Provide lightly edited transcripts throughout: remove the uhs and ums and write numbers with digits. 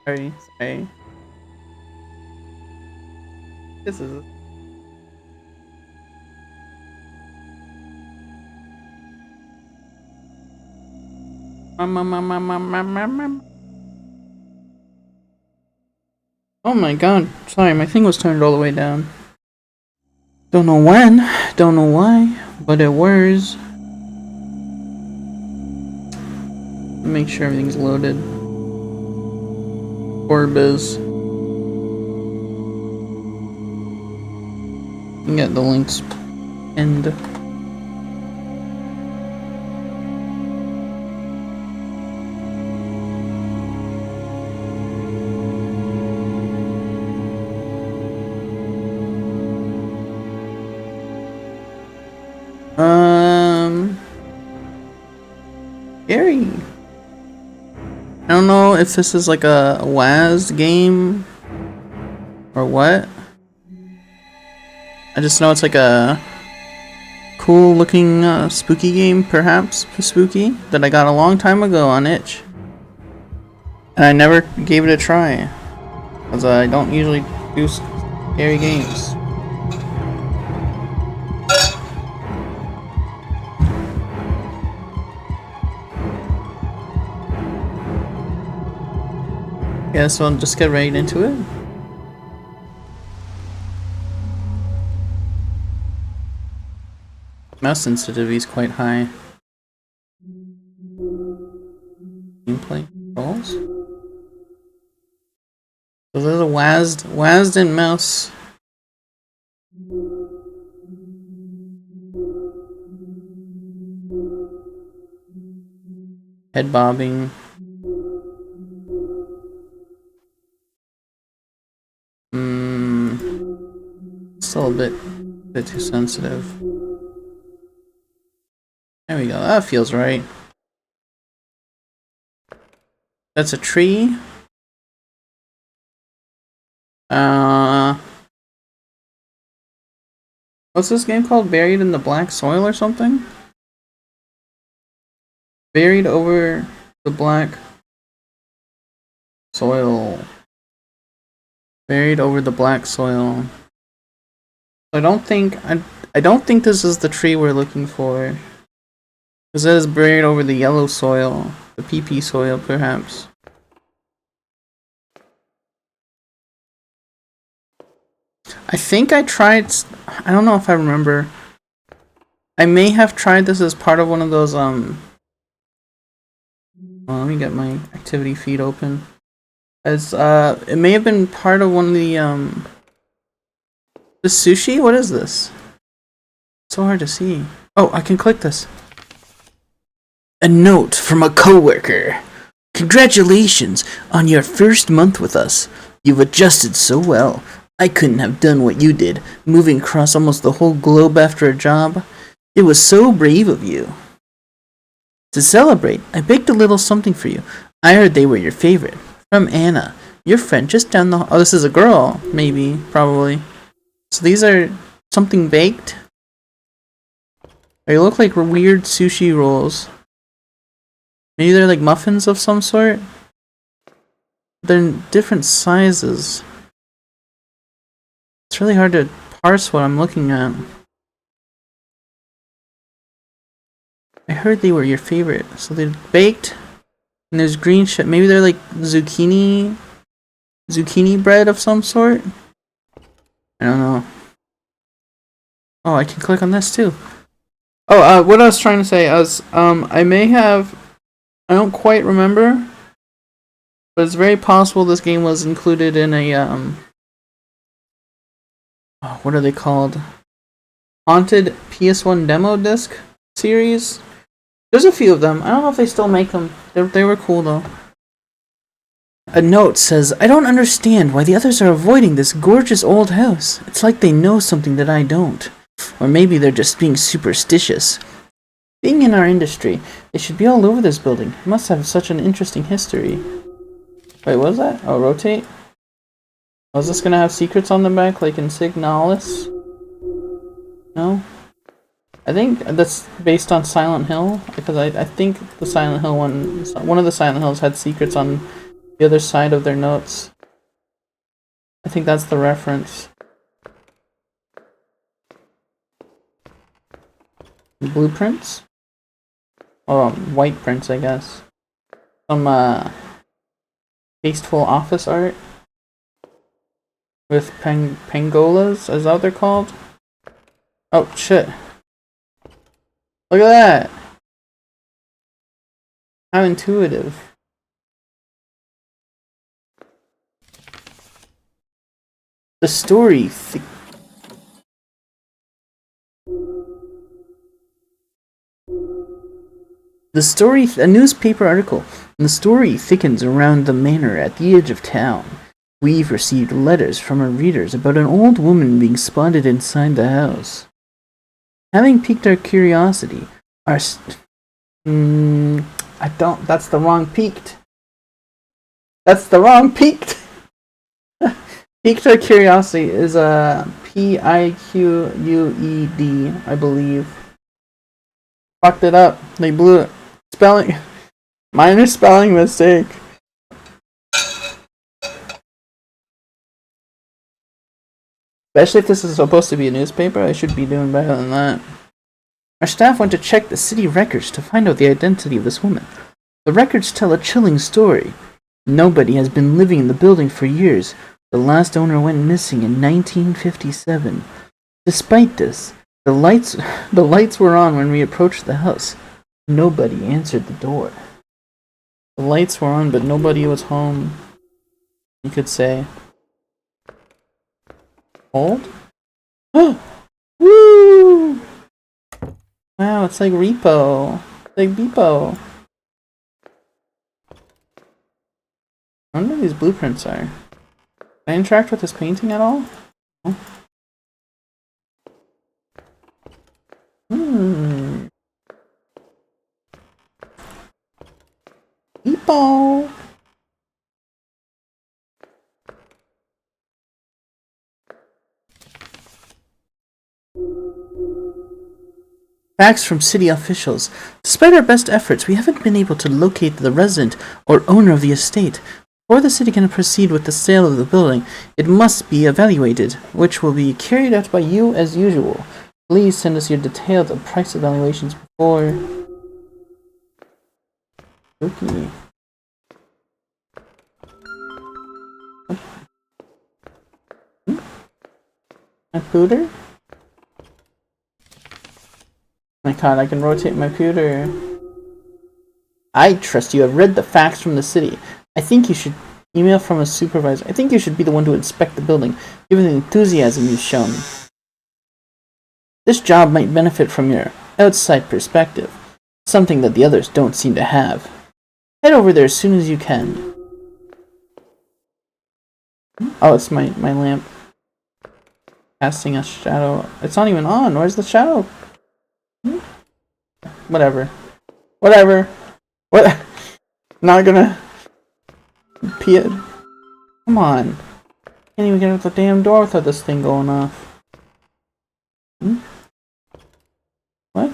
Sorry. This is. Oh my god. Sorry, my thing was turned all the way down. Don't know when, don't know why, but it was. Make sure everything's loaded. Korpus. You can get the links pinned. Scary. I don't know if this is like a WASD game or what. I just know it's like a cool looking spooky game, perhaps spooky, that I got a long time ago on itch. And I never gave it a try, because I don't usually do scary games. Yeah, so I'll just get right into it. Mouse sensitivity is quite high. Gameplay controls. So there's a WASD and mouse. Head bobbing. Still a bit too sensitive. There we go. That feels right. That's a tree. What's this game called? Buried in the Black Soil or something? Buried over the black soil. Buried over the black soil. I don't think this is the tree we're looking for. Because it is buried over the yellow soil. The PP soil, perhaps. I think I tried. I don't know if I remember. I may have tried this as part of one of those. Well, let me get my activity feed open. As it may have been part of one of the The sushi? What is this? It's so hard to see. Oh, I can click this. A note from a coworker. Congratulations on your first month with us. You've adjusted so well. I couldn't have done what you did, moving across almost the whole globe after a job. It was so brave of you. To celebrate, I baked a little something for you. I heard they were your favorite. From Anna, your friend just down the hall. Oh, this is a girl, maybe, probably. So these are something baked. They look like weird sushi rolls. Maybe they're like muffins of some sort. They're in different sizes. It's really hard to parse what I'm looking at. I heard they were your favorite. So they're baked. And there's green shit. Maybe they're like zucchini bread of some sort. I don't know. Oh, I can click on this too. Oh, what I was trying to say is, I don't quite remember, but it's very possible this game was included in a, what are they called? Haunted PS1 demo disc series? There's a few of them. I don't know if they still make them. They were cool though. A note says, I don't understand why the others are avoiding this gorgeous old house. It's like they know something that I don't. Or maybe they're just being superstitious. Being in our industry, they should be all over this building. It must have such an interesting history. Wait, what was that? Oh, rotate? Was this gonna have secrets on the back, like in Signalis? No? I think that's based on Silent Hill, because I think the Silent Hill one of the Silent Hills had secrets on the other side of their notes. I think that's the reference. Blueprints? Or white prints, I guess. Some tasteful office art with pangolas, is that what they're called? Oh shit. Look at that! How intuitive. The story a newspaper article, and the story thickens around the manor at the edge of town. We've received letters from our readers about an old woman being spotted inside the house. Having piqued our curiosity, that's the wrong peaked. That's the wrong peaked! Piqued our curiosity is a P-I-Q-U-E-D, I believe. Fucked it up. They blew it. Spelling. Minor spelling mistake. Especially if this is supposed to be a newspaper, I should be doing better than that. Our staff went to check the city records to find out the identity of this woman. The records tell a chilling story. Nobody has been living in the building for years. The last owner went missing in 1957. Despite this, the lights were on when we approached the house. Nobody answered the door. The lights were on, but nobody was home. You could say. Hold? Woo! Wow, it's like Repo. It's like Beepo. I wonder what these blueprints are. Can I interact with this painting at all? No. Beepo! Facts from city officials. Despite our best efforts, we haven't been able to locate the resident or owner of the estate. Before the city can proceed with the sale of the building, it must be evaluated, which will be carried out by you as usual. Please send us your detailed price evaluations before... Okay. My pooter? My god, I can rotate my pewter. I trust you have read the facts from the city. I think you should email from a supervisor. I think you should be the one to inspect the building, given the enthusiasm you've shown. This job might benefit from your outside perspective, something that the others don't seem to have. Head over there as soon as you can. Oh, it's my lamp. Casting a shadow. It's not even on. Where's the shadow? Whatever. Whatever. What? Not gonna... Come on. Can't even get out the damn door without this thing going off. What?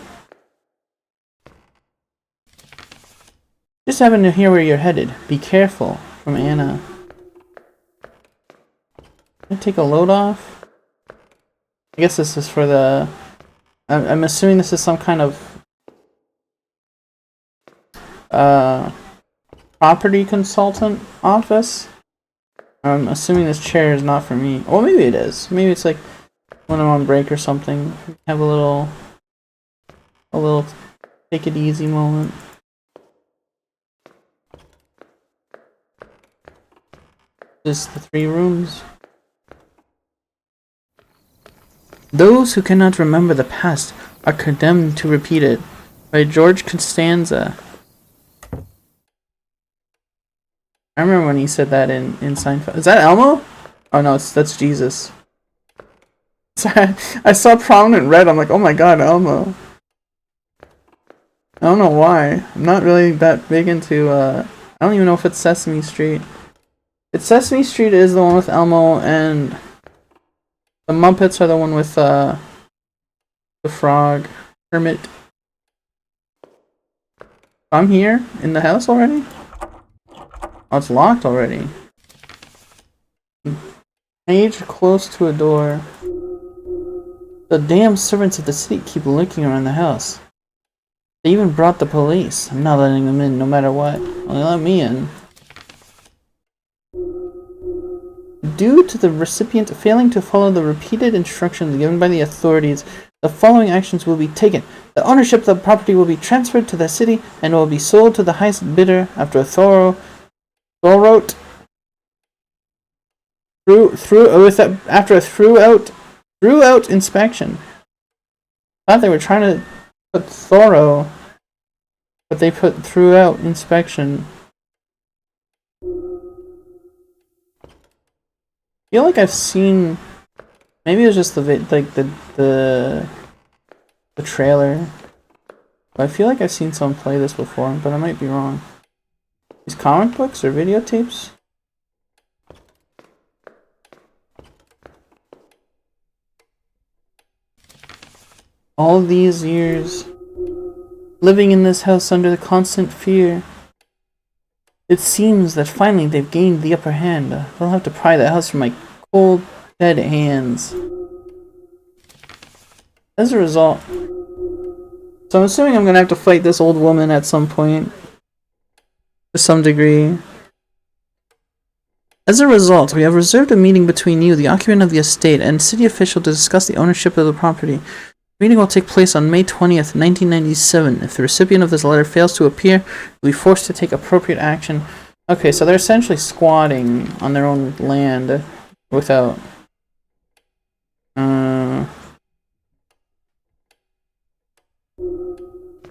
Just happen to hear where you're headed. Be careful. From Anna. Can I take a load off? I guess this is for the... I'm assuming this is some kind of... property consultant office. I'm assuming this chair is not for me. Well, maybe it is. Maybe it's like when I'm on break or something. Have a little take it easy moment. Just the 3 rooms. Those who cannot remember the past are condemned to repeat it. By George Costanza. I remember when he said that in Seinfeld. Is that Elmo? Oh no, that's Jesus. Sorry, I saw prominent red. I'm like, oh my god, Elmo. I don't know why. I'm not really that big into, I don't even know if it's Sesame Street. It's Sesame Street is the one with Elmo, and the Muppets are the one with, the frog. Hermit. I'm here in the house already? Oh, it's locked already. Page close to a door. The damn servants of the city keep lurking around the house. They even brought the police. I'm not letting them in no matter what. Only let me in. Due to the recipient failing to follow the repeated instructions given by the authorities, the following actions will be taken. The ownership of the property will be transferred to the city and will be sold to the highest bidder after a thorough inspection. I thought they were trying to put thorough, but they put throughout inspection. I feel like I've seen. Maybe it was just the trailer. But I feel like I've seen someone play this before, but I might be wrong. These comic books or videotapes? All these years, living in this house under the constant fear. It seems that finally they've gained the upper hand. They'll have to pry the house from my cold, dead hands. As a result, so I'm assuming I'm gonna have to fight this old woman at some point. To some degree. As a result, we have reserved a meeting between you, the occupant of the estate, and city official to discuss the ownership of the property. The meeting will take place on May 20th, 1997. If the recipient of this letter fails to appear, you'll be forced to take appropriate action. Okay, so they're essentially squatting on their own land without...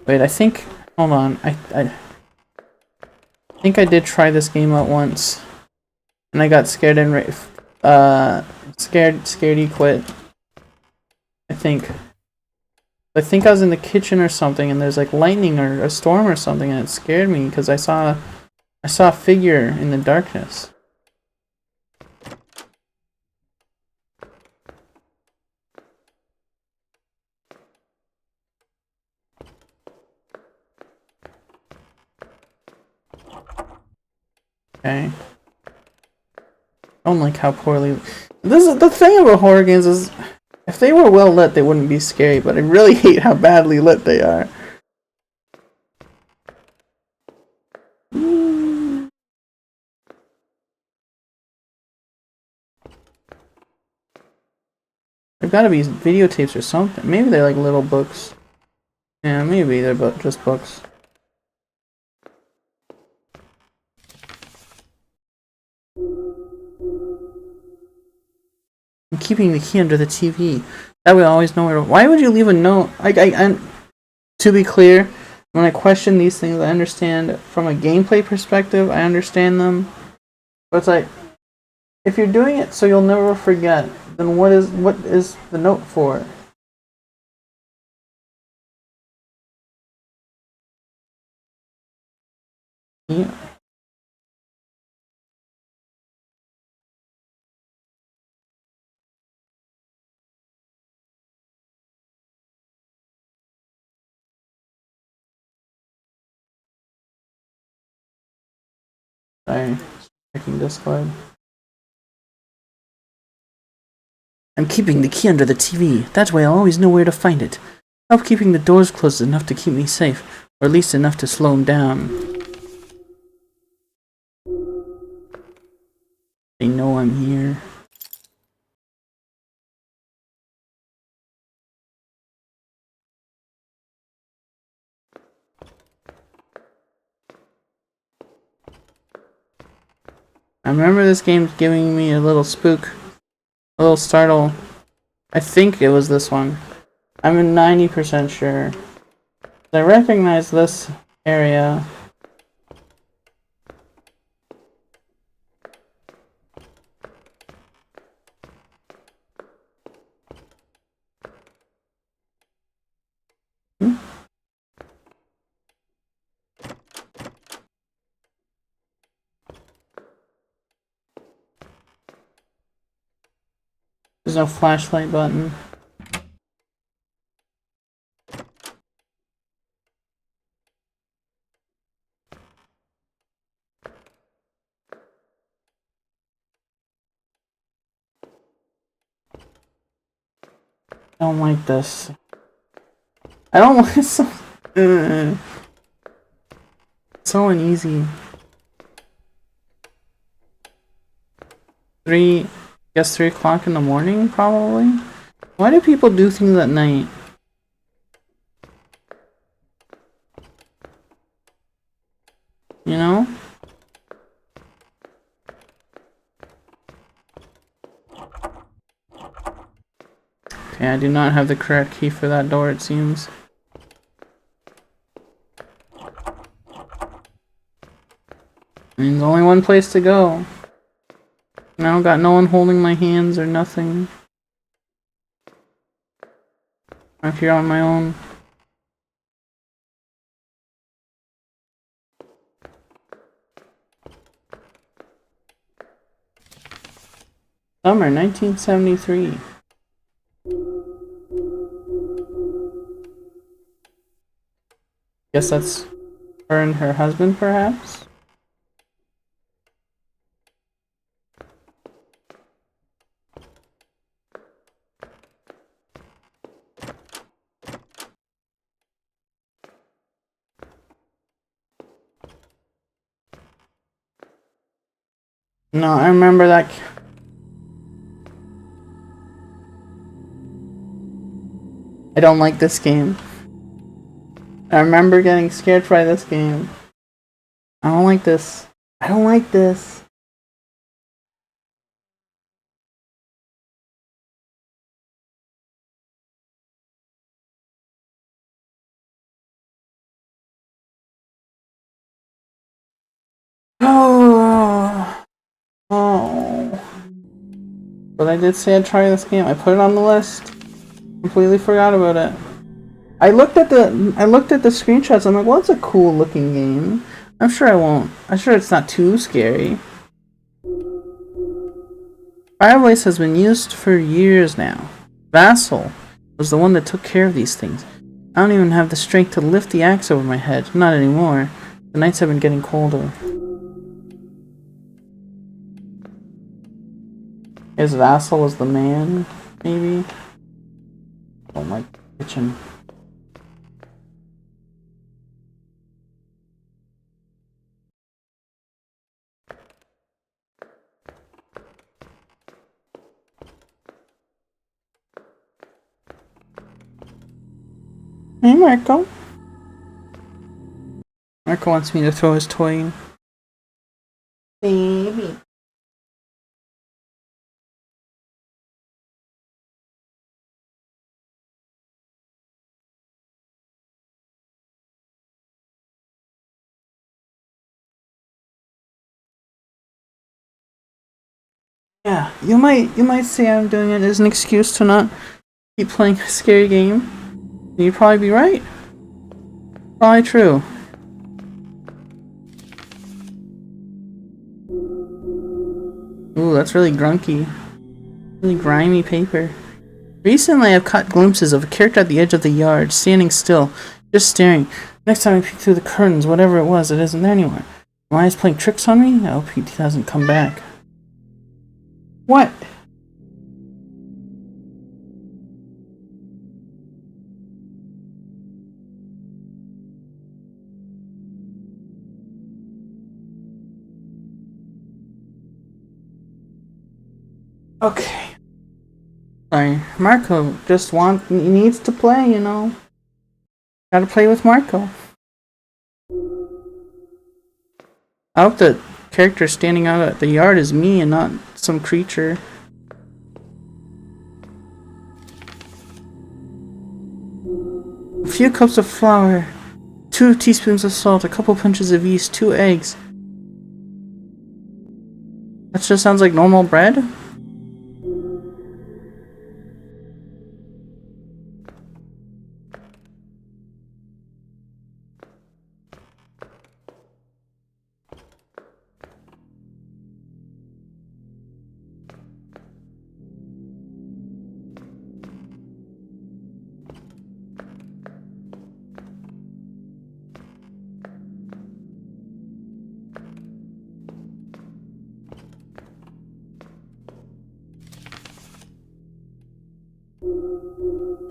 Wait, I think... Hold on. I think I did try this game out once. And I got scared and... scared quit. I think I was in the kitchen or something and there's like lightning or a storm or something and it scared me because I saw a figure in the darkness. Okay. I don't like how poorly... This is the thing about horror games is... If they were well lit, they wouldn't be scary, but I really hate how badly lit they are. There've got to be videotapes or something. Maybe they're like little books. Yeah, maybe they're just books. I'm keeping the key under the TV. That way I always know where to... Why would you leave a note? To be clear, when I question these things, I understand from a gameplay perspective, I understand them. But it's like, if you're doing it so you'll never forget, then what is the note for? Yeah. Sorry, checking Discord. I'm keeping the key under the TV. That way I'll always know where to find it. Help keeping the doors closed enough to keep me safe, or at least enough to slow him down. They know I'm here. I remember this game giving me a little spook. A little startle. I think it was this one. I'm 90% sure. I recognize this area. There's no flashlight button. I don't like this. I don't want it so uneasy. 3 o'clock in the morning, probably? Why do people do things at night? You know? Okay, I do not have the correct key for that door, it seems. There's only one place to go. Now got no one holding my hands or nothing. I'm here on my own. Summer 1973. Guess that's her and her husband, perhaps? No, I remember that. I don't like this game. I remember getting scared by this game. I don't like this. I don't like this. Oh. Oh. But I did say I'd try this game. I put it on the list. Completely forgot about it. I looked at the screenshots. I'm like, well, it's a cool looking game. I'm sure I won't. I'm sure it's not too scary. Fireblaze has been used for years now. Vassal was the one that took care of these things. I don't even have the strength to lift the axe over my head. Not anymore. The nights have been getting colder. His Vassal was the man, maybe? Oh, my kitchen. Hey, Marco. Marco wants me to throw his toy in. Baby. Yeah, you might say I'm doing it as an excuse to not keep playing a scary game. You'd probably be right. Probably true. Ooh, that's really grunky. Really grimy paper. Recently, I've caught glimpses of a character at the edge of the yard, standing still, just staring. Next time I peek through the curtains, whatever it was, it isn't there anymore. Am I just playing tricks on me? I hope he doesn't come back. What? Okay. Sorry, Marco he needs to play, you know. Gotta play with Marco. I hope the character standing out at the yard is me and not some creature. A few cups of flour, 2 teaspoons of salt, a couple punches of yeast, 2 eggs. That just sounds like normal bread?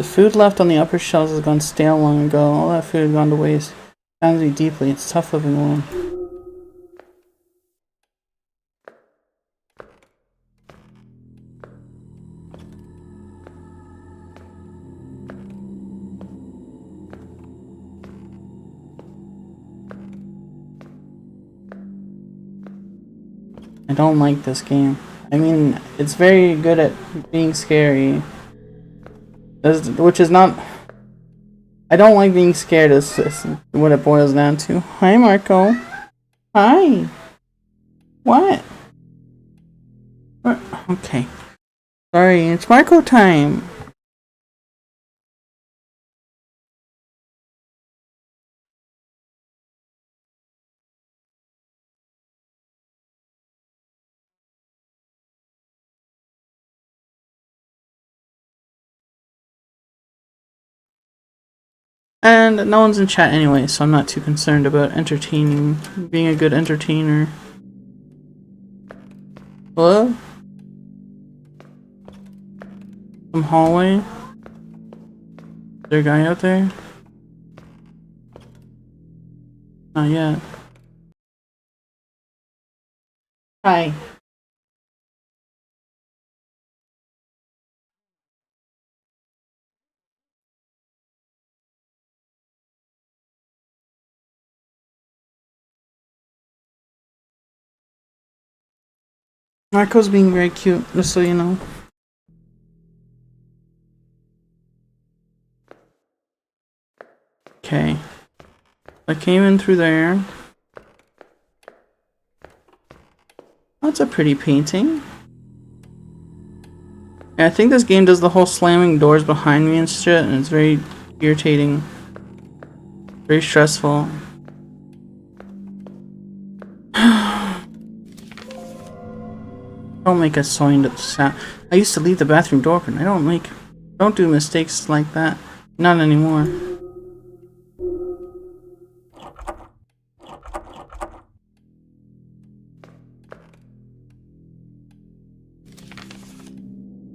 food left on the upper shelves has gone stale long ago. All that food had gone to waste. Sounds me deeply. It's tough living alone. I don't like this game. I mean, it's very good at being scary. Which is not... I don't like being scared, is what it boils down to. Hi, Marco. Hi. What? Okay. Sorry, it's Marco time. And no one's in chat anyway, so I'm not too concerned about being a good entertainer. Hello? Some hallway? Is there a guy out there? Not yet. Hi. Marco's being very cute, just so you know. Okay. I came in through there. That's a pretty painting. Yeah, I think this game does the whole slamming doors behind me and shit, and it's very irritating. Very stressful. Don't make a sound. I used to leave the bathroom door open. Don't do mistakes like that. Not anymore.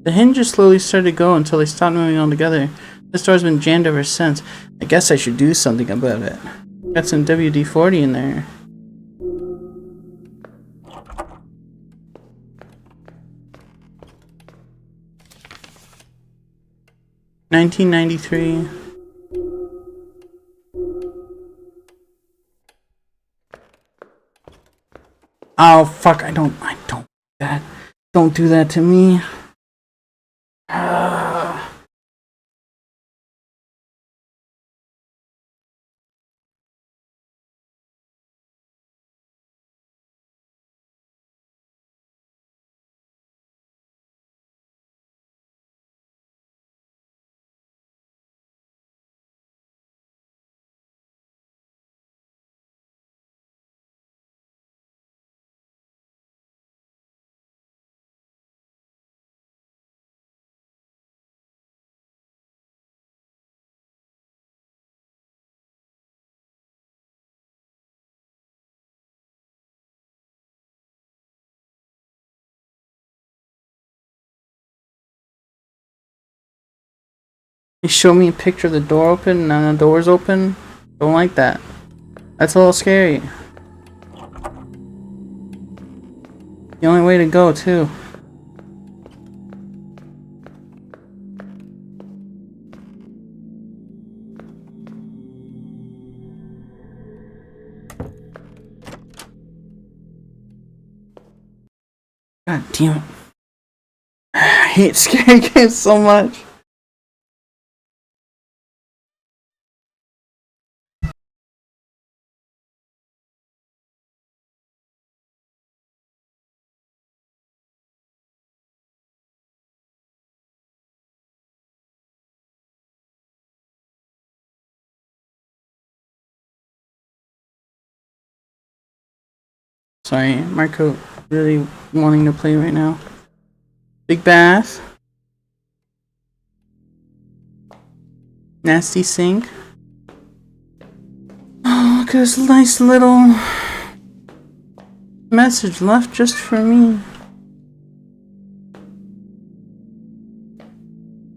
The hinges slowly started to go until they stopped moving altogether. This door's been jammed ever since. I guess I should do something about it. Got some WD-40 in there. $19.93. Oh fuck! I don't that. Don't do that to me. They show me a picture of the door open and the door's open. Don't like that. That's a little scary. The only way to go, too. God damn it. I hate scary games so much. Sorry, Marco really wanting to play right now. Big bath. Nasty sink. Oh, look at this nice little message left just for me.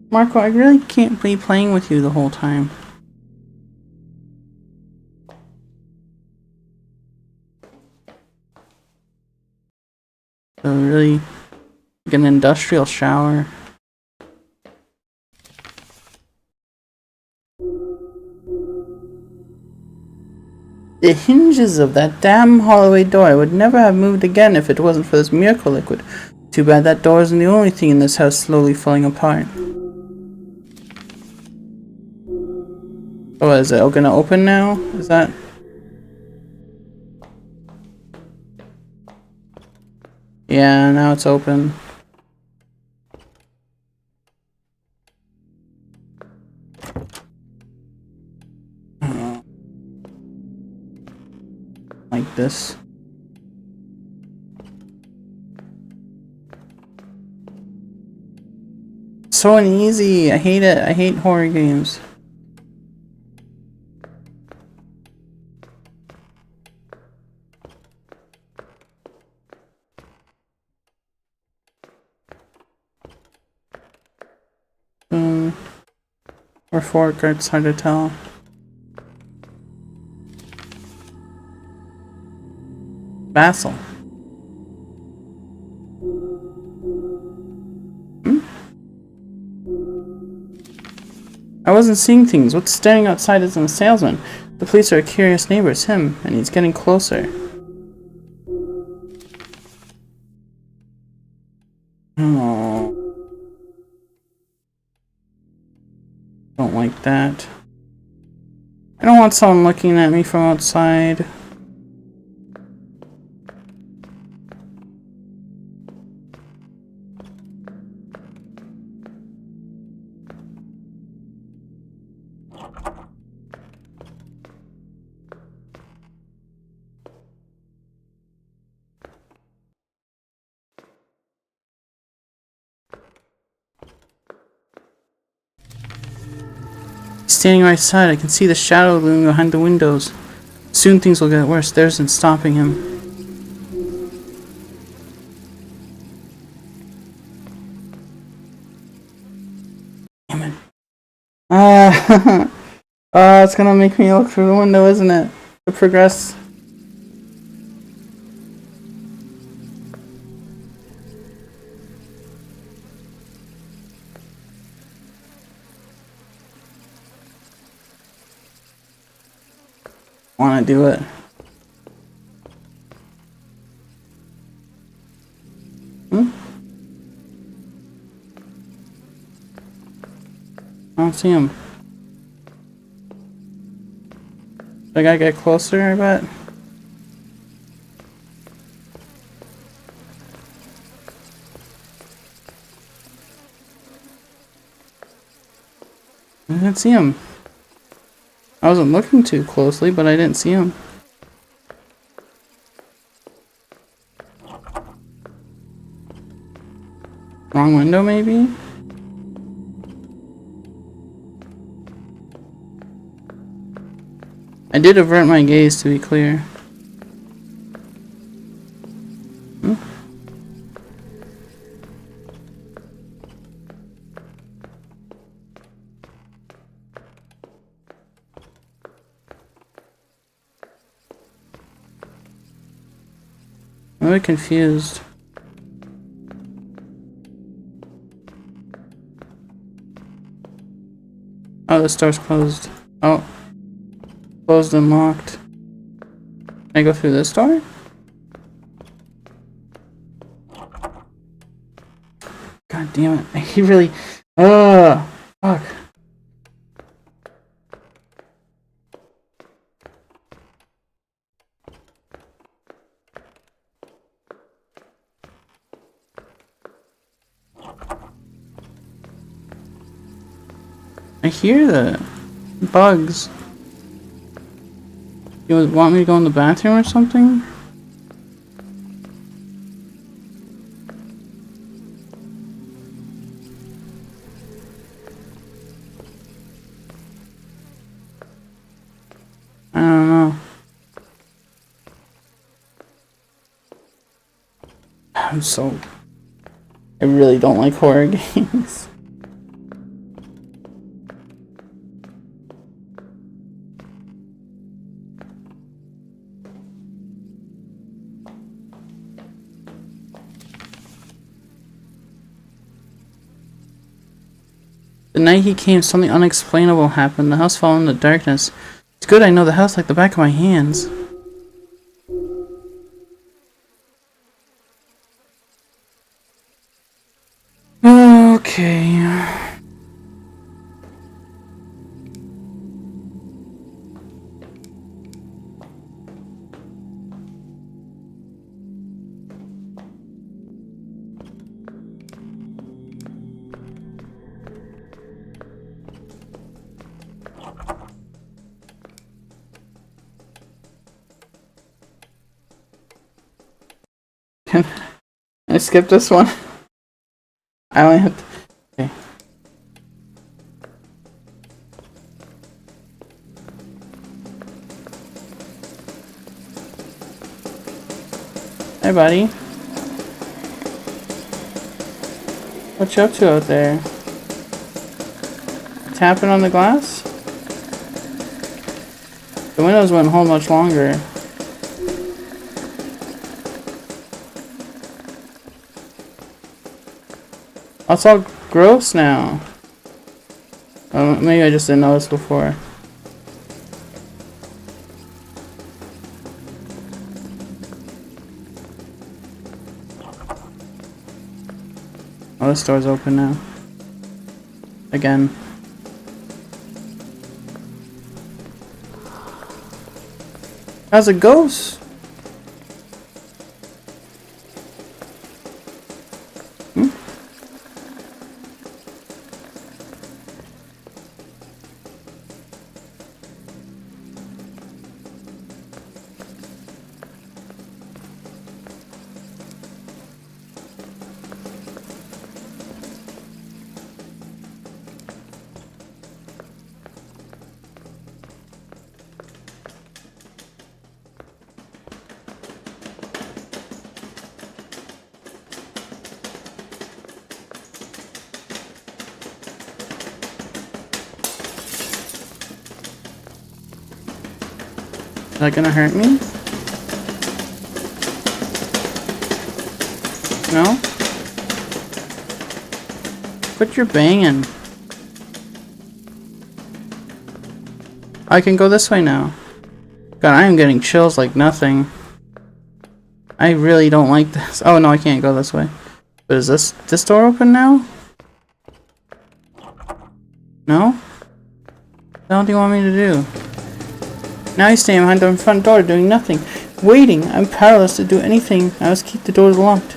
Marco, I really can't be playing with you the whole time. So really, like an industrial shower. The hinges of that damn hallway door would never have moved again if it wasn't for this miracle liquid. Too bad that door isn't the only thing in this house slowly falling apart. Oh, is it gonna open now? Is that... Yeah, now it's open. Like this. So uneasy. I hate it. I hate horror games. Or fork, it's hard to tell. Basil. I wasn't seeing things. What's standing outside isn't a salesman. The police are a curious neighbor. It's him, and he's getting closer. Oh. Don't like that. I don't want someone looking at me from outside. Standing right side, I can see the shadow looming behind the windows. Soon things will get worse. There isn't stopping him. Damn it. It's gonna make me look through the window, isn't it? To progress. Want to do it. I don't see him. I gotta get closer, I bet. I didn't see him. I wasn't looking too closely, but I didn't see him. Wrong window, maybe? I did avert my gaze, to be clear. I'm really confused. Oh, this door's closed. Oh. Closed and locked. Can I go through this door? God damn it. He really... fuck. I hear the bugs. You want me to go in the bathroom or something? I don't know. I really don't like horror games. The night he came, something unexplainable happened. The house fell into darkness. It's good I know the house like the back of my hands. Okay. Can I skip this one? I only have to... Okay. Hey, buddy. What you up to out there? Tapping on the glass? The windows wouldn't hold much longer. Oh, it's all gross now. Maybe I just didn't notice before. Oh, this door's open now. Again. How's a ghost? Is that gonna hurt me? No? Quit your banging. I can go this way now. God, I am getting chills like nothing. I really don't like this. Oh no, I can't go this way. But is this door open now? No? What the hell do you want me to do? Now he's standing behind the front door doing nothing. Waiting. I'm powerless to do anything. I must keep the doors locked.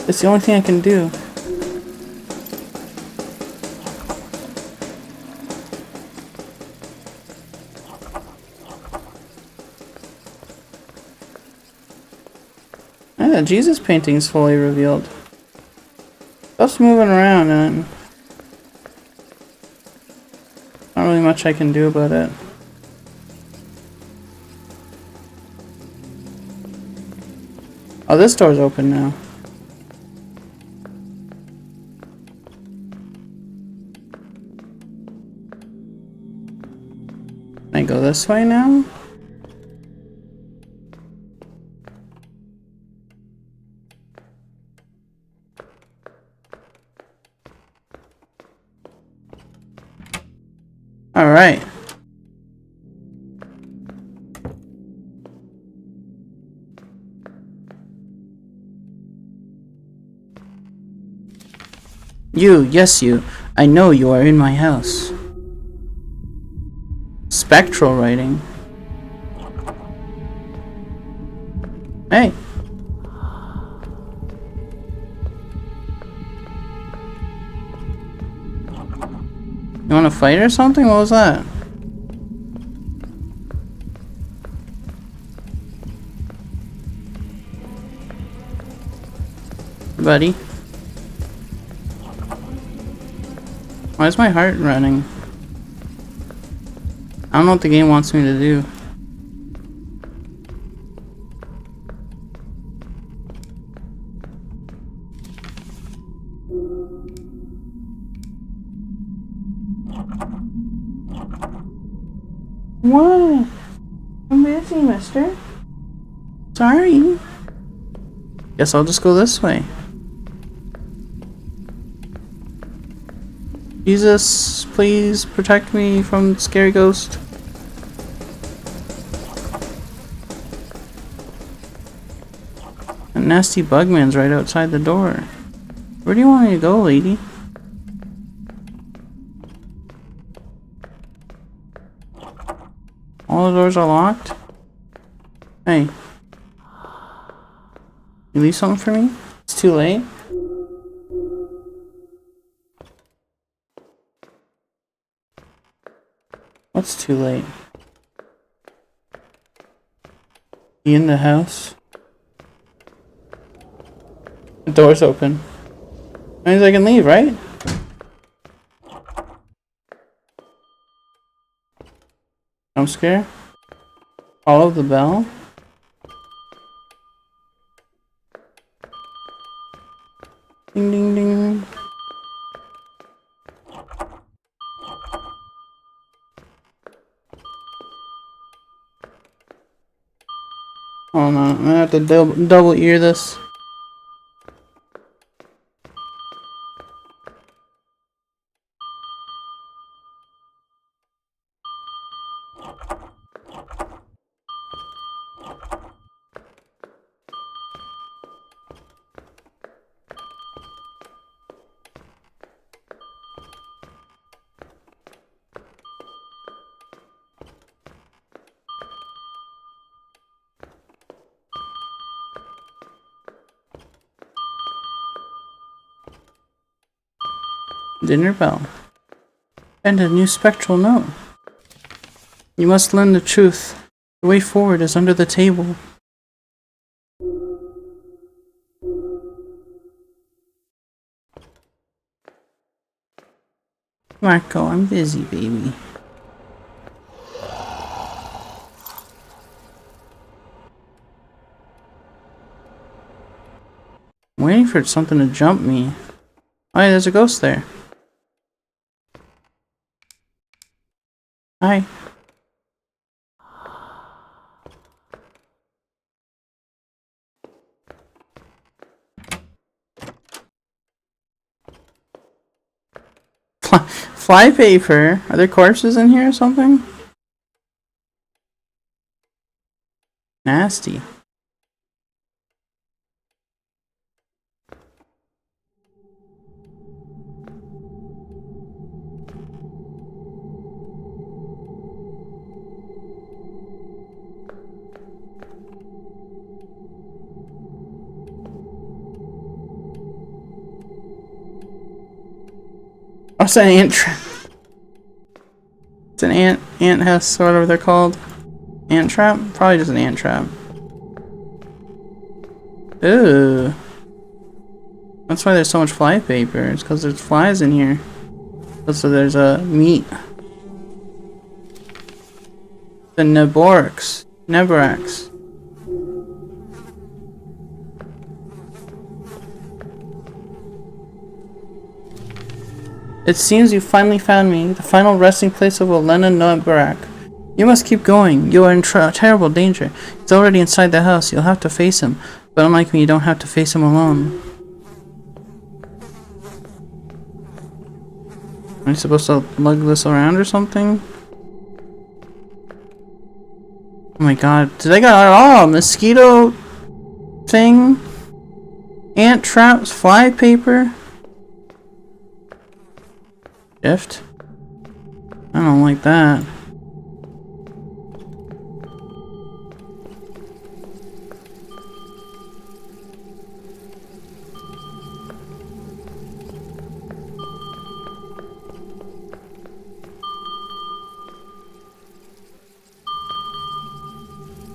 It's the only thing I can do. Yeah, Jesus painting is fully revealed. Stuff's moving around and not really much I can do about it. Oh, this door's open now. Can I go this way now? All right. You, yes you. I know you are in my house. Spectral writing. Hey. You wanna fight or something? What was that? Buddy? Why is my heart running? I don't know what the game wants me to do. What? I'm busy, mister. Sorry. Guess I'll just go this way. Jesus, please protect me from scary ghost. A nasty bugman's right outside the door. Where do you want me to go, lady? All the doors are locked? Hey. You leave something for me? It's too late? What's too late? You in the house? The door's open. That means I can leave, right? I'm scared. Follow the bell. Ding ding ding. Oh no, I'm gonna have to double ear this. Dinner bell. And a new spectral note. You must learn the truth. The way forward is under the table. Marco, I'm busy, baby. I'm waiting for something to jump me. Oh, yeah, there's a ghost there. Hi. Fly paper? Are there corpses in here or something? Nasty. Oh, it's an ant trap. It's an ant house, or whatever they're called. Ant trap? Probably just an ant trap. Ooh. That's why there's so much fly paper. It's because there's flies in here. So there's a meat. The Neborax. It seems you finally found me, the final resting place of Olena Neborak. You must keep going. You are in terrible danger. He's already inside the house. You'll have to face him. But unlike me, you don't have to face him alone. Am I supposed to lug this around or something? Oh my god. Did I got mosquito thing? Ant traps, fly paper. Shift? I don't like that.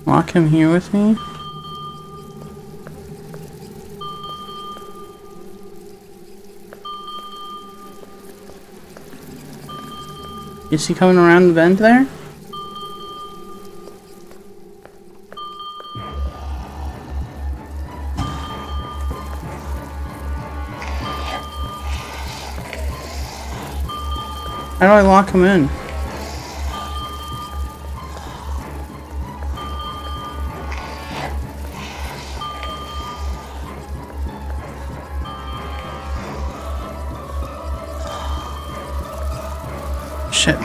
Lock him here with me? Is he coming around the bend there? How do I lock him in? shit.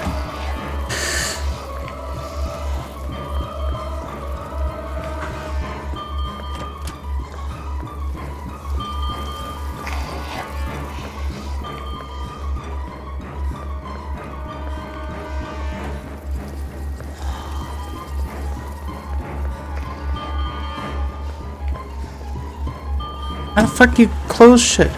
How the fuck you close shit?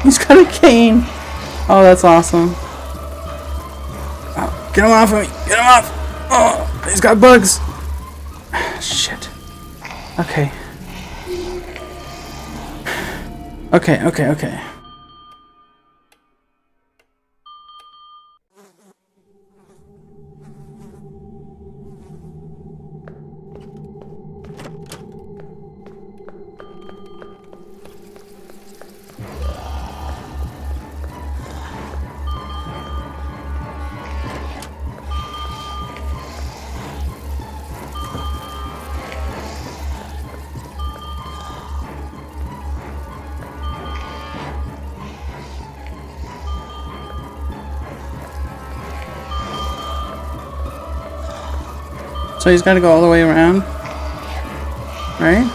He's got a cane. Oh, that's awesome. Oh, get him off of me. Get him off. Oh, he's got bugs. Shit. Okay. Okay. So he's got to go all the way around, right?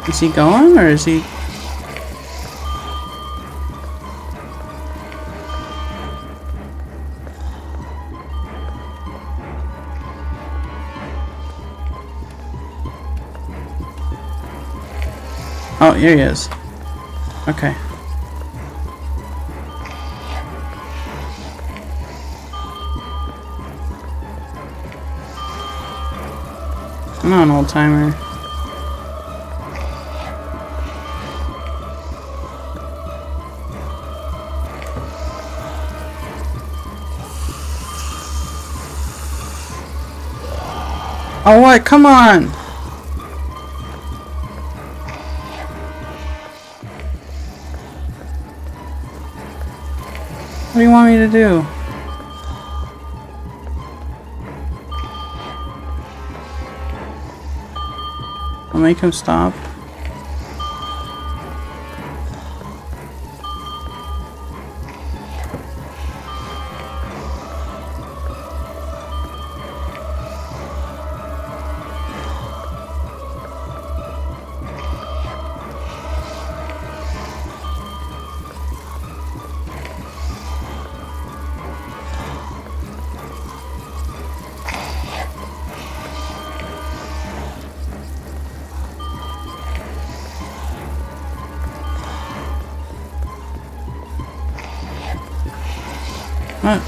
Is he going, or is he... Oh, here he is. Okay. Come on, old timer. Oh, what? Come on! What do you want me to do? I'll make him stop. What?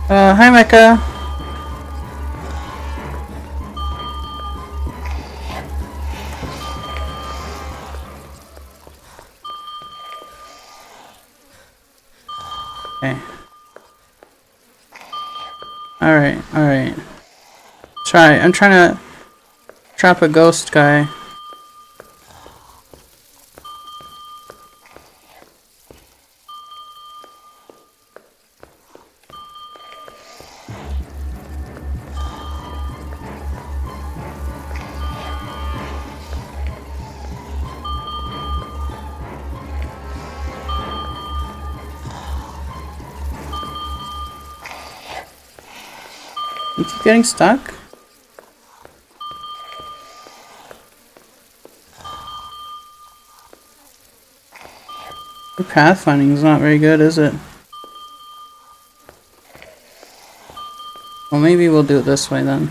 Hi, Mecca. Okay. Alright. I'm trying to trap a ghost guy. You keep getting stuck? Your pathfinding is not very good, is it? Well, maybe we'll do it this way then.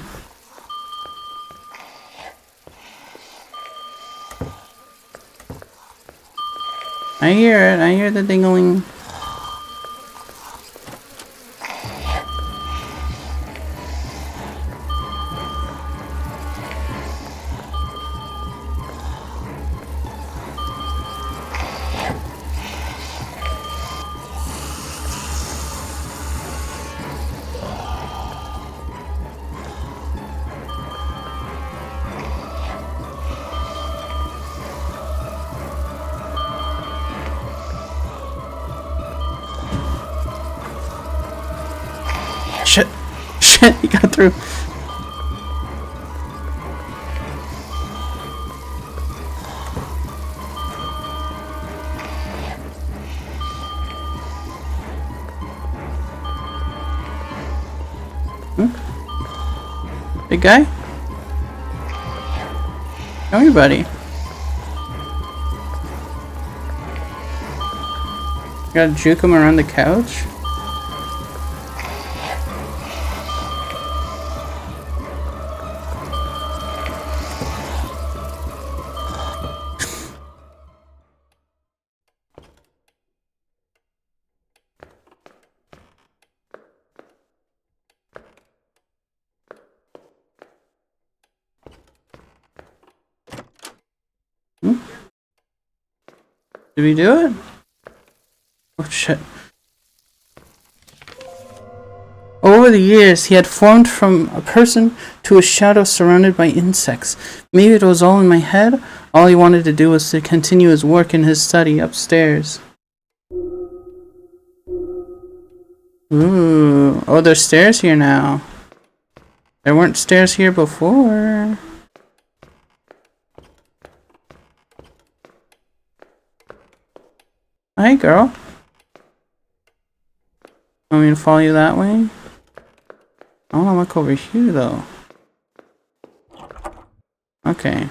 I hear it. I hear the dingling. Shit. Shit, he got through. Big guy? Come here, buddy. Gotta juke him around the couch? Did we do it? Oh shit. Over the years, he had formed from a person to a shadow surrounded by insects. Maybe it was all in my head. All he wanted to do was to continue his work in his study upstairs. Ooh. Oh, there's stairs here now. There weren't stairs here before. Hi, girl. Want me to follow you that way? I wanna look over here, though. Okay.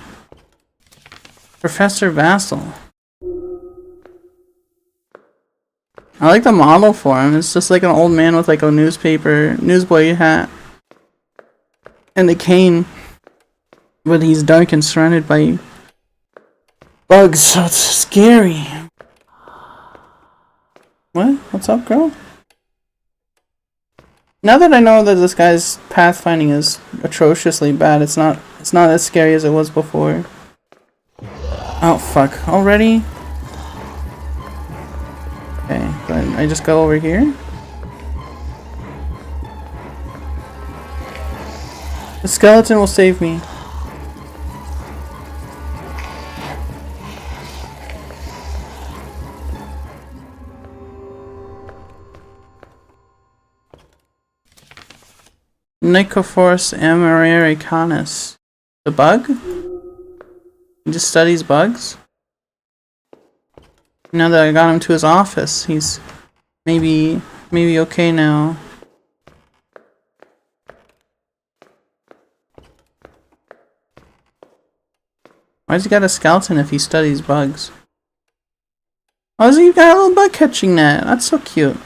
Professor Vassal. I like the model for him. It's just like an old man with like a newsboy hat. And the cane. But he's dark and surrounded by bugs, so it's scary. What? What's up, girl? Now that I know that this guy's pathfinding is atrociously bad, it's not as scary as it was before. Oh fuck. Already? Okay, then I just go over here? The skeleton will save me. Nicophorus americanus. The bug? He just studies bugs? Now that I got him to his office, he's maybe okay now. Why's he got a skeleton if he studies bugs? Oh, he got a little bug catching net. That's so cute.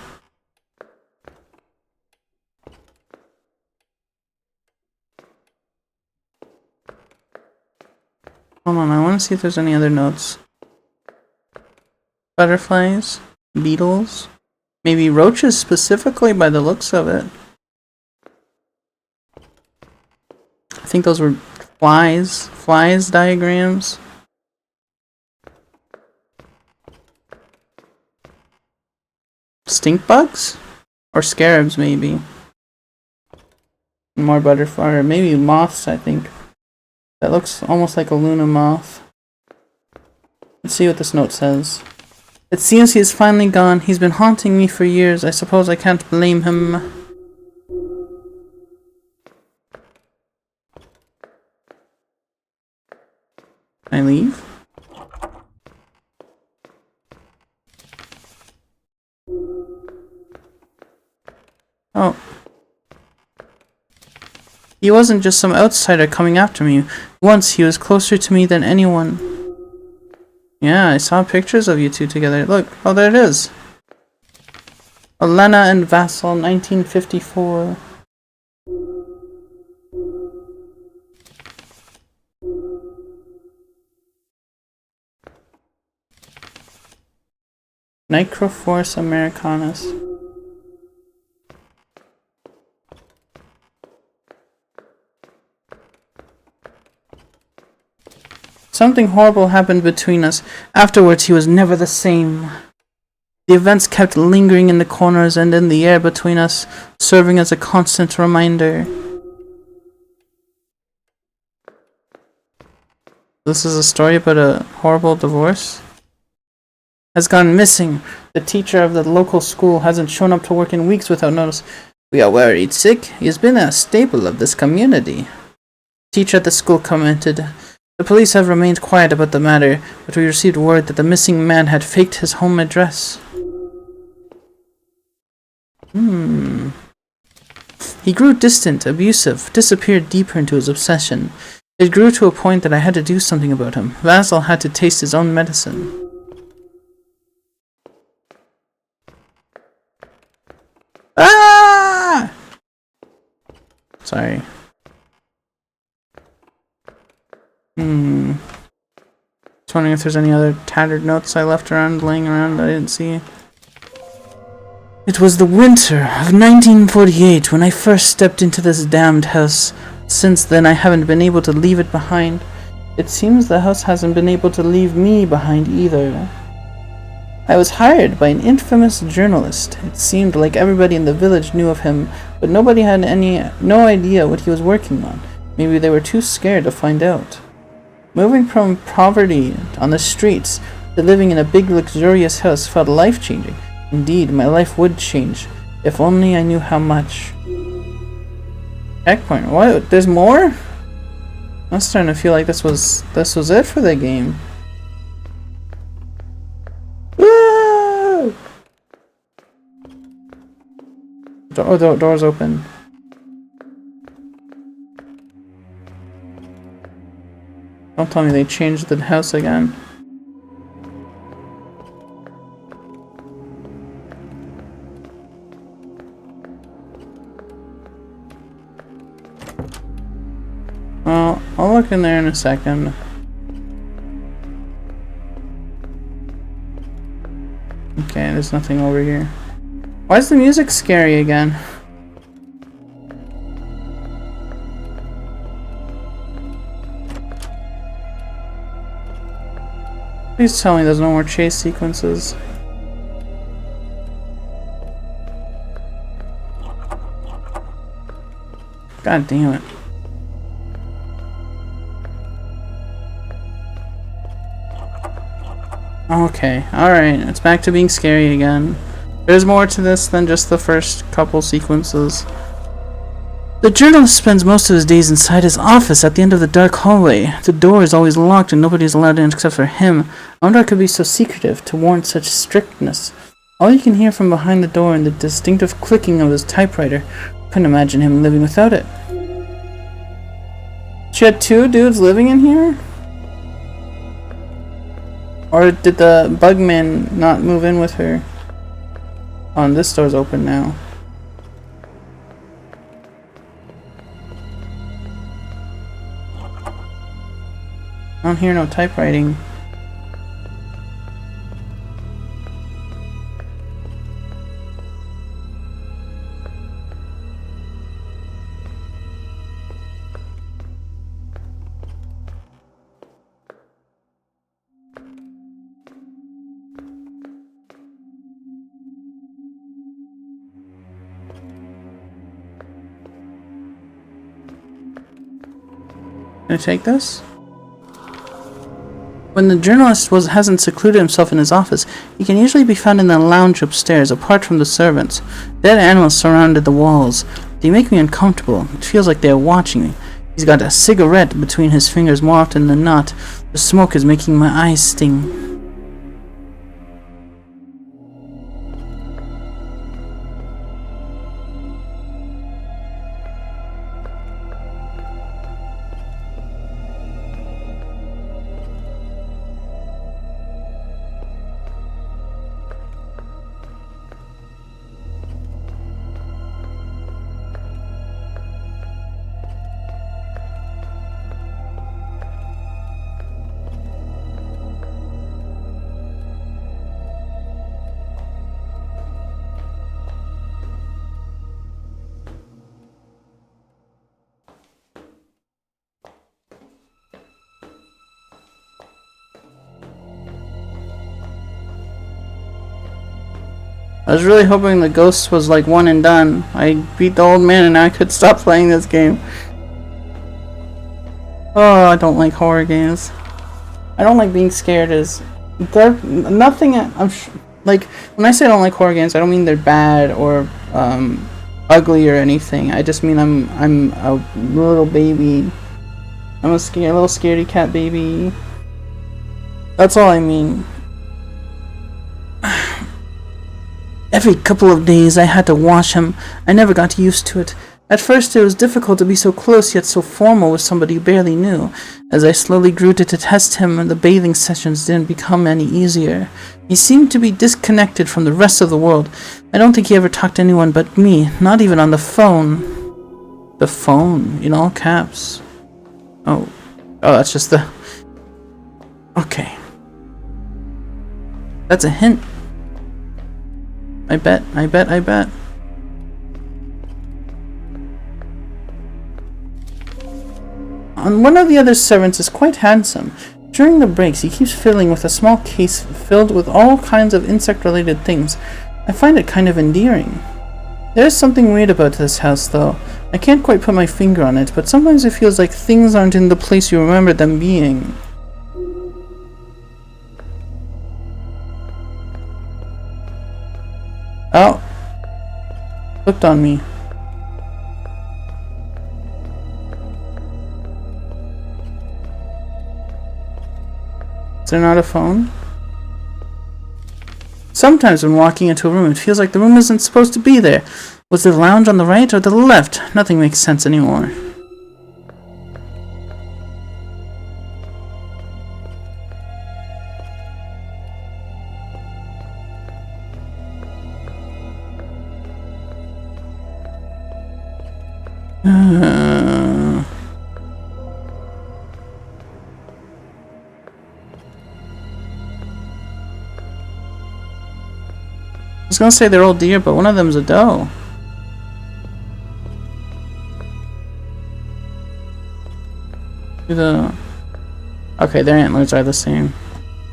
Hold on, I want to see if there's any other notes. Butterflies, beetles, maybe roaches specifically by the looks of it. I think those were flies diagrams. Stink bugs? Or scarabs, maybe. More butterfly, or maybe moths, I think. That looks almost like a Luna moth. Let's see what this note says. It seems he is finally gone. He's been haunting me for years. I suppose I can't blame him. Can I leave? Oh. He wasn't just some outsider coming after me. Once he was closer to me than anyone. Yeah, I saw pictures of you two together. Look, oh, there it is. Elena and Vassal, 1954. Nicophorus americanus. Something horrible happened between us. Afterwards, he was never the same. The events kept lingering in the corners and in the air between us, serving as a constant reminder. This is a story about a horrible divorce? Has gone missing. The teacher of the local school hasn't shown up to work in weeks without notice. We are worried sick. He has been a staple of this community. Teacher at the school commented. The police have remained quiet about the matter, but we received word that the missing man had faked his home address. He grew distant, abusive, disappeared deeper into his obsession. It grew to a point that I had to do something about him. Vasil had to taste his own medicine. Ah! Sorry. Just wondering if there's any other tattered notes I left around, laying around that I didn't see. It was the winter of 1948 when I first stepped into this damned house. Since then, I haven't been able to leave it behind. It seems the house hasn't been able to leave me behind either. I was hired by an infamous journalist. It seemed like everybody in the village knew of him, but nobody had no idea what he was working on. Maybe they were too scared to find out. Moving from poverty on the streets to living in a big luxurious house felt life-changing. Indeed, my life would change, if only I knew how much. Checkpoint. What? There's more? I'm starting to feel like this was it for the game. Woo! Door's open. Don't tell me they changed the house again. Well, I'll look in there in a second. Okay, there's nothing over here. Why is the music scary again? Please tell me there's no more chase sequences. God damn it. Okay, alright, it's back to being scary again. There's more to this than just the first couple sequences. The journalist spends most of his days inside his office at the end of the dark hallway. The door is always locked and nobody is allowed in except for him. I wonder how it could be so secretive to warrant such strictness. All you can hear from behind the door and the distinctive clicking of his typewriter. Couldn't imagine him living without it. She had two dudes living in here? Or did the bugman not move in with her? Oh, and this door's open now. I don't hear no typewriting. Can I take this? When the journalist hasn't secluded himself in his office, he can usually be found in the lounge upstairs, apart from the servants. Dead animals surrounded the walls. They make me uncomfortable. It feels like they are watching me. He's got a cigarette between his fingers more often than not. The smoke is making my eyes sting. I was really hoping the ghost was like one and done. I beat the old man and now I could stop playing this game. Oh, I don't like horror games. I don't like being scared. Nothing. Like when I say I don't like horror games, I don't mean they're bad or ugly or anything. I just mean I'm a little baby. I'm a little scaredy cat baby. That's all I mean. Every couple of days I had to wash him. I never got used to it. At first it was difficult to be so close yet so formal with somebody you barely knew. As I slowly grew to detest him, the bathing sessions didn't become any easier. He seemed to be disconnected from the rest of the world. I don't think he ever talked to anyone but me, not even on the phone. The phone, in all caps. Oh, that's just the... Okay. That's a hint. I bet. One of the other servants is quite handsome. During the breaks, he keeps filling with a small case filled with all kinds of insect-related things. I find it kind of endearing. There's something weird about this house, though. I can't quite put my finger on it, but sometimes it feels like things aren't in the place you remember them being. Oh. Looked on me. Is there not a phone? Sometimes when walking into a room, it feels like the room isn't supposed to be there. Was the lounge on the right or the left? Nothing makes sense anymore. I was gonna say they're all deer, but one of them's a doe. Okay, their antlers are the same.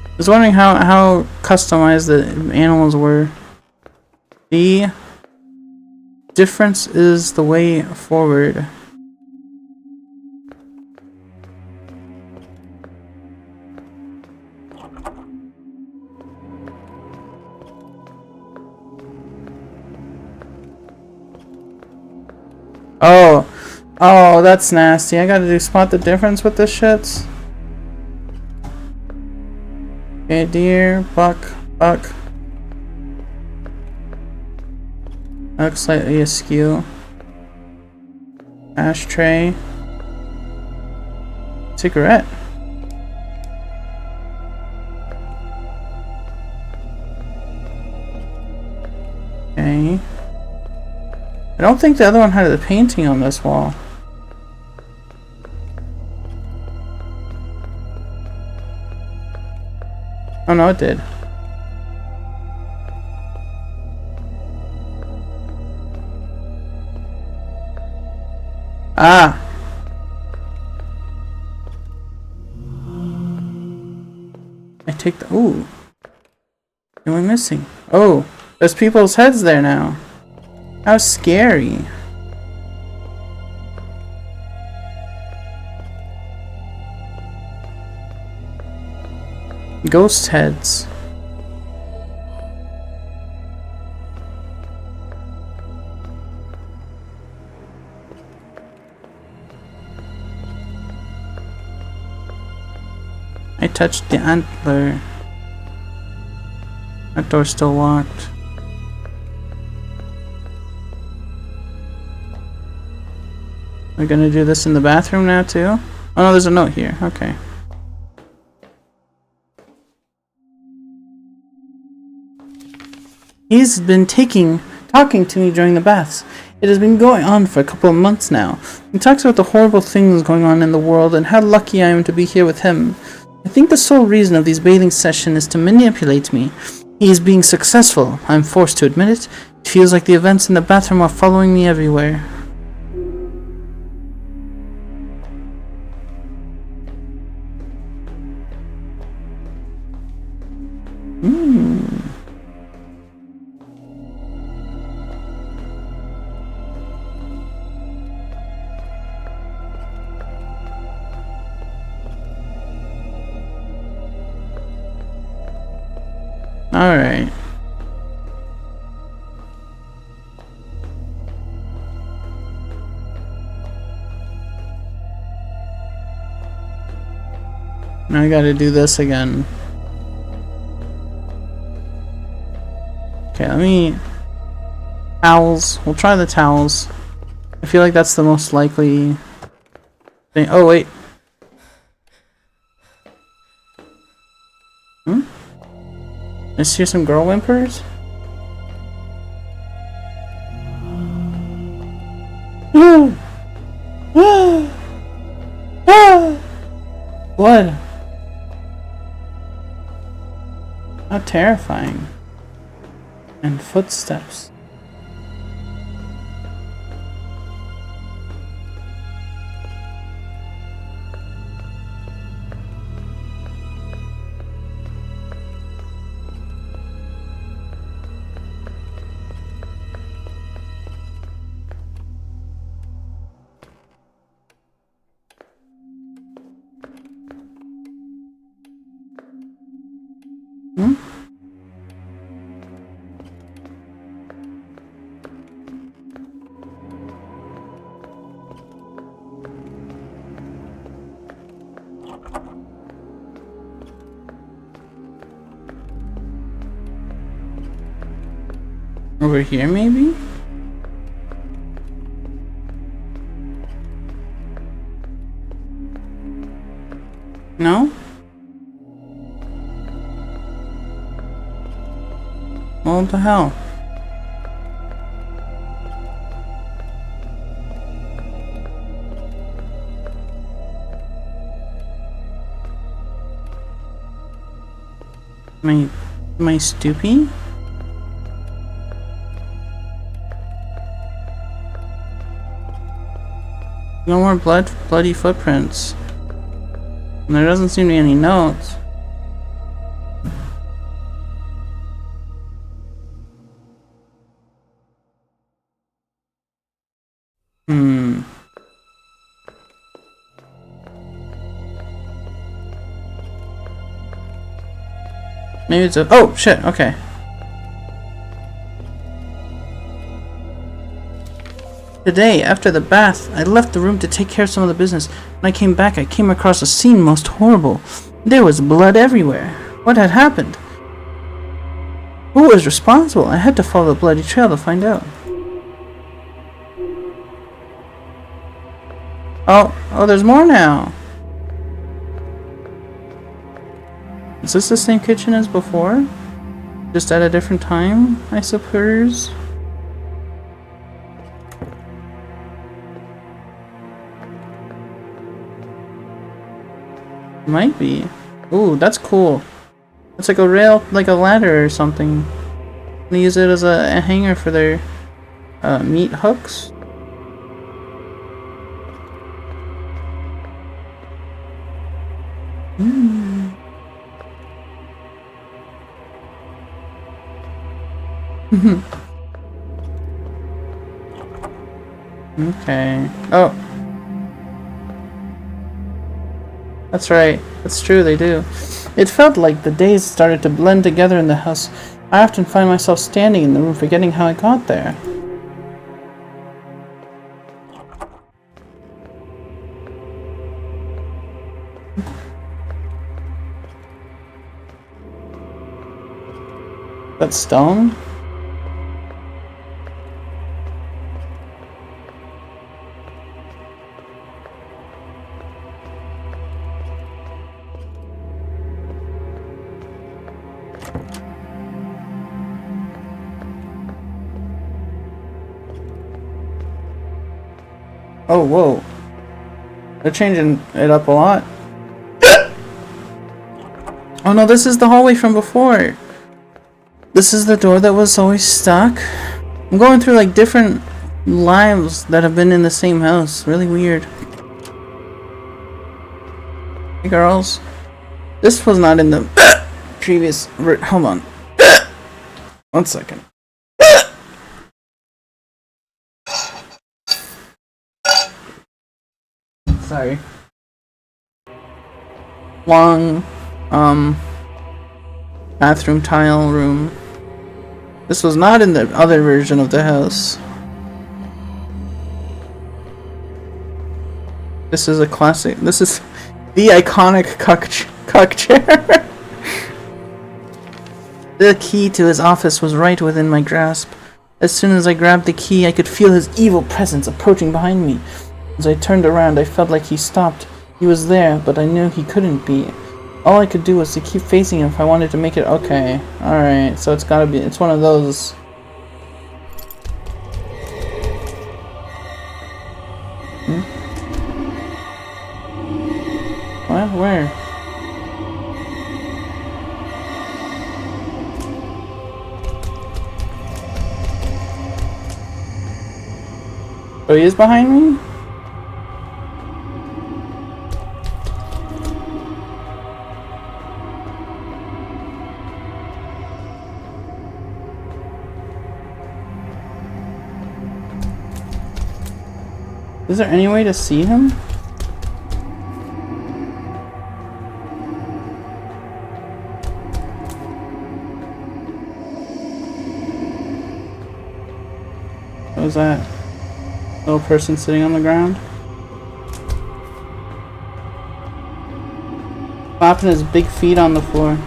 I was wondering how customized the animals were. The difference is the way forward. Oh, that's nasty. I gotta do spot the difference with this shit. Okay, deer, buck. Looks slightly askew. Ashtray. Cigarette. Okay. I don't think the other one had a painting on this wall. Oh no, it did. Ah! I take the... Ooh. What am I missing? Oh! There's people's heads there now. How scary. Ghost heads. I touched the antler. That door's still locked. We're gonna do this in the bathroom now too? Oh no, there's a note here. Okay. He's been talking to me during the baths. It has been going on for a couple of months now. He talks about the horrible things going on in the world and how lucky I am to be here with him. I think the sole reason of these bathing sessions is to manipulate me. He is being successful. I'm forced to admit it. It feels like the events in the bathroom are following me everywhere. Alright. Now I gotta do this again. Okay, let me... Towels. We'll try the towels. I feel like that's the most likely thing. Oh, wait. Hmm? I hear some girl whimpers? Blood. How terrifying. And footsteps. Hmm? Over here, maybe? No? What the hell? Am I stupid? No more bloody footprints. And there doesn't seem to be any notes. Maybe it's a— oh shit, okay. Today, after the bath, I left the room to take care of some of the business. When I came back, I came across a scene most horrible. There was blood everywhere. What had happened? Who was responsible? I had to follow the bloody trail to find out. Oh, there's more now. Is this the same kitchen as before? Just at a different time, I suppose? Might be. Ooh, that's cool. It's like a rail, like a ladder or something. They use it as a hanger for their meat hooks. Okay. Oh. That's right. That's true, they do. It felt like the days started to blend together in the house. I often find myself standing in the room forgetting how I got there. That stone? Oh, whoa. They're changing it up a lot. Oh no, this is the hallway from before. This is the door that was always stuck. I'm going through like different lives that have been in the same house. Really weird. Hey girls. This was not in the previous... hold on. 1 second. Sorry. Long, bathroom tile room. This was not in the other version of the house. This is a classic. This is the iconic Cock chair. The key to his office was right within my grasp. As soon as I grabbed the key, I could feel his evil presence approaching behind me. As I turned around, I felt like he stopped. He was there, but I knew he couldn't be. All I could do was to keep facing him if I wanted to make it okay. Alright, so it's gotta be, it's one of those. What? Where? Oh, he is behind me? Is there any way to see him? What was that? Little person sitting on the ground? Flopping his big feet on the floor.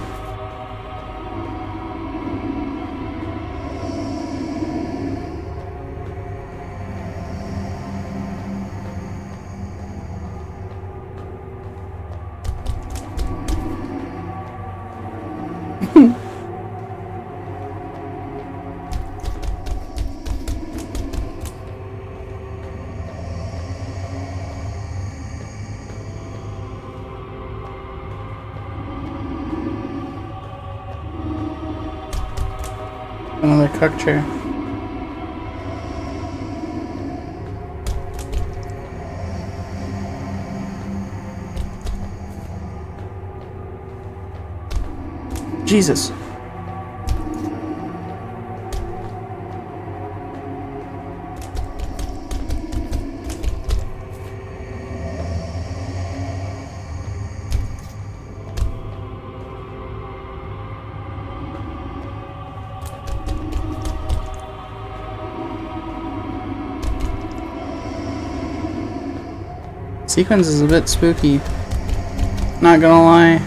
Another cuck chair. Jesus. Sequence is a bit spooky. Not gonna lie.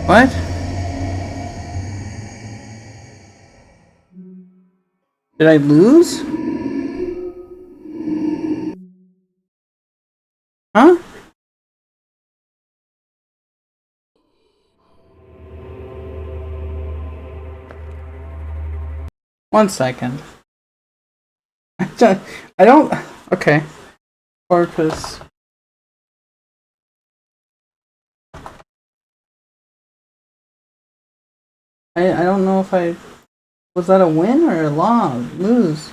What? Did I lose? Huh? One second. I don't. Okay. Corpus. I don't know if I. Was that a win or a lose?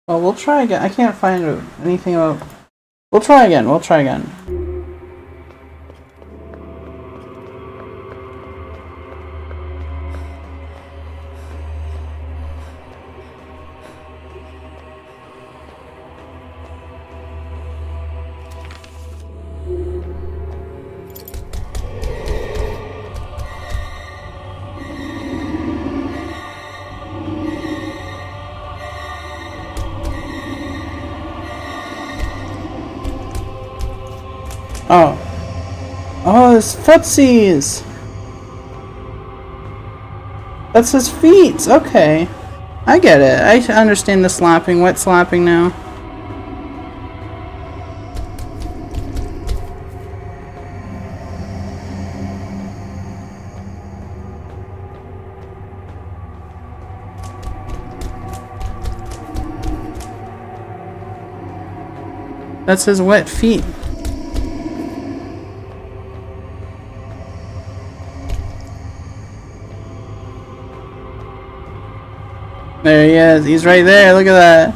Well, we'll try again. I can't find anything about. We'll try again. We'll try again. Oh. Oh, his footsies! That's his feet! Okay. I get it. I understand the slapping, wet slapping now. That's his wet feet. There he is. He's right there. Look at that.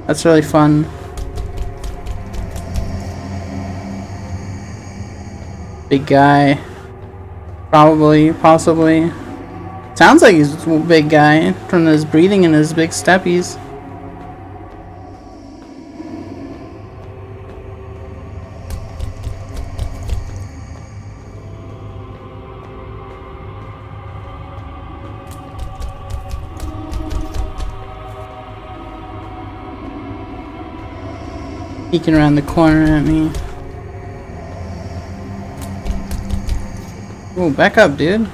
That's really fun. Big guy. Probably, possibly. Sounds like he's a big guy from his breathing and his big steppies. Peeking around the corner at me. Oh, back up, dude.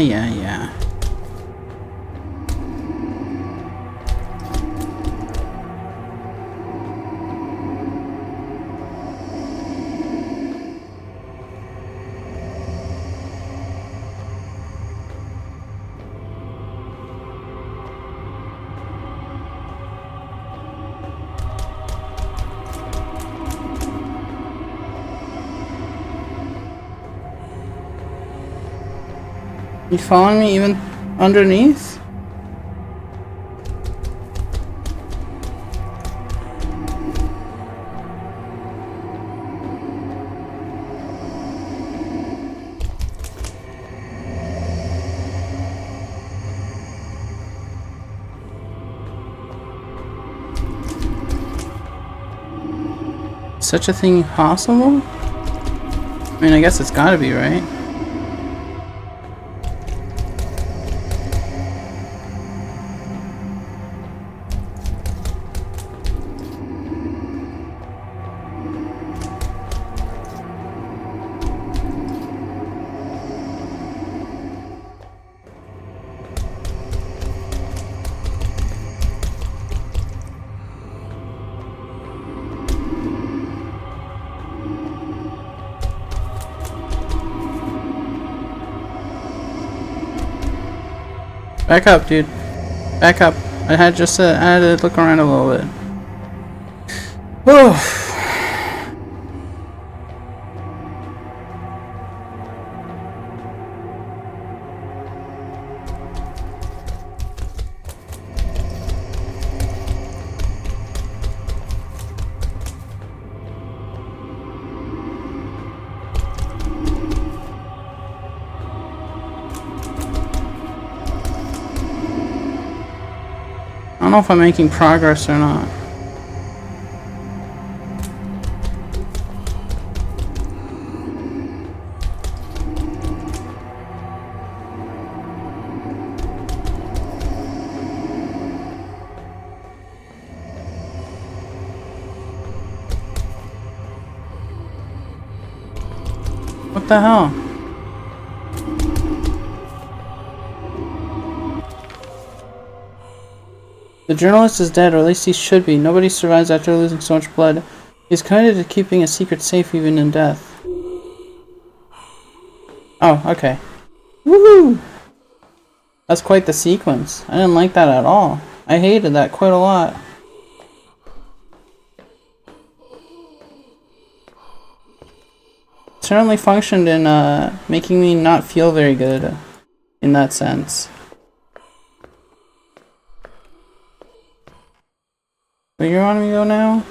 Yeah. You following me even underneath? Such a thing possible? I mean, I guess it's gotta be, right? Back up, dude. Back up. I had to look around a little bit. Oh. I don't know if I'm making progress or not. What the hell? The journalist is dead, or at least he should be. Nobody survives after losing so much blood. He's committed to keeping a secret safe even in death. Oh, okay. Woohoo! That's quite the sequence. I didn't like that at all. I hated that quite a lot. It certainly functioned in making me not feel very good in that sense. Where you want me to go now?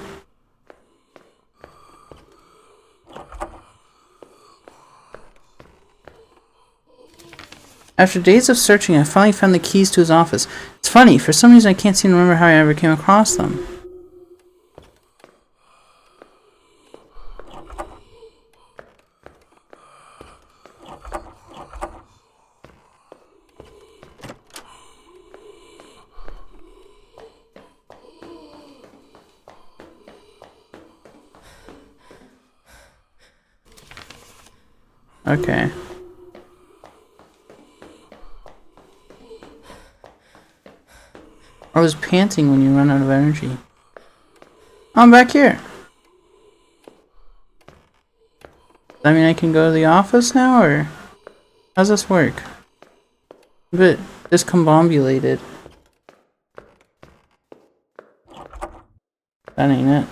After days of searching, I finally found the keys to his office. It's funny, for some reason I can't seem to remember how I ever came across them. Okay. I was panting when you run out of energy. I'm back here. Does that mean I can go to the office now, or how's this work? A bit discombobulated. That ain't it.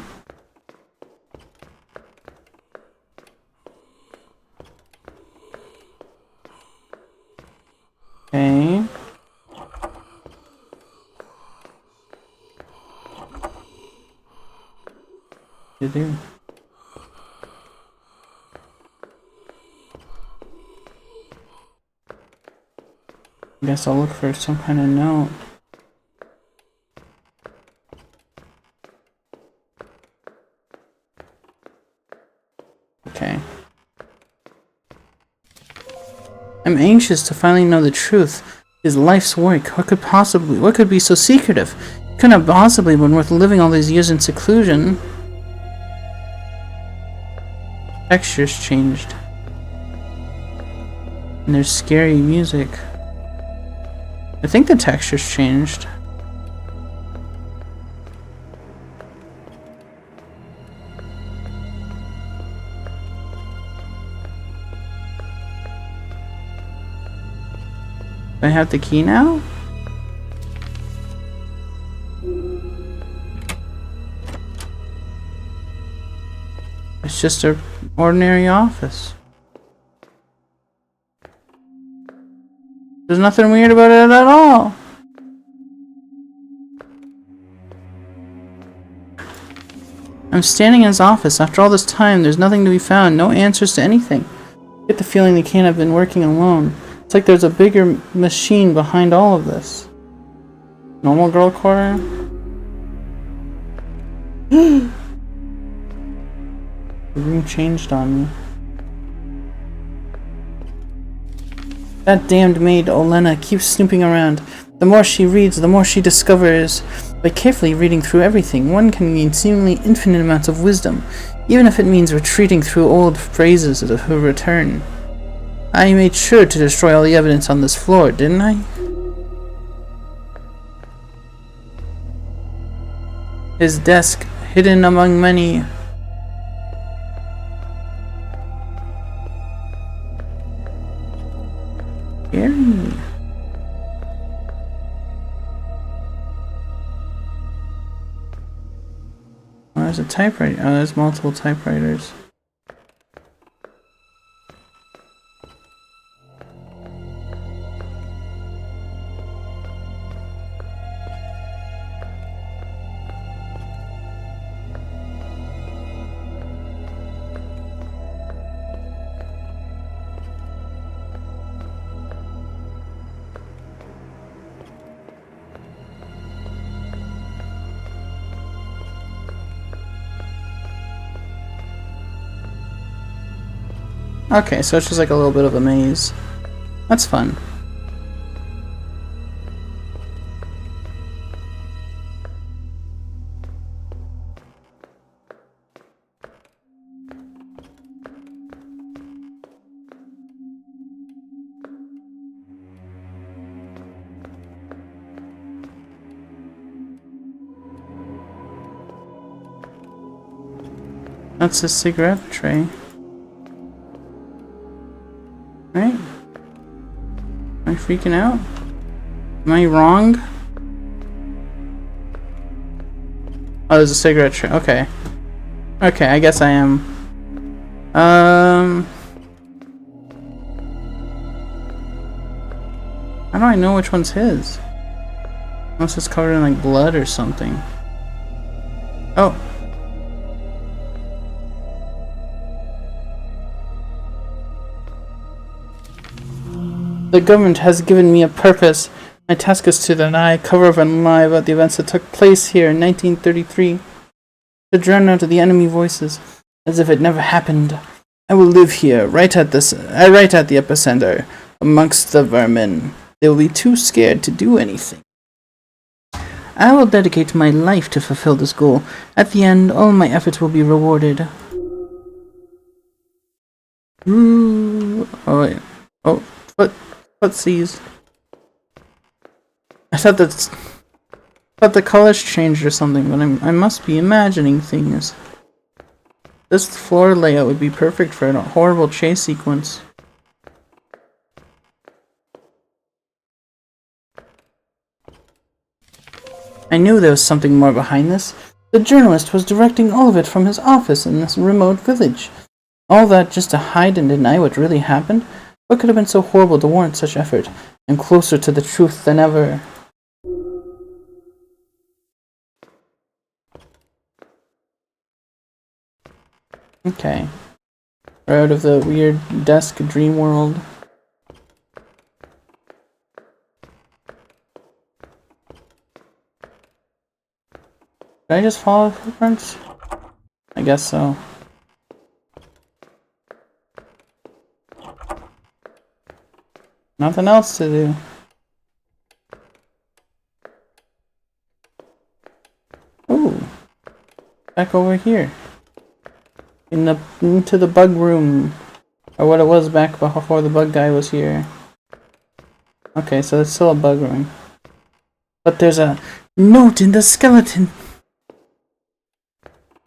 Okay. You do. I guess I'll look for some kind of note. Okay. I'm anxious to finally know the truth. His life's work. What could be so secretive? It couldn't have possibly been worth living all these years in seclusion. Textures changed. And there's scary music. I think the textures changed. Do I have the key now? It's just an ordinary office. There's nothing weird about it at all. I'm standing in his office. After all this time, there's nothing to be found. No answers to anything. I get the feeling they can't have been working alone. It's like there's a bigger machine behind all of this. Normal girl quarter? The room changed on me. That damned maid, Olena, keeps snooping around. The more she reads, the more she discovers. By carefully reading through everything, one can gain seemingly infinite amounts of wisdom, even if it means retreating through old phrases of her return. I made sure to destroy all the evidence on this floor, didn't I? His desk, hidden among many... Scary. Oh, there's a typewriter. Oh, there's multiple typewriters. Okay, so it's just like a little bit of a maze. That's fun. That's a cigarette tray. Right? Am I freaking out? Am I wrong? Oh, there's a cigarette tray. Okay. Okay, I guess I am. How do I know which one's his? Unless it's covered in like blood or something. Oh. The government has given me a purpose. My task is to deny, cover up, and lie about the events that took place here in 1933. To drown out the enemy voices, as if it never happened. I will live here, right at the epicenter, amongst the vermin. They will be too scared to do anything. I will dedicate my life to fulfill this goal. At the end, all my efforts will be rewarded. Ooh. Oh wait. Oh, footsies. I thought the colors changed or something, but I must be imagining things. This floor layout would be perfect for a horrible chase sequence. I knew there was something more behind this. The journalist was directing all of it from his office in this remote village. All that just to hide and deny what really happened? What could have been so horrible to warrant such effort? I'm closer to the truth than ever. Okay. We're out of the weird desk dream world. Did I just follow the footprints? I guess so. Nothing else to do. Ooh. Back over here. Into the bug room. Or what it was back before the bug guy was here. Okay, so it's still a bug room. But there's a note in the skeleton.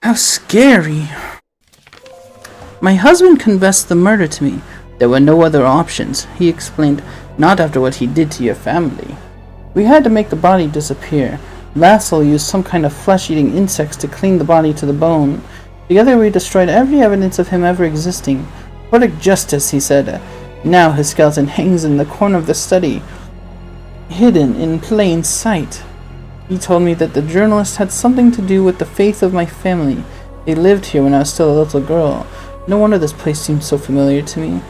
How scary. My husband confessed the murder to me. There were no other options, he explained, not after what he did to your family. We had to make the body disappear. Lassell used some kind of flesh-eating insects to clean the body to the bone. Together we destroyed every evidence of him ever existing. Poetic justice, he said. Now his skeleton hangs in the corner of the study, hidden in plain sight. He told me that the journalist had something to do with the faith of my family. They lived here when I was still a little girl. No wonder this place seemed so familiar to me.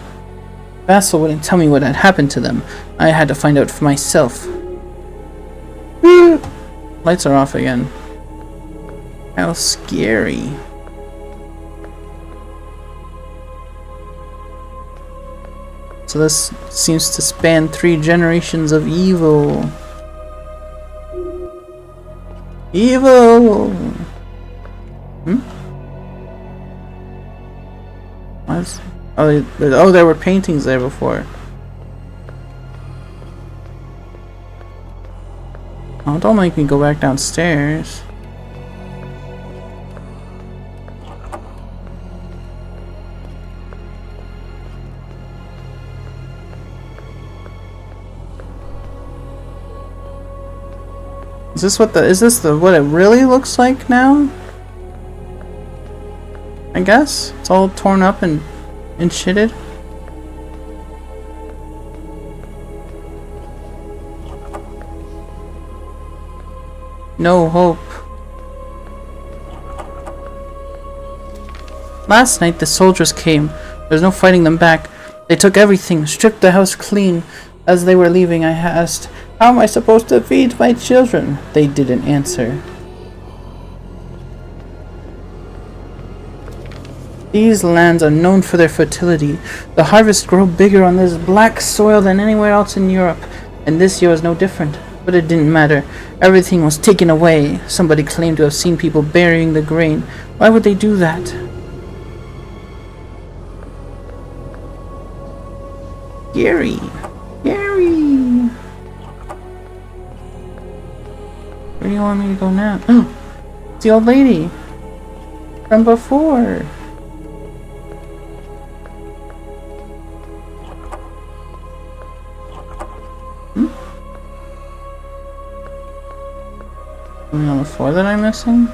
Vassal wouldn't tell me what had happened to them. I had to find out for myself. Lights are off again. How scary. So this seems to span 3 generations of evil. Evil! What? Oh, there were paintings there before. Oh, don't make me go back downstairs. Is this what it really looks like now? I guess it's all torn up and shitted. No hope. Last night the soldiers came. There's no fighting them back. They took everything, stripped the house clean. As they were leaving, I asked, "How am I supposed to feed my children?" They didn't answer. These lands are known for their fertility. The harvests grow bigger on this black soil than anywhere else in Europe, and this year was no different. But it didn't matter. Everything was taken away. Somebody claimed to have seen people burying the grain. Why would they do that? Scary. Scary. Where do you want me to go now? Oh, it's the old lady from before. Something on the floor that I'm missing?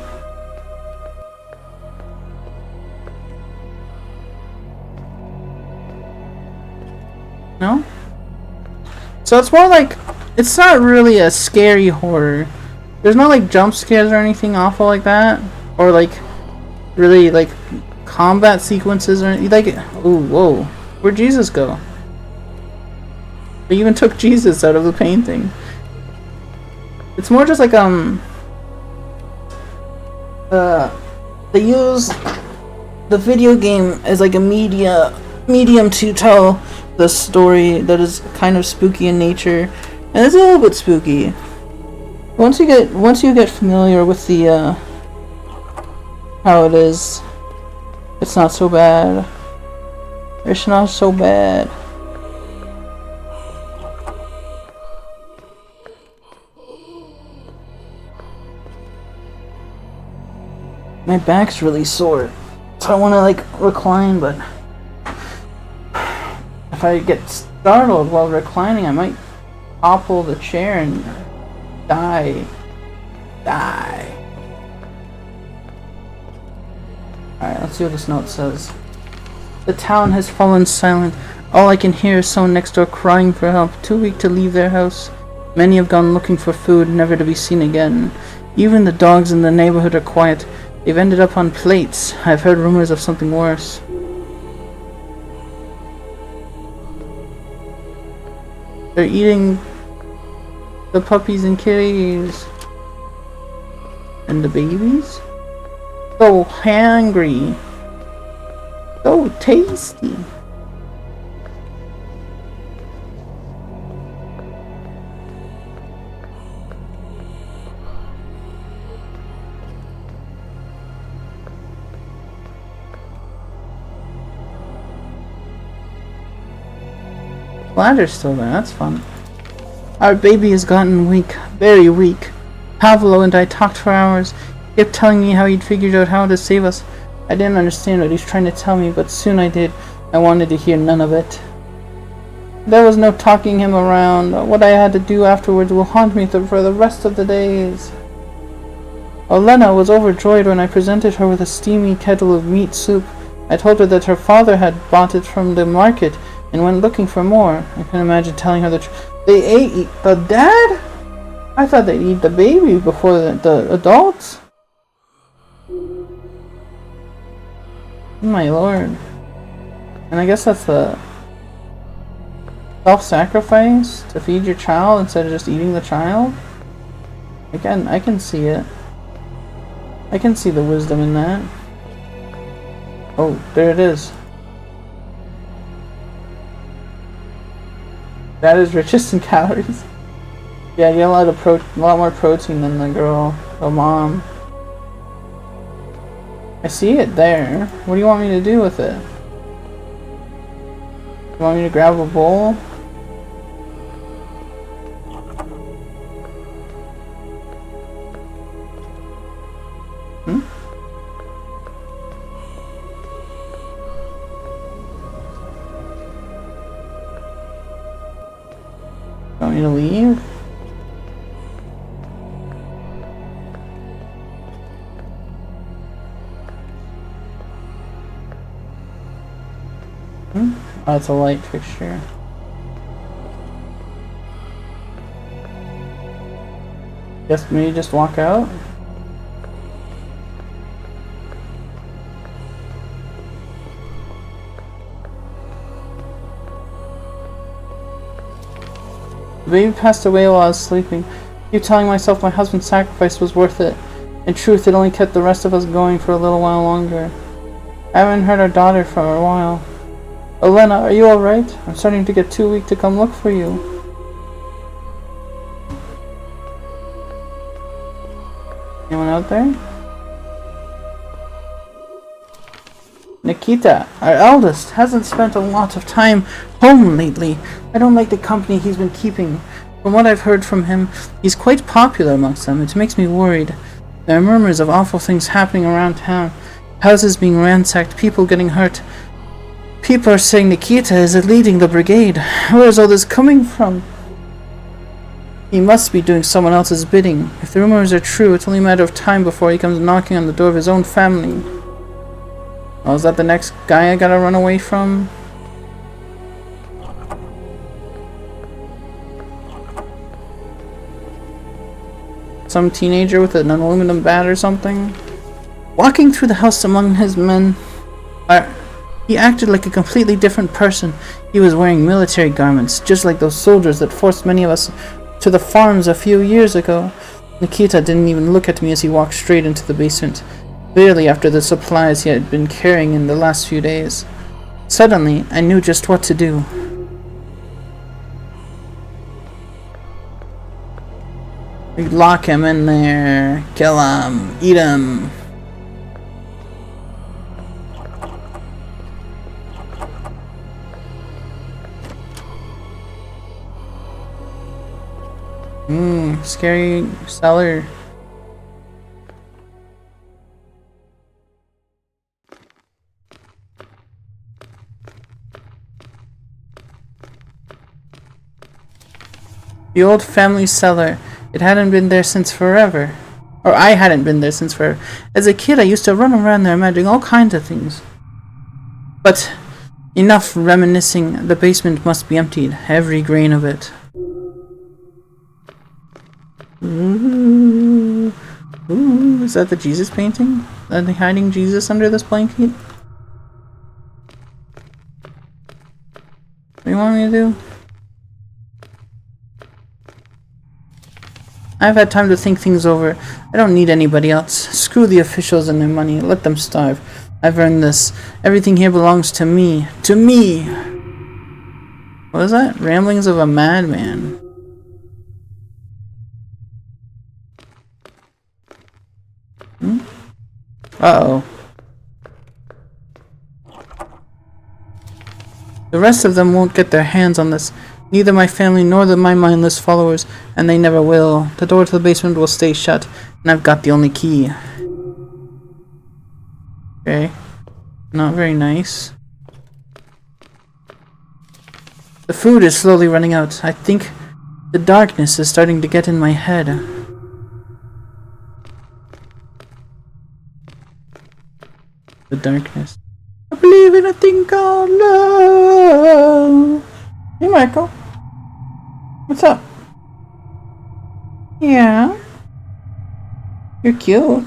No? So it's more like, it's not really a scary horror. There's not like jump scares or anything awful like that. Or like, really like combat sequences or anything. Like, ooh, whoa. Where'd Jesus go? They even took Jesus out of the painting. It's more just like, they use the video game as like a medium to tell the story that is kind of spooky in nature, and it's a little bit spooky. Once you get familiar with the how it is, it's not so bad. It's not so bad. My back's really sore, so I want to like recline, but if I get startled while reclining, I might topple the chair and die. Alright, let's see what this note says. The town has fallen silent. All I can hear is someone next door crying for help, too weak to leave their house. Many have gone looking for food, never to be seen again. Even the dogs in the neighborhood are quiet. They've ended up on plates. I've heard rumors of something worse. They're eating the puppies and kitties. And the babies? So hungry. So tasty. Ladder's still there, that's fun. Our baby has gotten weak, very weak. Pavlo and I talked for hours. He kept telling me how he'd figured out how to save us. I didn't understand what he was trying to tell me, but soon I did. I wanted to hear none of it. There was no talking him around. What I had to do afterwards will haunt me for the rest of the days. Olena was overjoyed when I presented her with a steamy kettle of meat soup. I told her that her father had bought it from the market and went looking for more. I can imagine telling her that they ate the dad? I thought they'd eat the baby before the adults. My lord. And I guess that's the self-sacrifice to feed your child instead of just eating the child? Again, I can see it. I can see the wisdom in that. Oh, there it is. That is richest in calories. Yeah, you get a lot more protein than the girl, the mom. I see it there. What do you want me to do with it? You want me to grab a bowl? Hmm? You want me to leave? Oh, it's a light fixture. Guess maybe just walk out? The baby passed away while I was sleeping. I keep telling myself my husband's sacrifice was worth it. In truth, it only kept the rest of us going for a little while longer. I haven't heard our daughter for a while. Olena, are you alright? I'm starting to get too weak to come look for you. Anyone out there? Nikita, our eldest, hasn't spent a lot of time home lately. I don't like the company he's been keeping. From what I've heard from him, he's quite popular amongst them. It makes me worried. There are murmurs of awful things happening around town. Houses being ransacked, people getting hurt. People are saying Nikita is leading the brigade. Where is all this coming from? He must be doing someone else's bidding. If the rumors are true, it's only a matter of time before he comes knocking on the door of his own family. Oh, is that the next guy I gotta run away from? Some teenager with an aluminum bat or something? Walking through the house among his men, he acted like a completely different person. He was wearing military garments, just like those soldiers that forced many of us to the farms a few years ago. Nikita didn't even look at me as he walked straight into the basement, clearly after the supplies he had been carrying in the last few days. Suddenly, I knew just what to do. We lock him in there, kill him, eat him. Scary cellar. The old family cellar. It hadn't been there since forever. Or I hadn't been there since forever. As a kid, I used to run around there imagining all kinds of things. But enough reminiscing. The basement must be emptied. Every grain of it. Ooh. Ooh, is that the Jesus painting? Are they hiding Jesus under this blanket? What do you want me to do? I've had time to think things over. I don't need anybody else. Screw the officials and their money. Let them starve. I've earned this. Everything here belongs to me. To me! What is that? Ramblings of a madman. Uh-oh. The rest of them won't get their hands on this. Neither my family nor my mindless followers, and they never will. The door to the basement will stay shut, and I've got the only key. Okay. Not very nice. The food is slowly running out. I think the darkness is starting to get in my head. The darkness. I believe in a thing called love. Hey, Michael. What's up? Yeah. You're cute.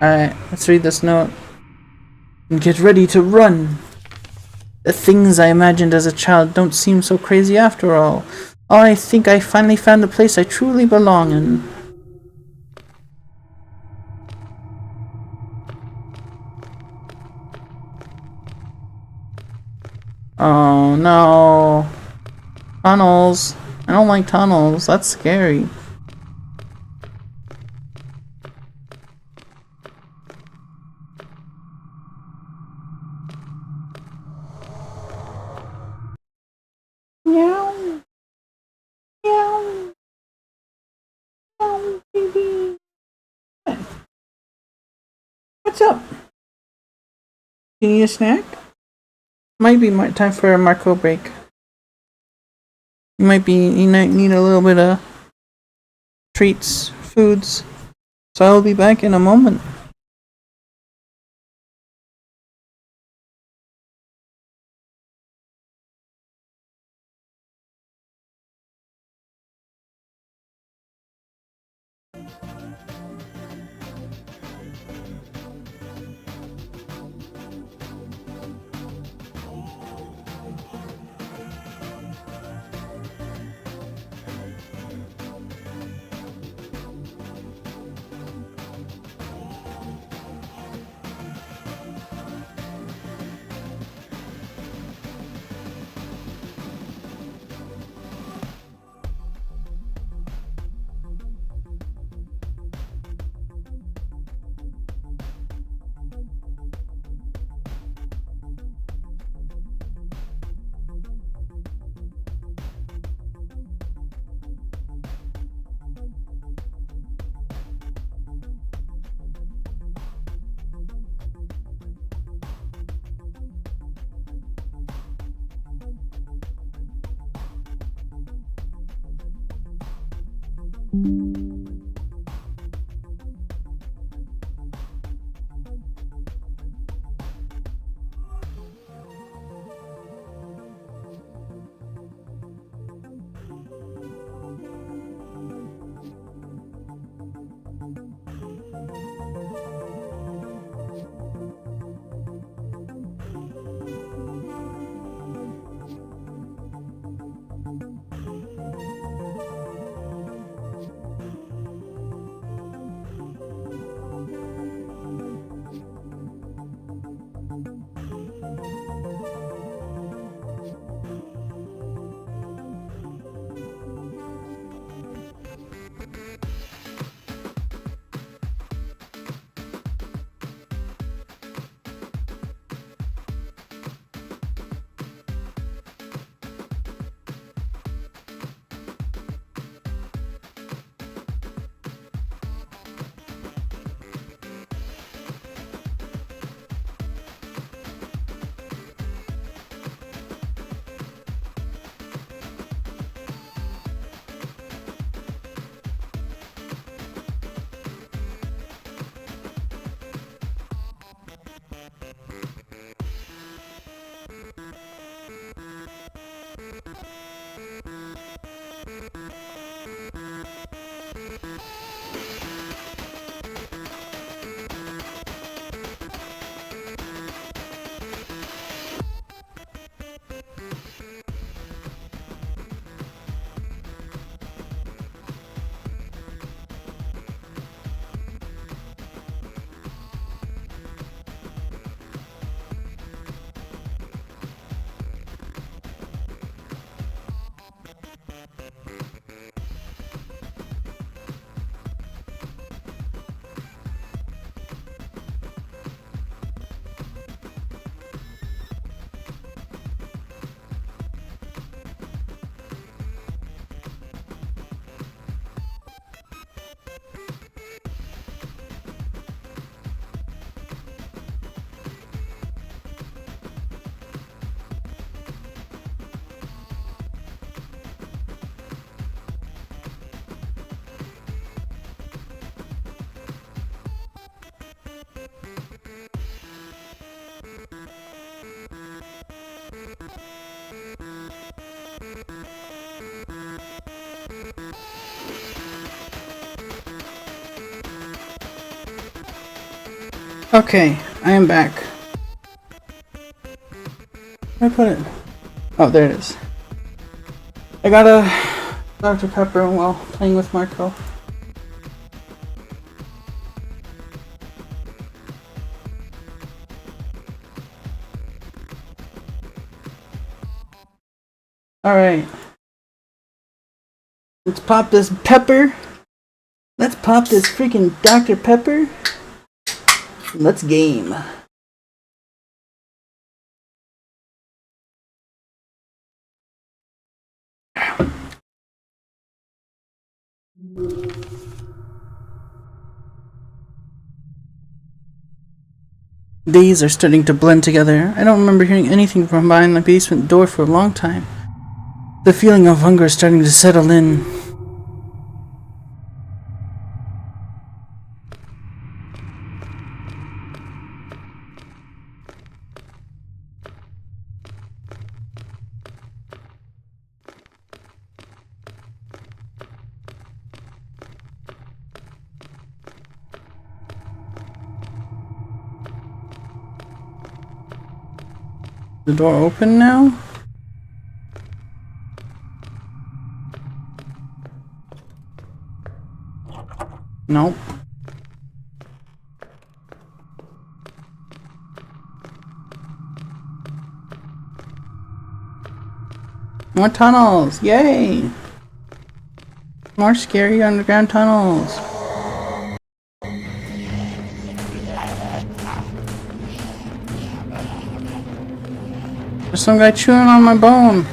Alright, let's read this note. And get ready to run. The things I imagined as a child don't seem so crazy after all. I think I finally found the place I truly belong in. Oh no. Tunnels. I don't like tunnels. That's scary. Meow. Meow. Meow, baby. What's up? You need a snack? Might be time for a Marco break. You might need a little bit of treats, foods. So I'll be back in a moment. Okay, I am back. Where did I put it? Oh, there it is. I got a Dr. Pepper while playing with Marco. Alright. Let's pop this pepper. Let's pop this freaking Dr. Pepper. Let's game. Days are starting to blend together. I don't remember hearing anything from behind the basement door for a long time. The feeling of hunger is starting to settle in. The door open now? Nope. More tunnels! Yay! More scary underground tunnels. There's some guy chewing on my bone.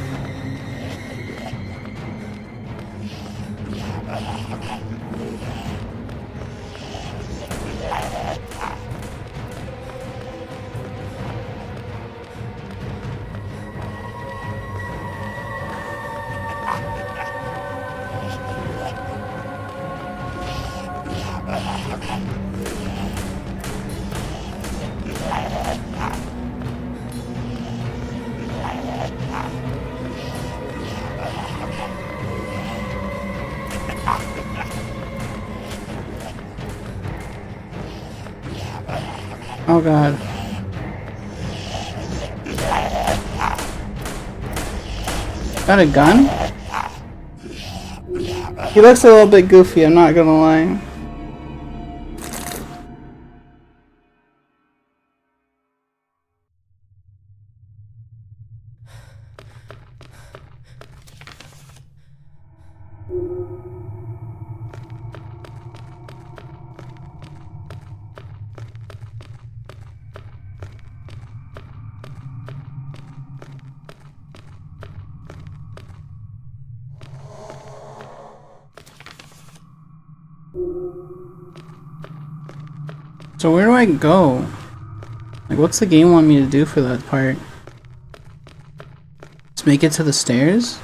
Oh god. Got a gun? He looks a little bit goofy, I'm not gonna lie. So where do I go? Like, what's the game want me to do for that part? Just make it to the stairs?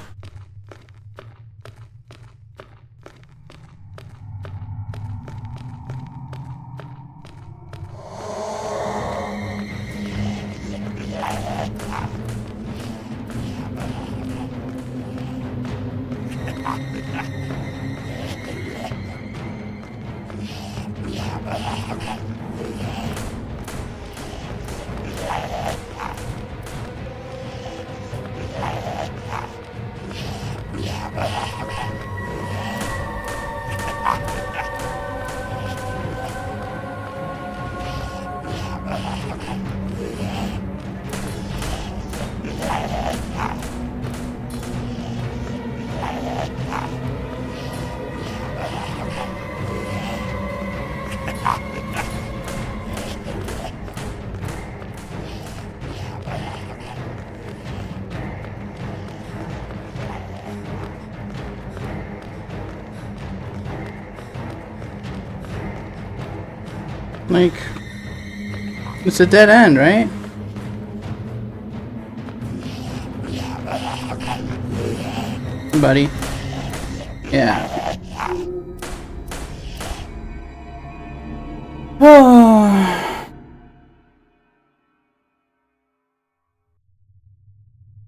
Like, it's a dead end, right? Buddy. Yeah. Oh.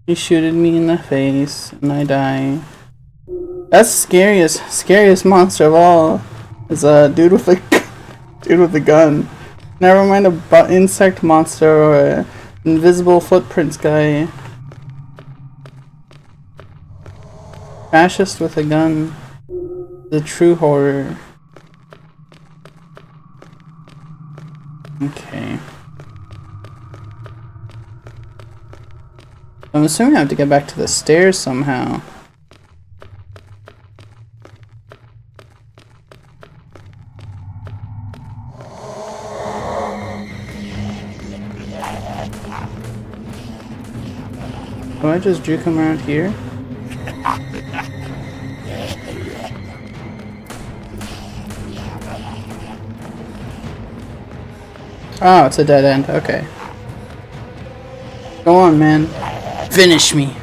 He shooted me in the face and I die. That's the scariest monster of all. Is a dude with a gun. Never mind a insect monster or a invisible footprints guy. Fascist with a gun. The true horror. Okay. I'm assuming I have to get back to the stairs somehow. Do I just juke him around here? Oh, it's a dead end. Okay. Go on, man. Finish me.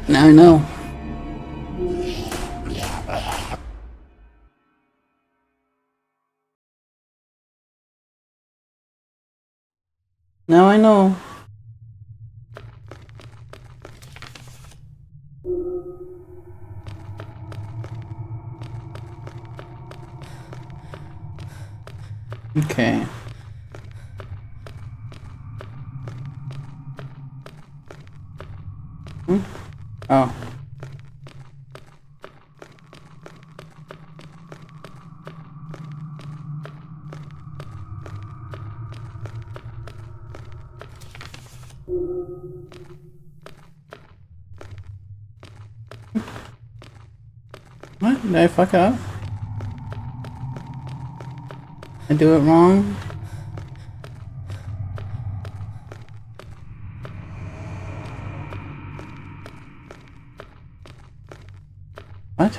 Now I know. Now I know. Okay. Oh. What? Did I fuck up? I do it wrong? What?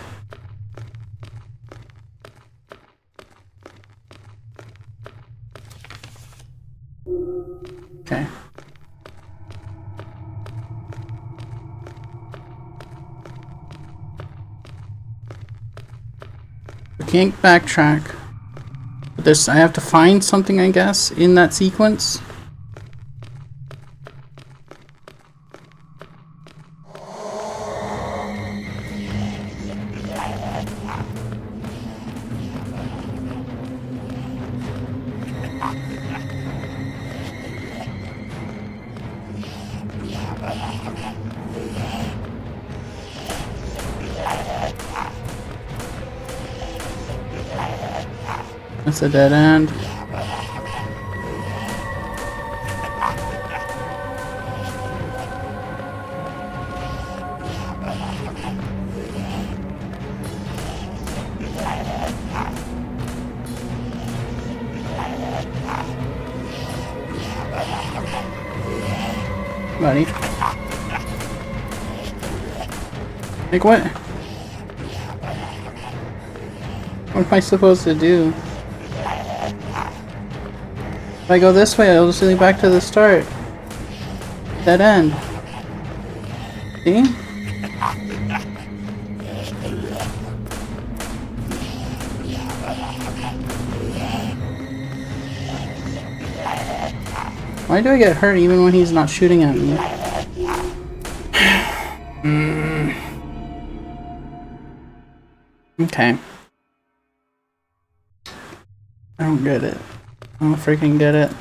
Okay. I can't backtrack. But there's, I have to find something, I guess, in that sequence. That's a dead end. Buddy. Like what? What am I supposed to do? If I go this way, I'll just lead back to the start. Dead end. See? Why do I get hurt even when he's not shooting at me? Okay. I don't get it. I don't freaking get it.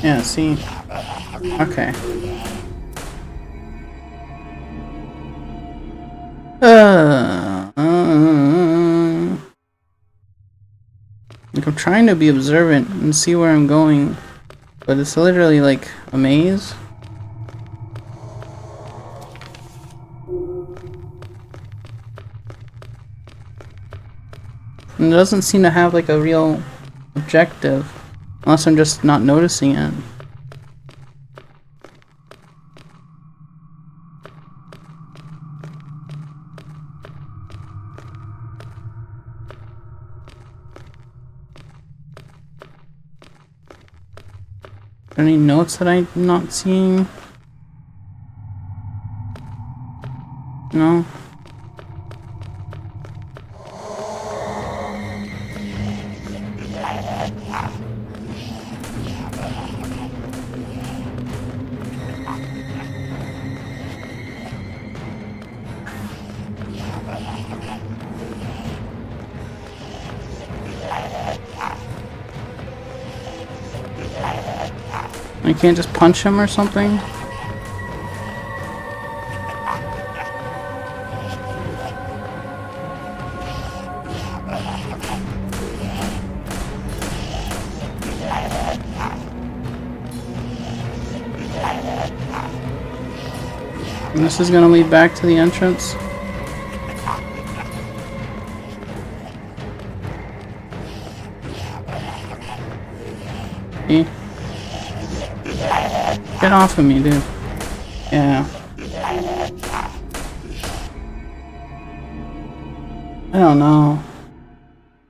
Yeah, see? Okay. Like I'm trying to be observant and see where I'm going, but it's literally like a maze. And it doesn't seem to have like a real objective. Unless I'm just not noticing it. Any notes that I'm not seeing? No? I can't just punch him or something? And this is gonna lead back to the entrance. Eh. Get off of me, dude. Yeah. I don't know.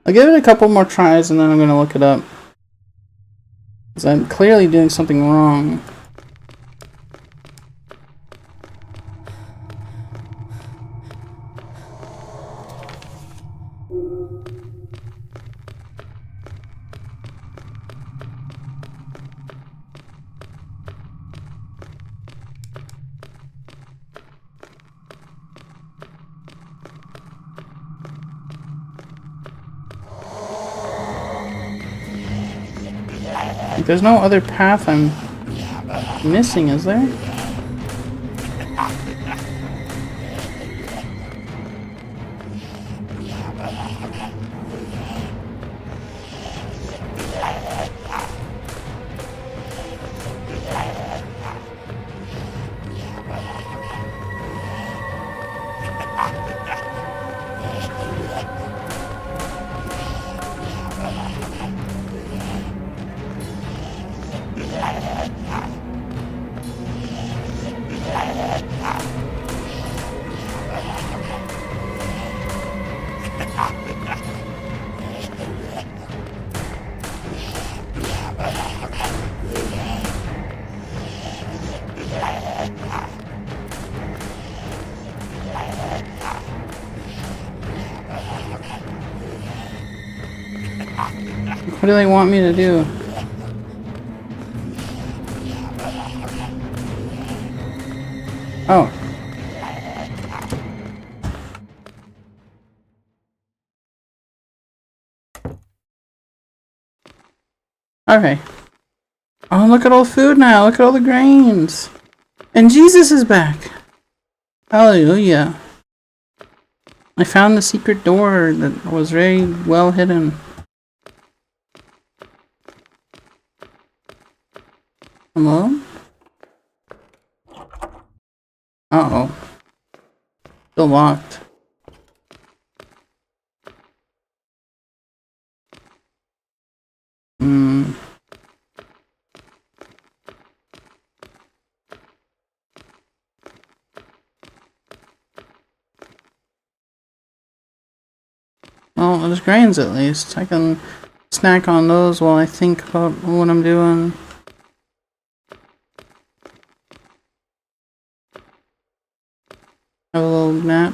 I'll give it a couple more tries and then I'm gonna look it up. Because I'm clearly doing something wrong. There's no other path I'm missing, is there? What do they want me to do? Oh. Okay. Oh, look at all the food now. Look at all the grains. And Jesus is back. Hallelujah. I found the secret door that was very well hidden. Hello? Uh-oh. Still locked. Well, there's grains at least. I can snack on those while I think about what I'm doing. Have a little nap.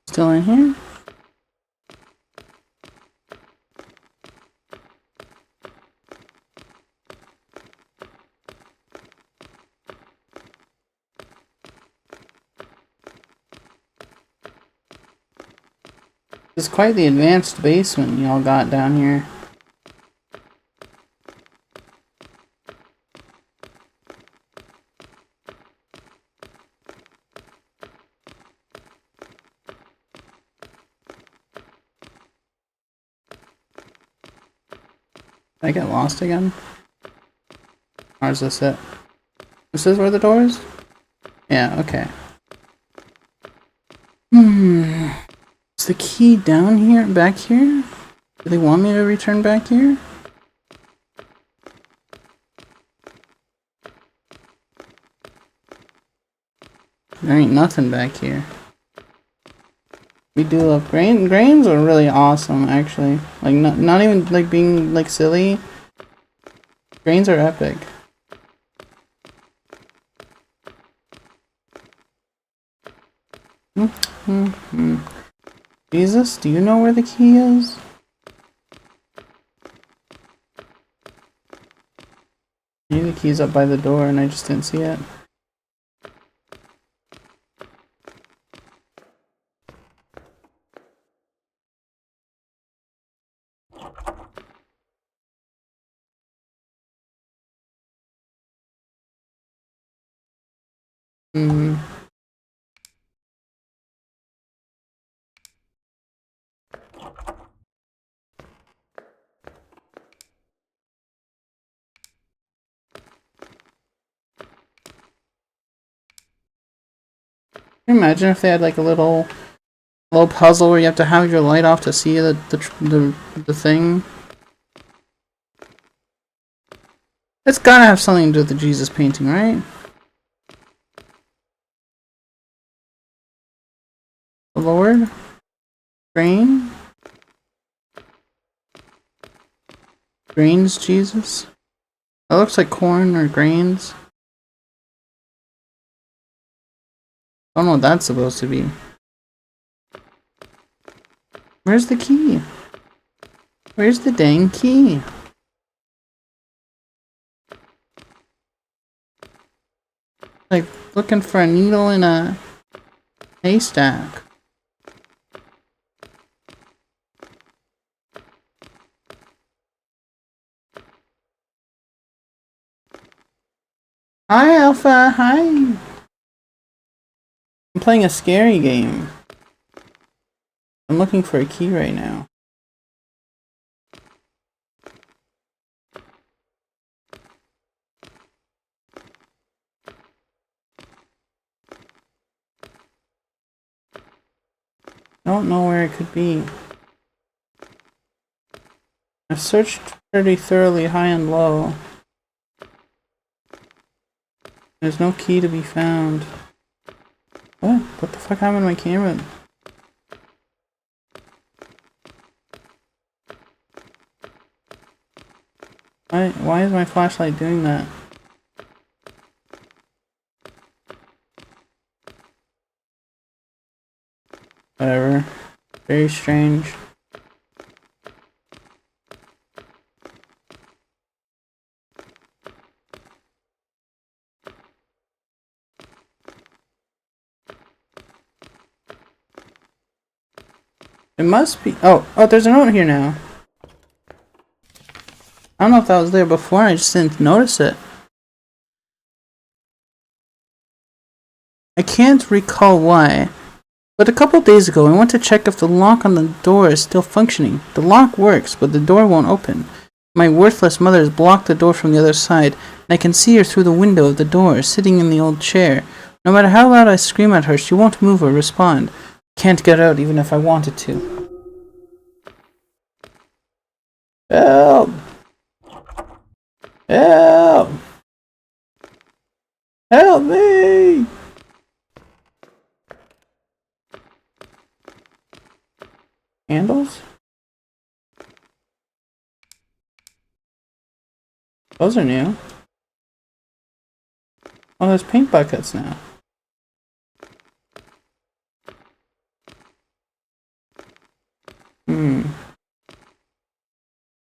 Still in here? It's quite the advanced basement y'all got down here. Did I get lost again? Or is this it? This is where the door is? Yeah, okay. the key down here? Back here? Do they want me to return back here? There ain't nothing back here. We do love grains are really awesome, actually. Like, not even like being like silly. Grains are epic. Jesus, do you know where the key is? Maybe the key's up by the door and I just didn't see it. Can you imagine if they had like a little puzzle where you have to have your light off to see the thing? It's gotta have something to do with the Jesus painting, right? The Lord? Grain? Grains Jesus? That looks like corn or grains. I don't know what that's supposed to be. Where's the key? Where's the dang key? Like looking for a needle in a haystack. Hi Alpha, hi! I'm playing a scary game. I'm looking for a key right now. I don't know where it could be. I've searched pretty thoroughly high and low. There's no key to be found. What? What the fuck happened to my camera? Why is my flashlight doing that? Whatever. Very strange. It must be. Oh, there's a note here now. I don't know if that was there before, I just didn't notice it. I can't recall why, but a couple days ago I went to check if the lock on the door is still functioning. The lock works, but the door won't open. My worthless mother has blocked the door from the other side, and I can see her through the window of the door, sitting in the old chair. No matter how loud I scream at her, she won't move or respond. Can't get out even if I wanted to. Help! Help! Help me! Candles? Those are new. Oh, there's paint buckets now.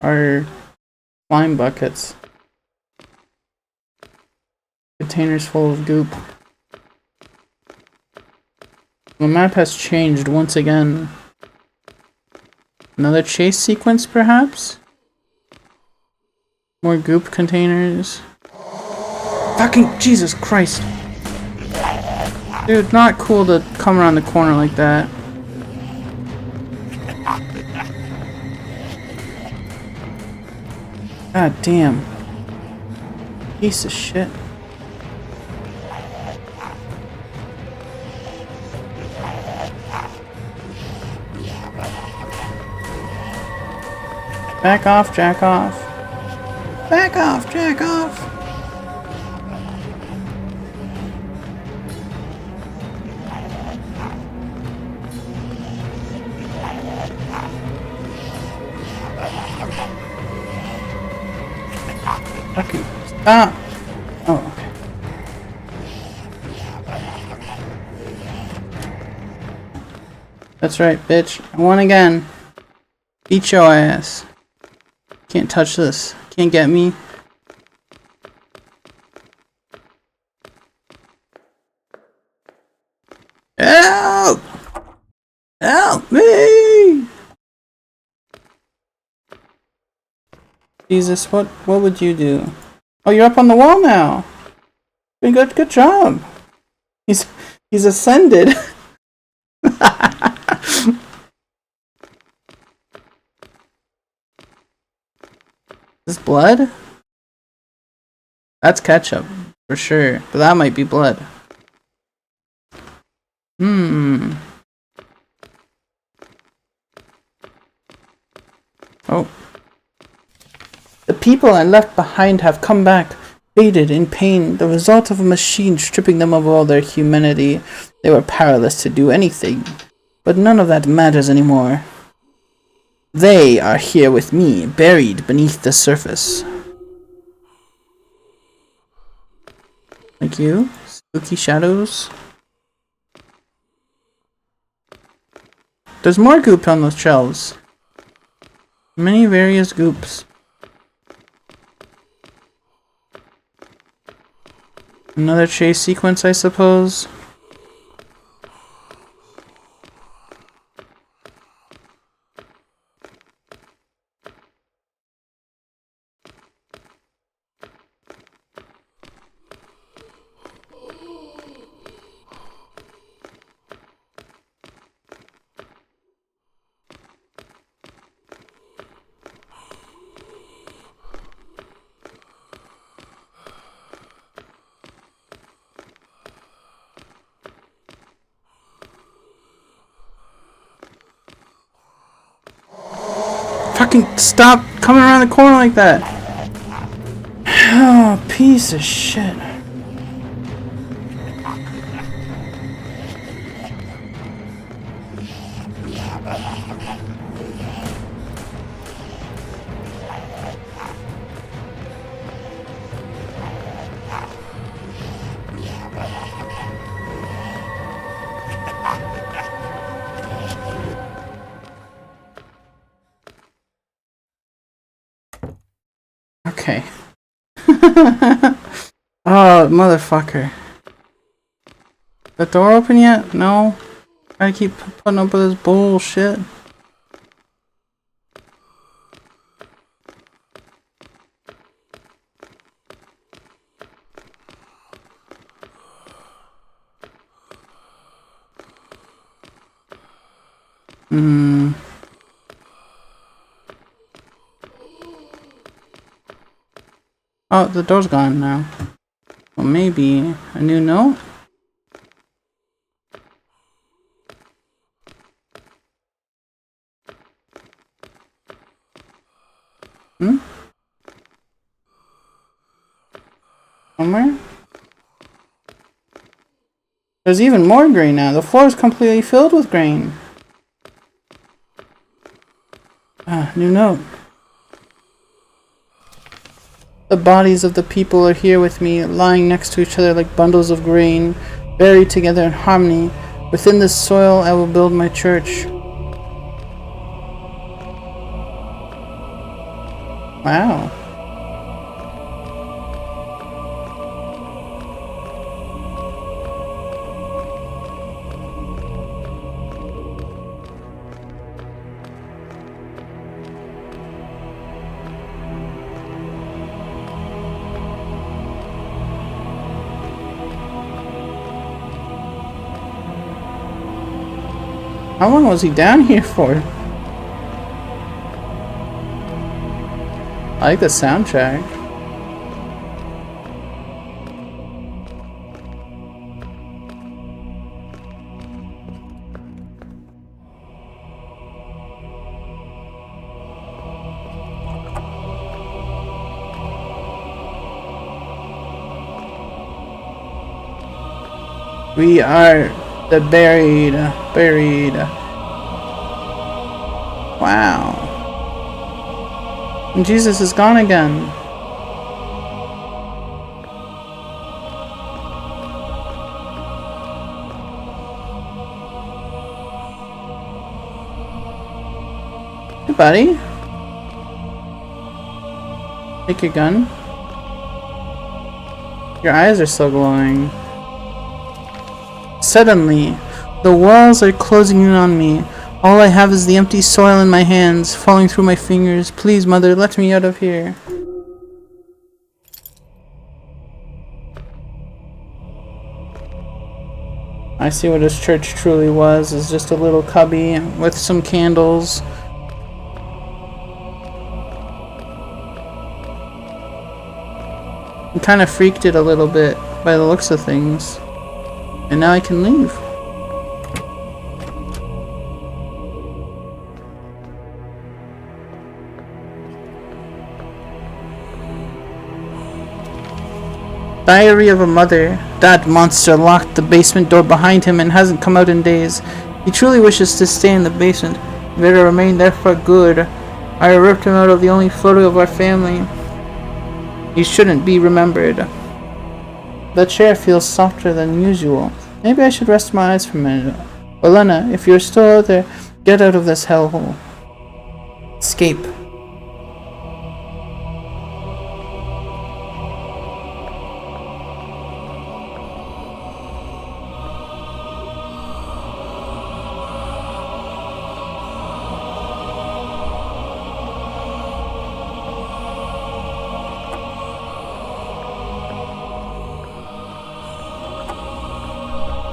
Are slime buckets. Containers full of goop. The map has changed once again. Another chase sequence, perhaps? More goop containers. Fucking Jesus Christ. Dude, not cool to come around the corner like that. God damn. Piece of shit. Back off, jack off. Back off, jack off. Fucking stop. Oh, okay. That's right, bitch. I won again. Beat your ass. Can't touch this. Can't get me. Help! Help me! Jesus, what would you do? Oh, you're up on the wall now. Good job. He's ascended. Is this blood? That's ketchup, for sure. But that might be blood. Oh. The people I left behind have come back, faded in pain, the result of a machine stripping them of all their humanity. They were powerless to do anything. But none of that matters anymore. They are here with me, buried beneath the surface. Thank you. Spooky shadows. There's more goop on those shelves. Many various goops. Another chase sequence, I suppose. Fucking stop coming around the corner like that. Oh, piece of shit. Okay. Oh, motherfucker. The door open yet? No. I keep putting up with this bullshit. Oh, the door's gone now. Well, maybe a new note? Somewhere? There's even more grain now. The floor is completely filled with grain. Ah, new note. The bodies of the people are here with me, lying next to each other like bundles of grain, buried together in harmony. Within this soil I will build my church. Wow. How long was he down here for? I like the soundtrack. We are the buried. Wow. And Jesus is gone again. Hey, buddy. Take your gun. Your eyes are still glowing. Suddenly, the walls are closing in on me. All I have is the empty soil in my hands, falling through my fingers. Please, Mother, let me out of here. I see what his church truly was, is just a little cubby with some candles. I kind of freaked it a little bit by the looks of things. And now I can leave. Diary of a Mother. That monster locked the basement door behind him and hasn't come out in days. He truly wishes to stay in the basement. He better remain there for good. I ripped him out of the only photo of our family. He shouldn't be remembered. The chair feels softer than usual. Maybe I should rest my eyes for a minute. Elena, if you're still out there, get out of this hellhole. Escape.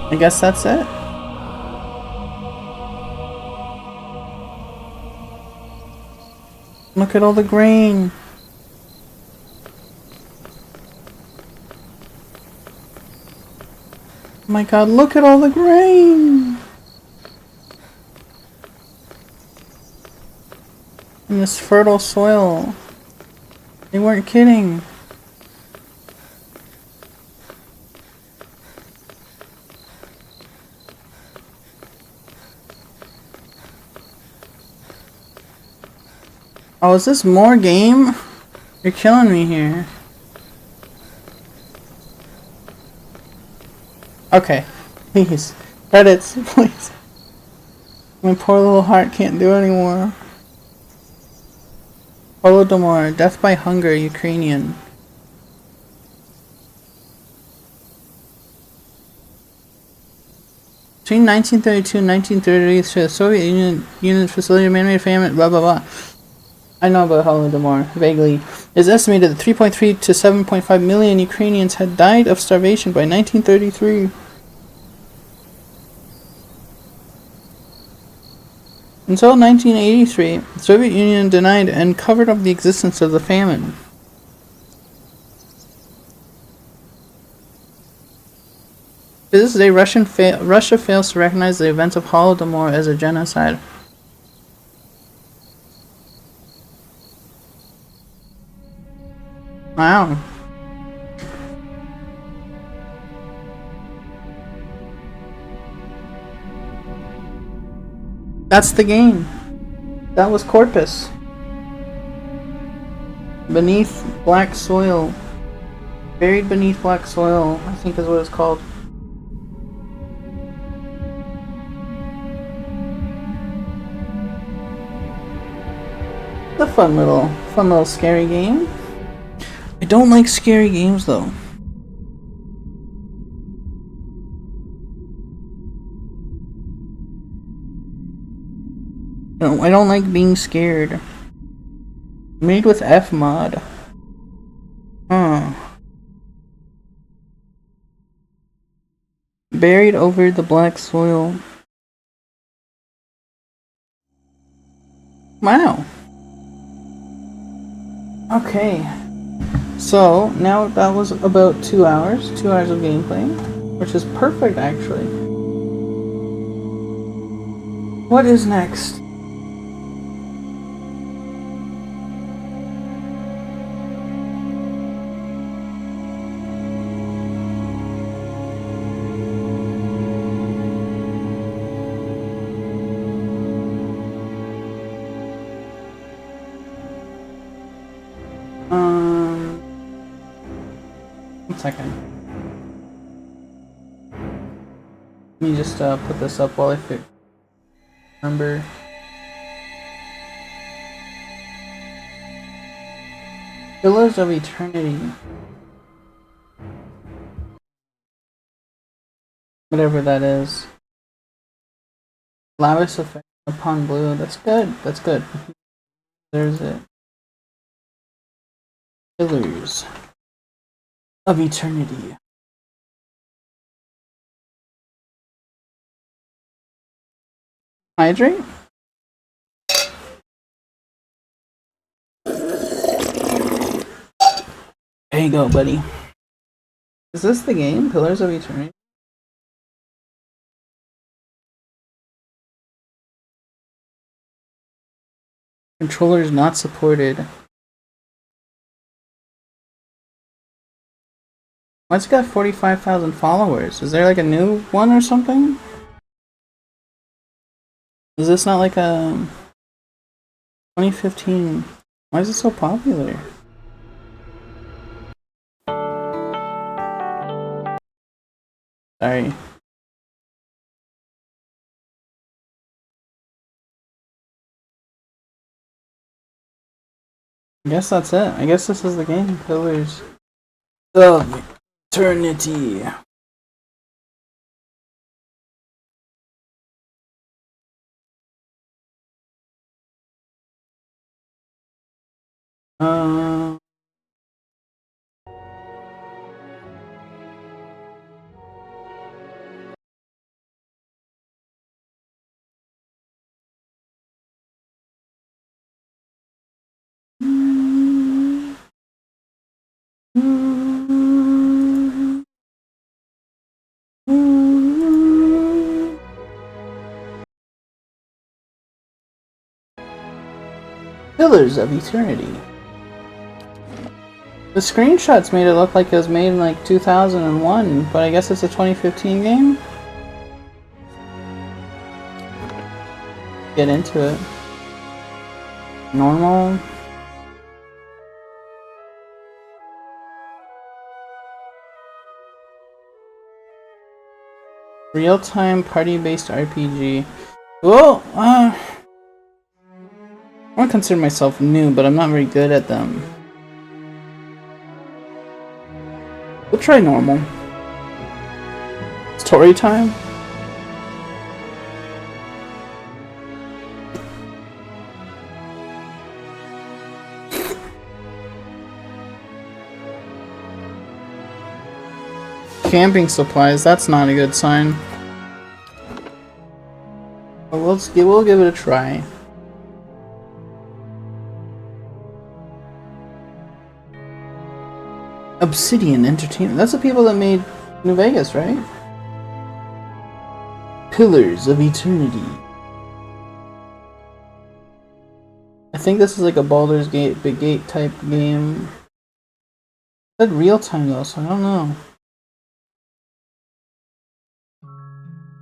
I guess that's it. Look at all the grain. Oh my god, look at all the grain. In this fertile soil. They weren't kidding. Oh, is this more game? You're killing me here. Okay. Please. Credits, please. My poor little heart can't do anymore. Holodomor, death by hunger, Ukrainian. Between 1932 and 1933, the Soviet Union facility man-made famine, blah blah blah. I know about Holodomor, vaguely. It is estimated that 3.3 to 7.5 million Ukrainians had died of starvation by 1933. Until 1983, the Soviet Union denied and covered up the existence of the famine. To this day, Russia fails to recognize the events of Holodomor as a genocide. Wow. That's the game. That was Korpus. Beneath black soil. Buried beneath black soil, I think is what it's called. It's a fun little scary game. I don't like scary games though. No, I don't like being scared. Made with F mod. Huh. Buried over the black soil. Wow. Okay. So, now that was about 2 hours. 2 hours of gameplay. Which is perfect, actually. What is next? One second. Let me just put this up while I remember. Pillars of Eternity. Whatever that is. Lavish effect upon blue. That's good. That's good. There's it. Pillars of Eternity. Hydrate? There you go, buddy. Is this the game? Pillars of Eternity? Controllers not supported. Why's it got 45,000 followers? Is there like a new one or something? Is this not like a 2015? Why is it so popular? Sorry. I guess that's it. I guess this is the game. Pillars of Eternity. Pillars of Eternity. The screenshots made it look like it was made in like 2001, but I guess it's a 2015 game? Get into it. Normal. Real-time party-based RPG. Well, I don't consider myself new, but I'm not very good at them. We'll try normal. Story time? Camping supplies, that's not a good sign. But we'll give it a try. Obsidian Entertainment. That's the people that made New Vegas, right? Pillars of Eternity. I think this is like a Baldur's Gate, Big Gate type game. It said real time though, so I don't know.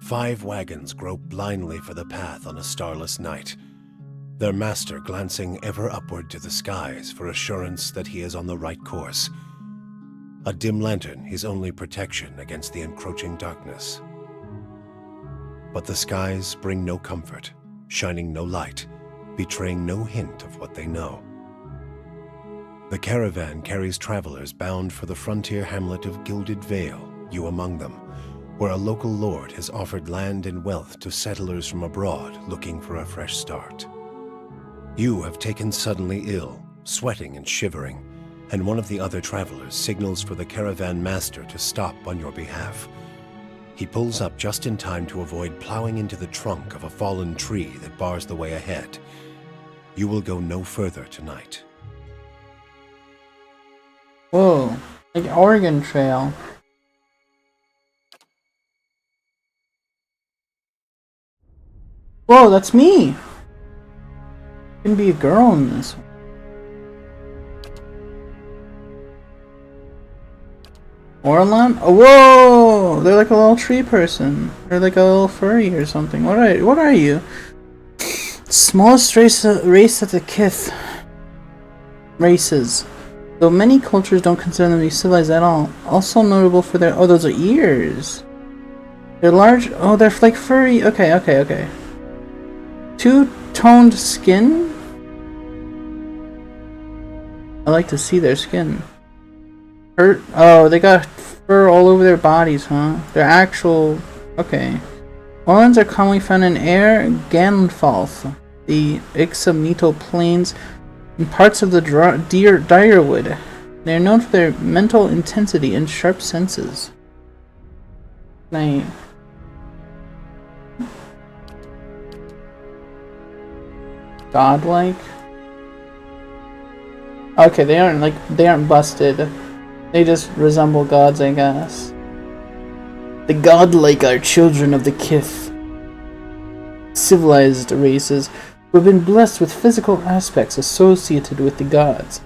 5 wagons grope blindly for the path on a starless night, their master glancing ever upward to the skies for assurance that he is on the right course. A dim lantern his only protection against the encroaching darkness. But the skies bring no comfort, shining no light, betraying no hint of what they know. The caravan carries travelers bound for the frontier hamlet of Gilded Vale, you among them, where a local lord has offered land and wealth to settlers from abroad looking for a fresh start. You have taken suddenly ill, sweating and shivering, and one of the other travelers signals for the caravan master to stop on your behalf. He pulls up just in time to avoid plowing into the trunk of a fallen tree that bars the way ahead. You will go no further tonight. Whoa, like Oregon Trail. Whoa, that's me! You can be a girl in this one. Orlan? Oh, whoa! They're like a little tree person. They're like a little furry or something. What are you? Smallest race of the Kith. Races. Though many cultures don't consider them to be civilized at all. Also notable for their... Oh, those are ears. They're large... Oh, they're like furry... Okay. Two-toned skin? I like to see their skin. Oh, they got fur all over their bodies, huh? They're actual... Okay. Orlans are commonly found in air Ganfalth, the Ixamito Plains, and parts of the Direwood. They are known for their mental intensity and sharp senses. Godlike? Okay, they aren't busted. They just resemble gods, I guess. The godlike are children of the Kith, civilized races who have been blessed with physical aspects associated with the gods.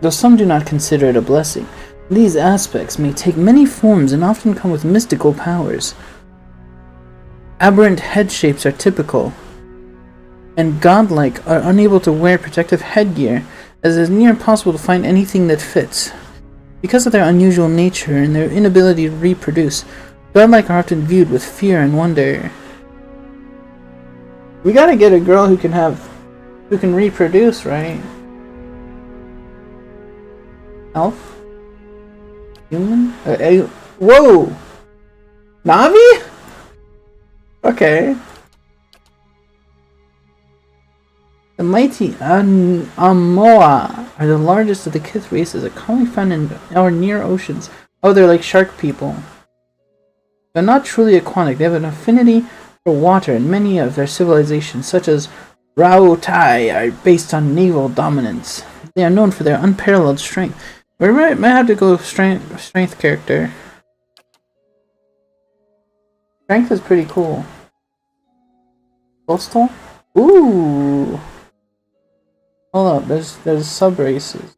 Though some do not consider it a blessing, these aspects may take many forms and often come with mystical powers. Aberrant head shapes are typical, and godlike are unable to wear protective headgear, as it is near impossible to find anything that fits. Because of their unusual nature and their inability to reproduce, godlike are often viewed with fear and wonder. We gotta get a girl who can reproduce, right? Elf? Human? Whoa! Navi? Okay. The mighty Amoa are the largest of the Kith races that commonly found in our near oceans. Oh, they're like shark people. They're not truly aquatic. They have an affinity for water, and many of their civilizations, such as Rao Tai, are based on naval dominance. They are known for their unparalleled strength. We might have to go strength character. Strength is pretty cool. Coastal? Ooh! Hold up, there's sub races.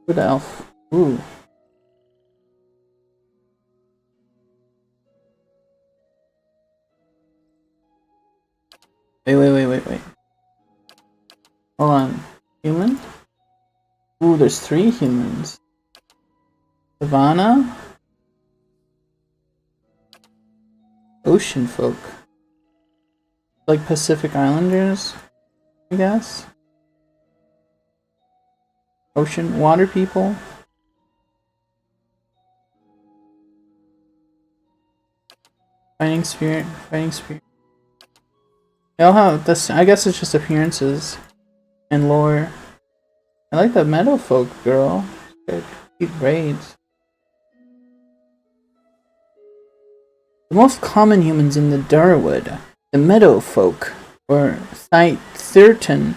Good elf. Ooh. Wait. Hold on. Human? Ooh, there's 3 humans. Savannah? Ocean folk. Like Pacific Islanders, I guess? Ocean water people? Fighting spirit. They all have this. I guess it's just appearances and lore. I like the meadow folk girl. Cute braids. The most common humans in the Darwood, the meadow folk, or Thyrton,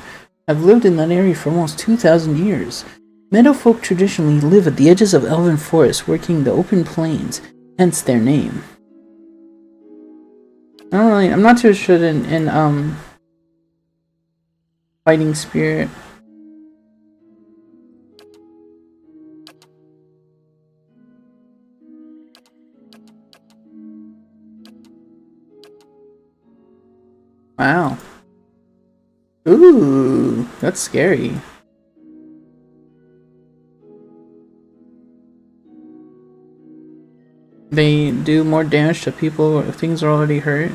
have lived in that area for almost 2,000 years. Meadow folk traditionally live at the edges of elven forests, working the open plains, hence their name. I'm not too interested in fighting spirit. Wow. Ooh, that's scary. They do more damage to people if things are already hurt.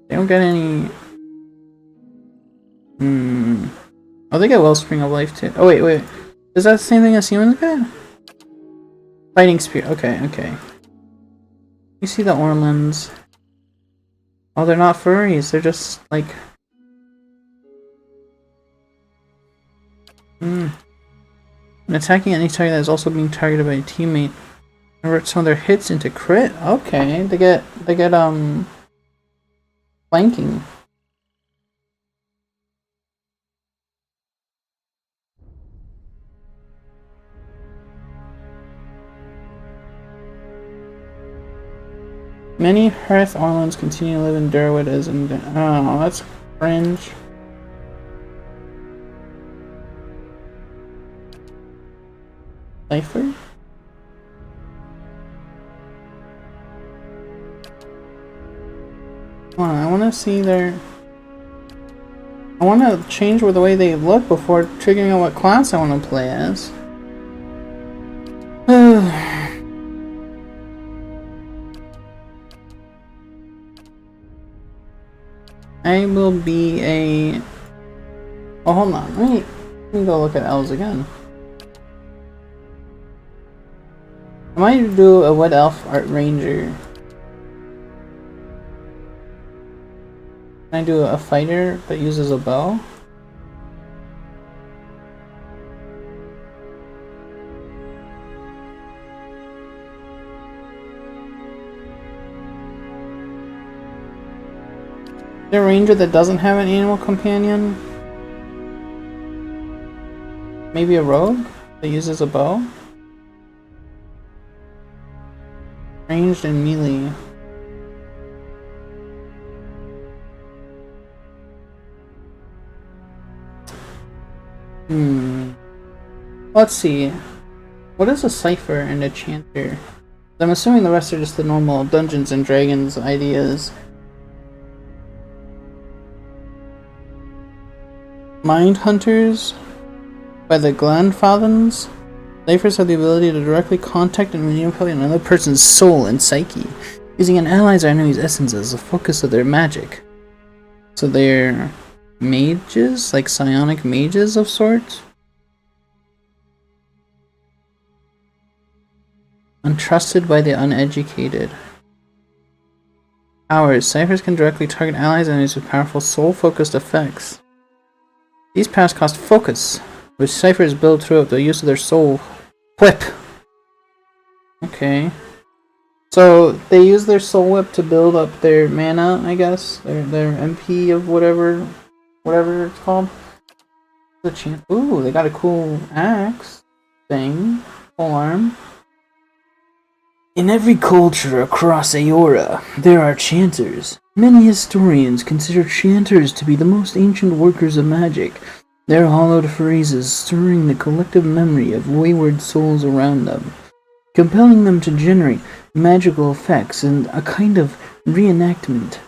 They don't get any... Oh, they get Wellspring of Life too. Oh, wait. Is that the same thing as humans get? Fighting Spirit. Okay. You see the Orlans. Oh, they're not furries. They're just, like... When attacking any target that is also being targeted by a teammate, convert some of their hits into crit? Okay, they get flanking. Many Hearth Orlans continue to live in Durwood as in... Oh, that's cringe. Lifer? Hold on, I want to see their... I want to change the way they look before figuring out what class I want to play as. I will be a... Oh, hold on. Let me go look at elves again. I might do a Wood Elf Art Ranger. Can I do a fighter that uses a bow? Is there a ranger that doesn't have an animal companion? Maybe a rogue that uses a bow? Ranged and melee. Let's see. What is a cipher and a chanter? I'm assuming the rest are just the normal Dungeons and Dragons ideas. Mind Hunters by the Glenfavens. Ciphers have the ability to directly contact and manipulate another person's soul and psyche, using an ally's or enemy's essence as the focus of their magic. So they're mages? Like psionic mages of sorts? Untrusted by the uneducated. Powers. Ciphers can directly target allies and enemies with powerful soul-focused effects. These powers cost focus, which ciphers build through the use of their soul whip. Okay. So they use their soul whip to build up their mana, I guess. Their MP of whatever it's called. Ooh, they got a cool axe thing. Full arm. In every culture across Aora, there are chanters. Many historians consider chanters to be the most ancient workers of magic. Their hollowed phrases stirring the collective memory of wayward souls around them, compelling them to generate magical effects and a kind of reenactment.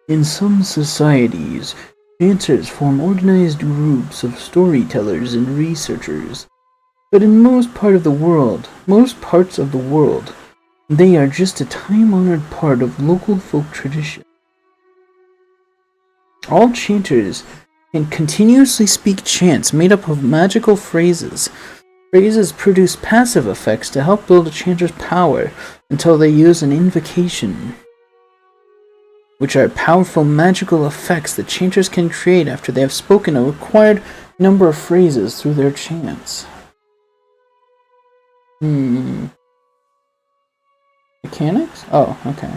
In some societies, chanters form organized groups of storytellers and researchers. But in most parts of the world, they are just a time-honored part of local folk tradition. All chanters can continuously speak chants made up of magical phrases. Phrases produce passive effects to help build a chanter's power until they use an invocation, which are powerful magical effects that chanters can create after they have spoken a required number of phrases through their chants. Mechanics? Oh, okay.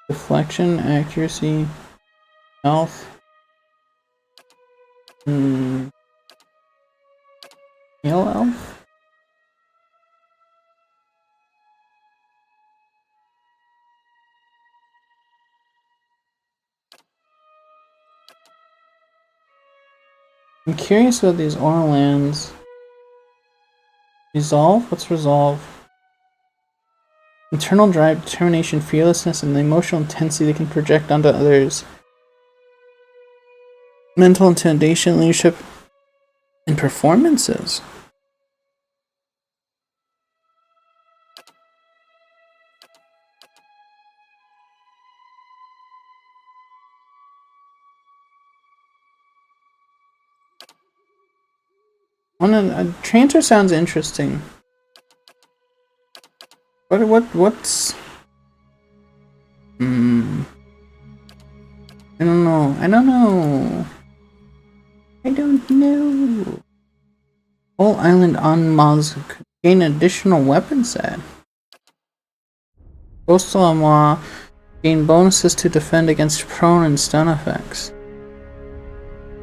Deflection, accuracy, health. Heal elf? I'm curious about these aura lands. Resolve? What's resolve? Internal drive, determination, fearlessness, and the emotional intensity they can project onto others. Mental intimidation, leadership, and performances. A chanter sounds interesting. What's... I don't know. Whole island on Maz gain additional weapon set. Coastal Amois gain bonuses to defend against prone and stun effects.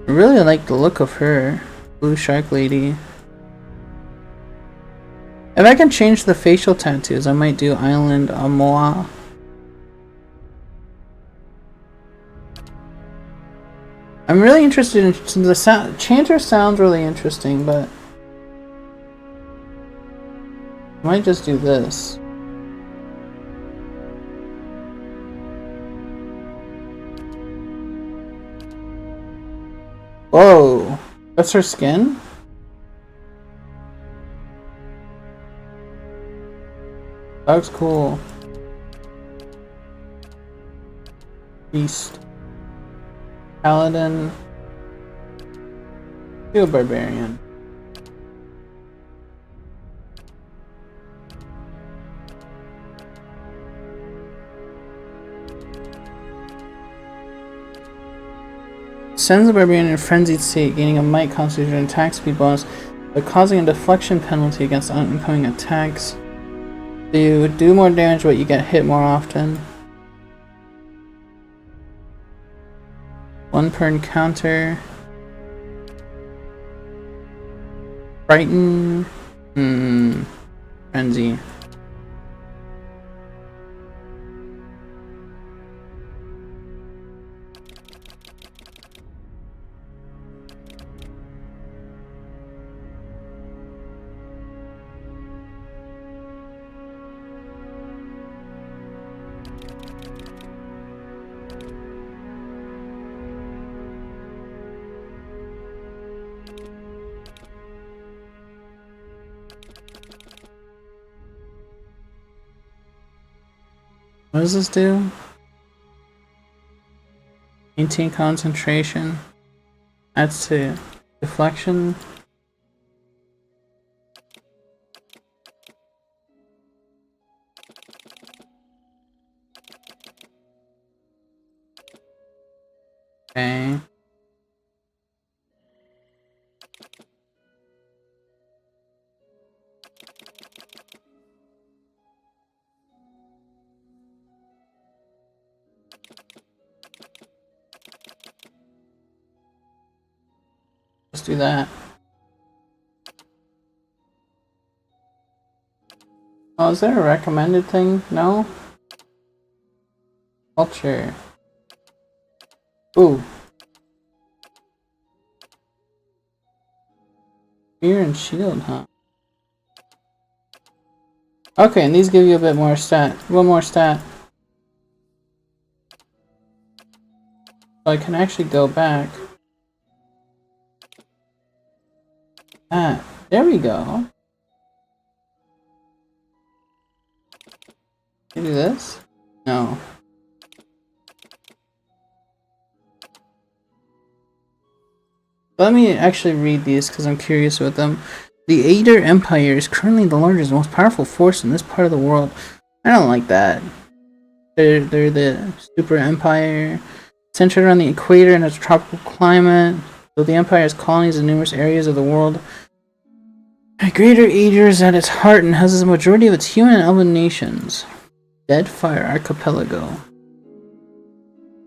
I really like the look of her. Blue Shark Lady. If I can change the facial tattoos, I might do Island Amoa. I'm really interested in the sound. Chanter sounds really interesting, but I might just do this. That's her skin? That looks cool. Beast. Paladin. Field Barbarian. Sends the Barbarian in a frenzied state, gaining a might constitution and attack speed bonus, but causing a deflection penalty against incoming attacks. You do more damage, but you get hit more often. 1 per encounter. Frighten. Frenzy. What does this do? Maintain concentration. Adds to deflection. Okay. Let's do that. Oh, is there a recommended thing? No? Culture. Ooh. Spear and shield, huh? Okay, and these give you a bit more stat. One more stat. So I can actually go back. Ah, there we go. Can you do this? No. Let me actually read these because I'm curious with them. The Ader Empire is currently the largest and most powerful force in this part of the world. I don't like that. They're the super empire, centered around the equator and its tropical climate. Though the empire has colonies in numerous areas of the world, Greater Ader is at its heart and houses a majority of its human and elven nations. Deadfire Archipelago.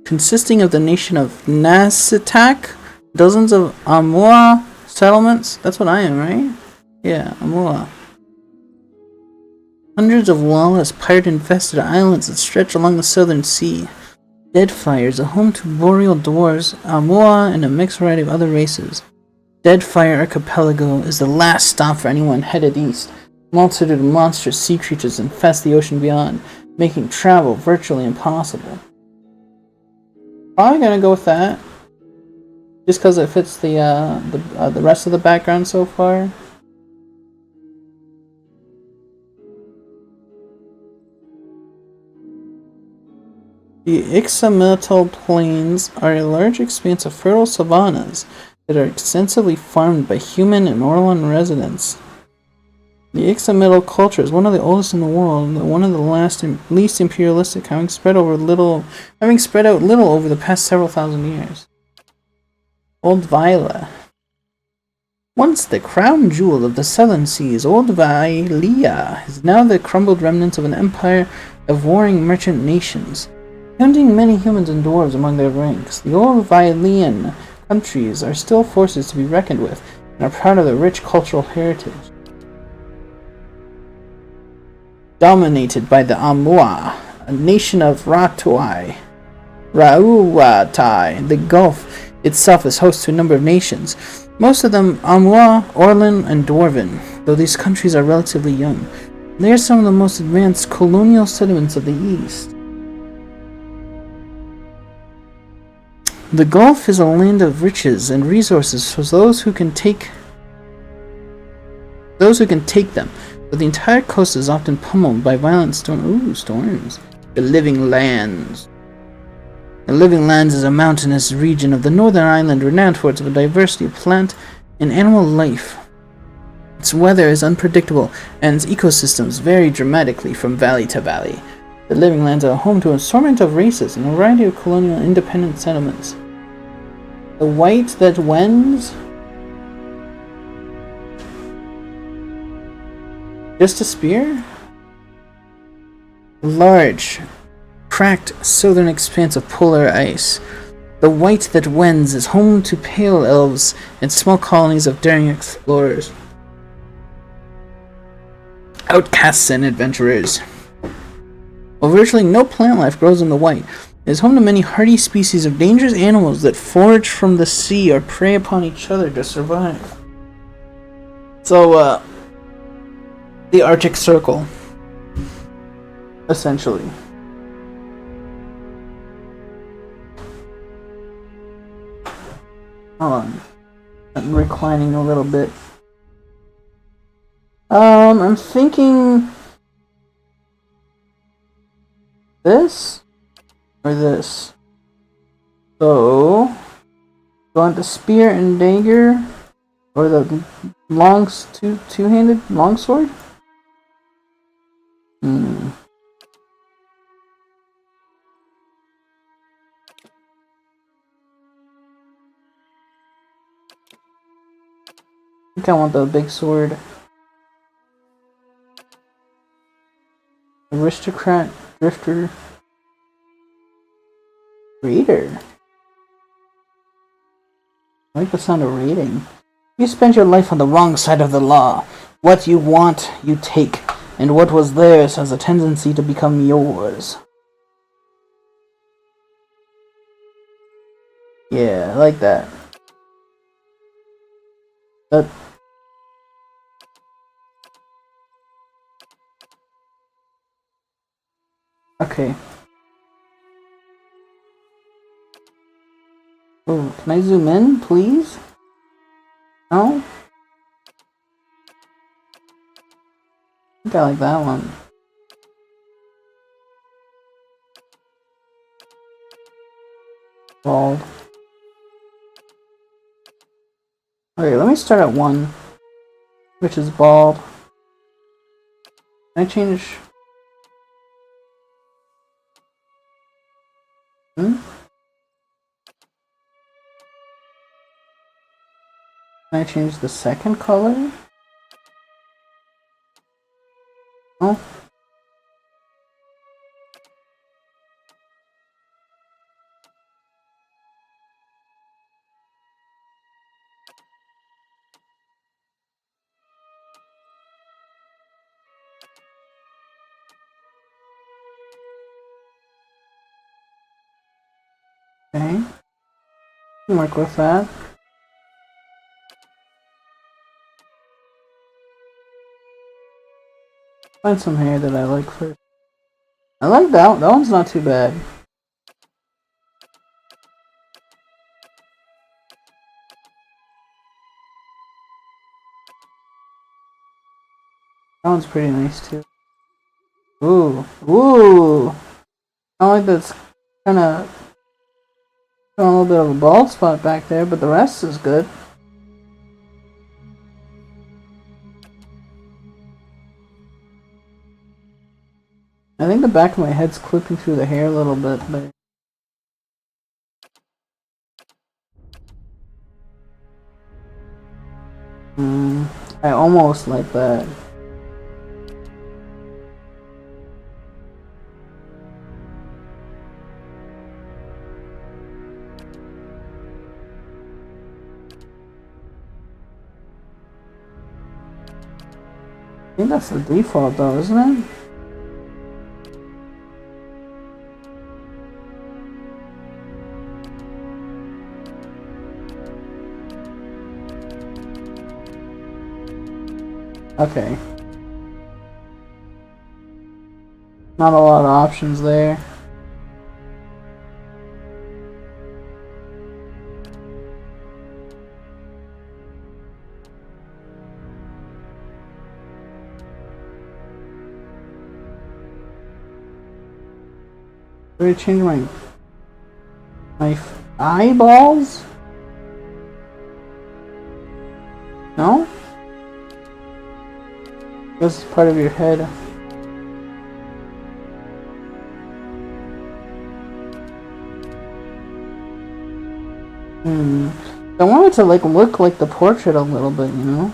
Consisting of the nation of Nasitak, dozens of Amua settlements. That's what I am, right? Yeah, Amua. Hundreds of lawless, pirate-infested islands that stretch along the southern sea. Deadfire is a home to boreal dwarves, Amua, and a mixed variety of other races. Deadfire Archipelago is the last stop for anyone headed east. A multitude of monstrous sea creatures infest the ocean beyond, making travel virtually impossible. Probably gonna go with that, just because it fits the rest of the background so far. The Ixamital Plains are a large expanse of fertile savannas that are extensively farmed by human and Orlan residents. The Ixamital culture is one of the oldest in the world, and one of the least imperialistic, having spread out little over the past several thousand years. Old Vila. Once the crown jewel of the southern seas, Old Vailea is now the crumbled remnants of an empire of warring merchant nations, counting many humans and dwarves among their ranks. The old Vailean countries are still forces to be reckoned with, and are proud of their rich cultural heritage. Dominated by the Amua, a nation of Rauatai, the Gulf itself is host to a number of nations, most of them Amua, Orlan, and Dwarven, though these countries are relatively young. They are some of the most advanced colonial settlements of the East. The Gulf is a land of riches and resources for those who can take them, but the entire coast is often pummeled by violent storms. The Living Lands. The Living Lands is a mountainous region of the northern island renowned for its diversity of plant and animal life. Its weather is unpredictable, and its ecosystems vary dramatically from valley to valley. The Living Lands are home to an assortment of races and a variety of colonial independent settlements. The white that wends? Just a spear? Large, cracked southern expanse of polar ice. The white that wends is home to pale elves and small colonies of daring explorers, outcasts, and adventurers. While virtually no plant life grows in the white, it is home to many hardy species of dangerous animals that forage from the sea or prey upon each other to survive. So, the Arctic Circle, essentially. Hold on. I'm reclining a little bit. I'm thinking this or this. So, do you want the spear and dagger or the two-handed longsword? I think I want the big sword. Aristocrat, drifter, raider. I like the sound of raiding. You spent your life on the wrong side of the law. What you want, you take, and what was theirs has a tendency to become yours. Yeah, I like that. Okay. Oh, can I zoom in, please? No? I think I like that one. Bald. Okay, let me start at 1, which is bald. Can I change? Can I change the second color? Oh. Okay. Can work with that. Find some hair that I like first. I like that one. That one's not too bad. That one's pretty nice too. Ooh. Ooh! I like that's kinda got a little bit of a bald spot back there, but the rest is good. I think the back of my head's clipping through the hair a little bit, but I almost like that. I think that's the default though, isn't it? Okay. Not a lot of options there. Did I change my eyeballs? No? This is part of your head. I want it to like look like the portrait a little bit, you know?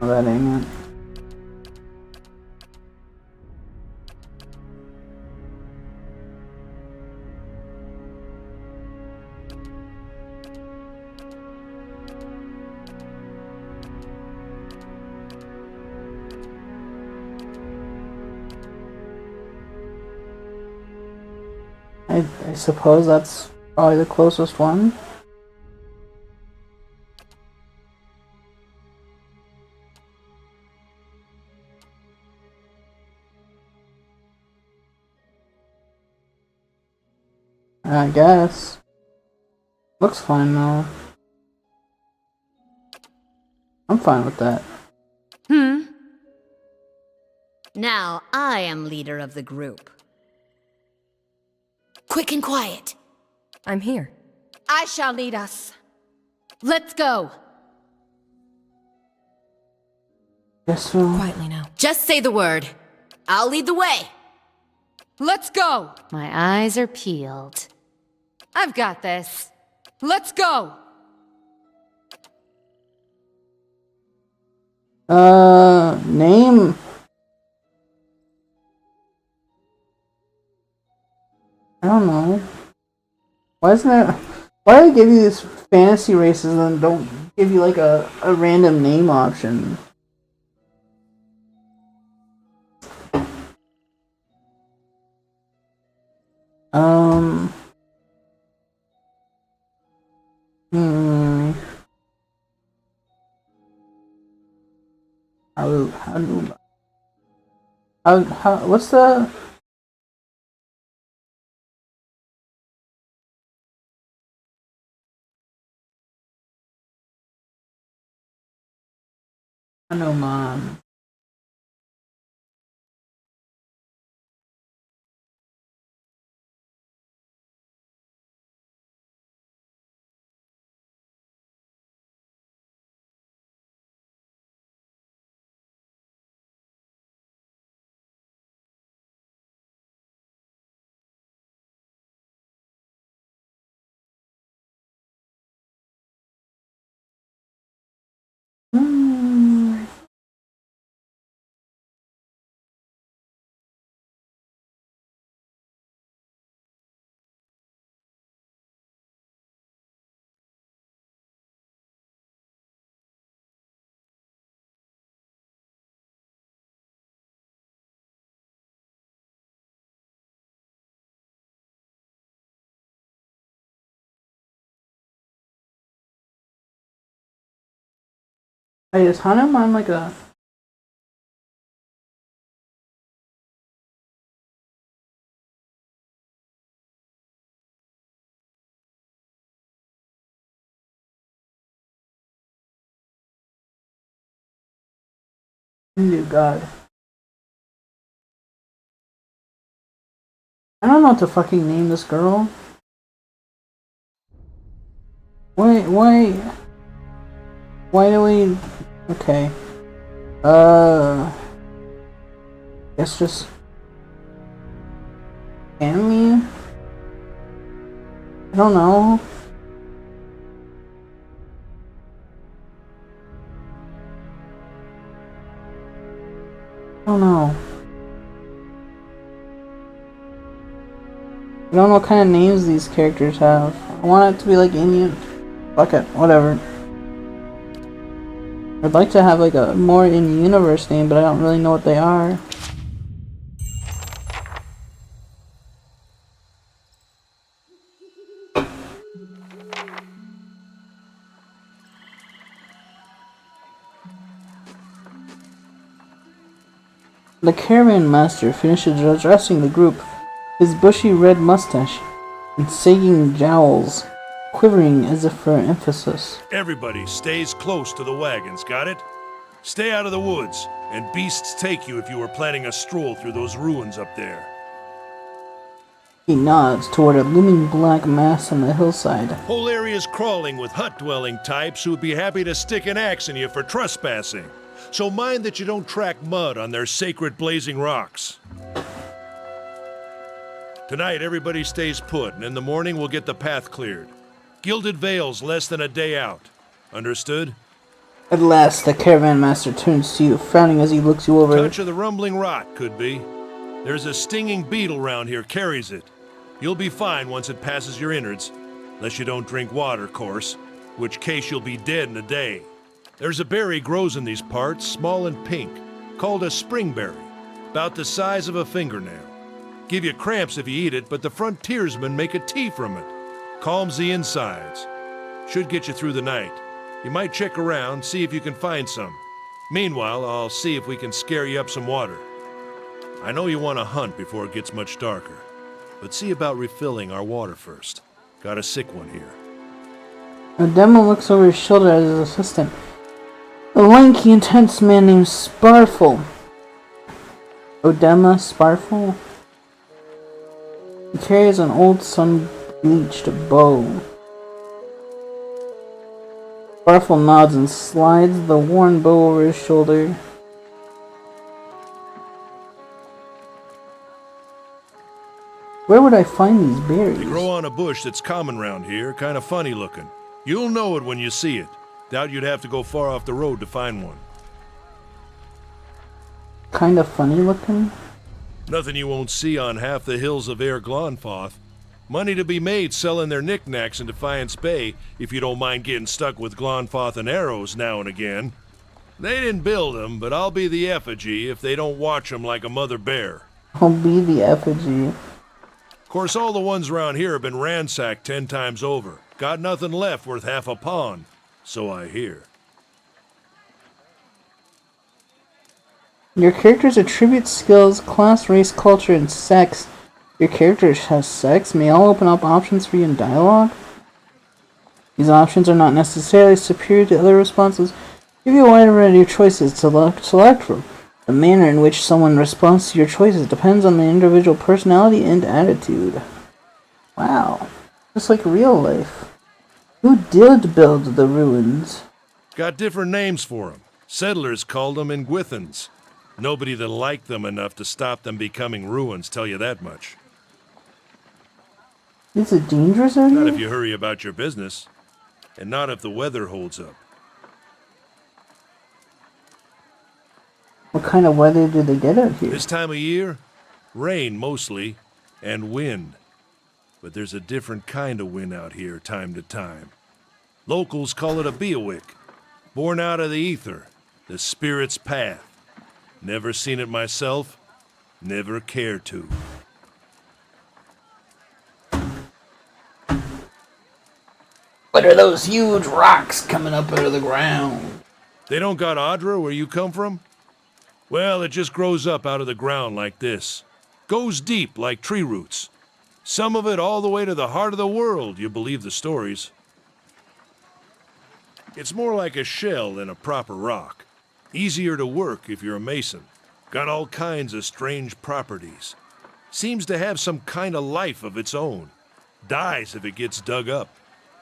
Oh, that ain't it. I suppose that's probably the closest one. I guess. Looks fine though. I'm fine with that. Now I am leader of the group. Quick and quiet. I'm here. I shall lead us. Let's go. Yes, so. Quietly now. Just say the word. I'll lead the way. Let's go. My eyes are peeled. I've got this. Let's go. Name. I don't know. Why isn't there? Why do they give you these fantasy races and then don't give you like a random name option? What's the? Hanuman. Hey, is Hanuman like a? Hindu god. I don't know what to fucking name this girl. Why do we? Okay. Guess just. Can we? I don't know. I don't know. I don't know what kind of names these characters have. I want it to be like Indian. Fuck it, whatever. I'd like to have like a more in-universe name, but I don't really know what they are. The caravan master finishes addressing the group, his bushy red mustache and sagging jowls, quivering as if for emphasis. Everybody stays close to the wagons, got it? Stay out of the woods, and beasts take you if you were planning a stroll through those ruins up there. He nods toward a looming black mass on the hillside. Whole area's crawling with hut-dwelling types who would be happy to stick an axe in you for trespassing. So mind that you don't track mud on their sacred blazing rocks. Tonight, everybody stays put, and in the morning we'll get the path cleared. Gilded Vale's less than a day out. Understood? At last, the caravan master turns to you, frowning as he looks you over. Touch of the rumbling rot, could be. There's a stinging beetle round here, carries it. You'll be fine once it passes your innards. Unless you don't drink water, course. Which case you'll be dead in a day. There's a berry grows in these parts, small and pink, called a springberry. About the size of a fingernail. Give you cramps if you eat it, but the frontiersmen make a tea from it. Calms the insides. Should get you through the night. You might check around, see if you can find some. Meanwhile, I'll see if we can scare you up some water. I know you want to hunt before it gets much darker, but see about refilling our water first. Got a sick one here. Odema looks over his shoulder at his assistant. A lanky, intense man named Sparfle. Odema Sparfle? He carries an old sun-bleached bow. Sparfle nods and slides the worn bow over his shoulder. Where would I find these berries? They grow on a bush that's common round here, kind of funny looking. You'll know it when you see it. Doubt you'd have to go far off the road to find one. Kind of funny looking? Nothing you won't see on half the hills of Air Glonfoth. Money to be made selling their knickknacks in Defiance Bay, if you don't mind getting stuck with Glonfoth and arrows now and again. They didn't build them, but I'll be the effigy if they don't watch them like a mother bear. I'll be the effigy. Of course, all the ones around here have been ransacked 10 times over. Got nothing left worth half a pawn, so I hear. Your characters attribute skills, class, race, culture, and sex. Your character has sex. May all open up options for you in dialogue. These options are not necessarily superior to other responses. Give you a wide variety of choices to select from. The manner in which someone responds to your choices depends on the individual personality and attitude. Wow. Just like real life. Who did build the ruins? Got different names for them. Settlers called them Ingwithans. Nobody that liked them enough to stop them becoming ruins, tell you that much. Is it dangerous out here? Not if you hurry about your business. And not if the weather holds up. What kind of weather do they get out here? This time of year, rain mostly, and wind. But there's a different kind of wind out here time to time. Locals call it a beowick, born out of the ether, the spirit's path. Never seen it myself, never care to. What are those huge rocks coming up out of the ground? They don't got Audra where you come from? Well, it just grows up out of the ground like this. Goes deep like tree roots. Some of it all the way to the heart of the world, you believe the stories. It's more like a shell than a proper rock. Easier to work if you're a mason. Got all kinds of strange properties. Seems to have some kind of life of its own. Dies if it gets dug up.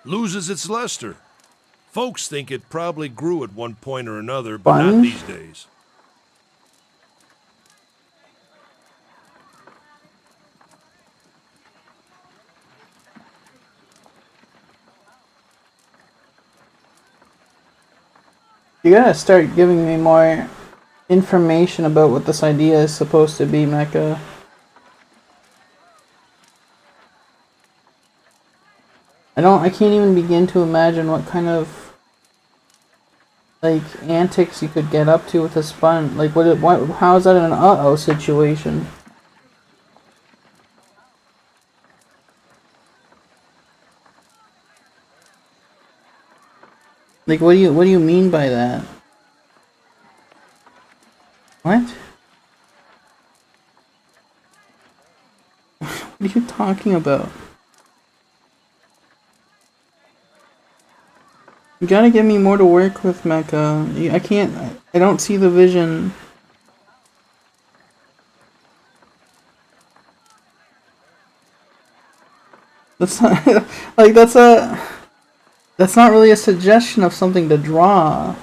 Loses its luster. Folks think it probably grew at one point or another, but not these days. You gotta start giving me more information about what this idea is supposed to be, Mecca. I can't even begin to imagine what kind of, like, antics you could get up to with a spun. Like, how is that an uh-oh situation? Like, what do you mean by that? What? What are you talking about? You gotta give me more to work with, Mecha. I can't. I don't see the vision. That's not like that's not really a suggestion of something to draw.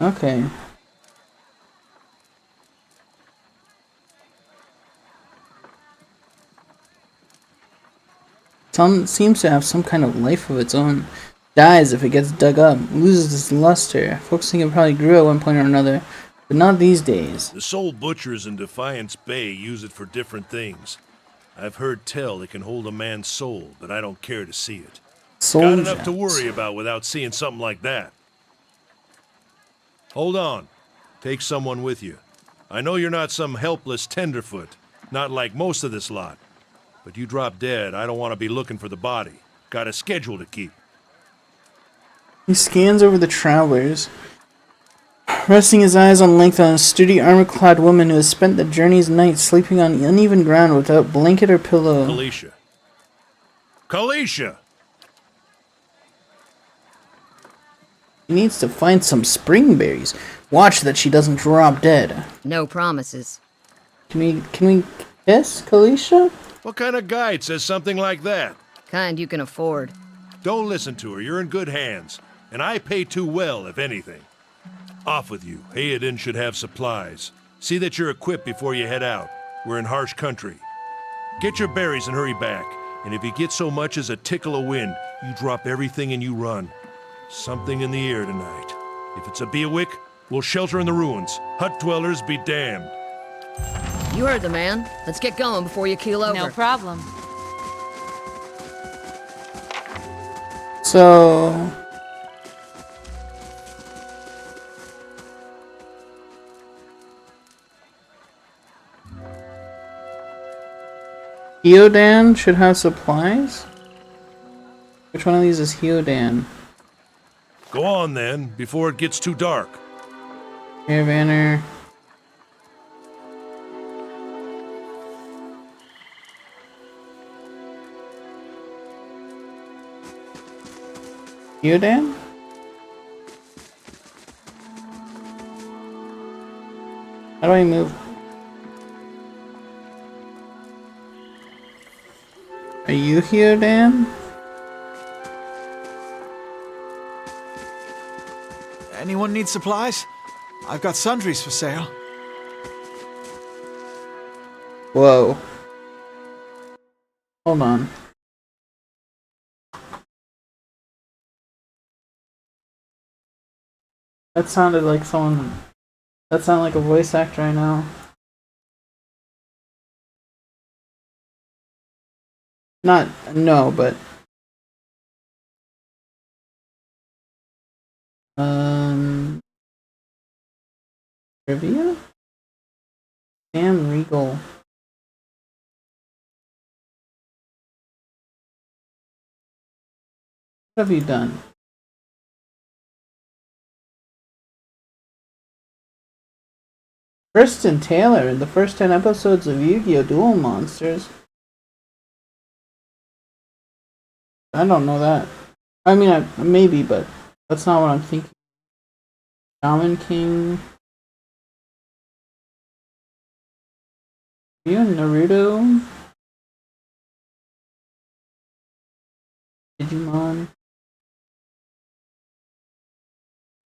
Okay. Some seems to have some kind of life of its own. Dies if it gets dug up, loses its luster. Folks think it probably grew at one point or another, but not these days. The soul butchers in Defiance Bay use it for different things. I've heard tell it can hold a man's soul, but I don't care to see it. Soul Got enough to gems. worry about without seeing something like that. Hold on. Take someone with you. I know you're not some helpless tenderfoot, not like most of this lot. But you drop dead, I don't want to be looking for the body. Got a schedule to keep. He scans over the travelers, resting his eyes on length on a sturdy armor-clad woman who has spent the journey's night sleeping on uneven ground without blanket or pillow. Kalisha. Kalisha! He needs to find some spring berries. Watch that she doesn't drop dead. No promises. Can we kiss, Kalisha? What kind of guide says something like that? Kind you can afford. Don't listen to her, you're in good hands. And I pay too well, if anything. Off with you. Hayden should have supplies. See that you're equipped before you head out. We're in harsh country. Get your berries and hurry back. And if you get so much as a tickle of wind, you drop everything and you run. Something in the air tonight. If it's a Beawick, we'll shelter in the ruins. Hut dwellers be damned. You heard the man. Let's get going before you keel over. No problem. So... Hyodan should have supplies? Which one of these is Hyodan? Go on then, before it gets too dark. Caravaner. Hyodan? How do I move? Are you Hyodan? Anyone need supplies? I've got sundries for sale. Whoa. Hold on. That sounded like someone... That sounded like a voice actor I know. Not... No, but... Trivia? Sam Regal. What have you done? Kristen Taylor in the first 10 episodes of Yu-Gi-Oh! Duel Monsters. I don't know that. I mean, maybe, but that's not what I'm thinking. Shaman King. Are you in Naruto? Digimon.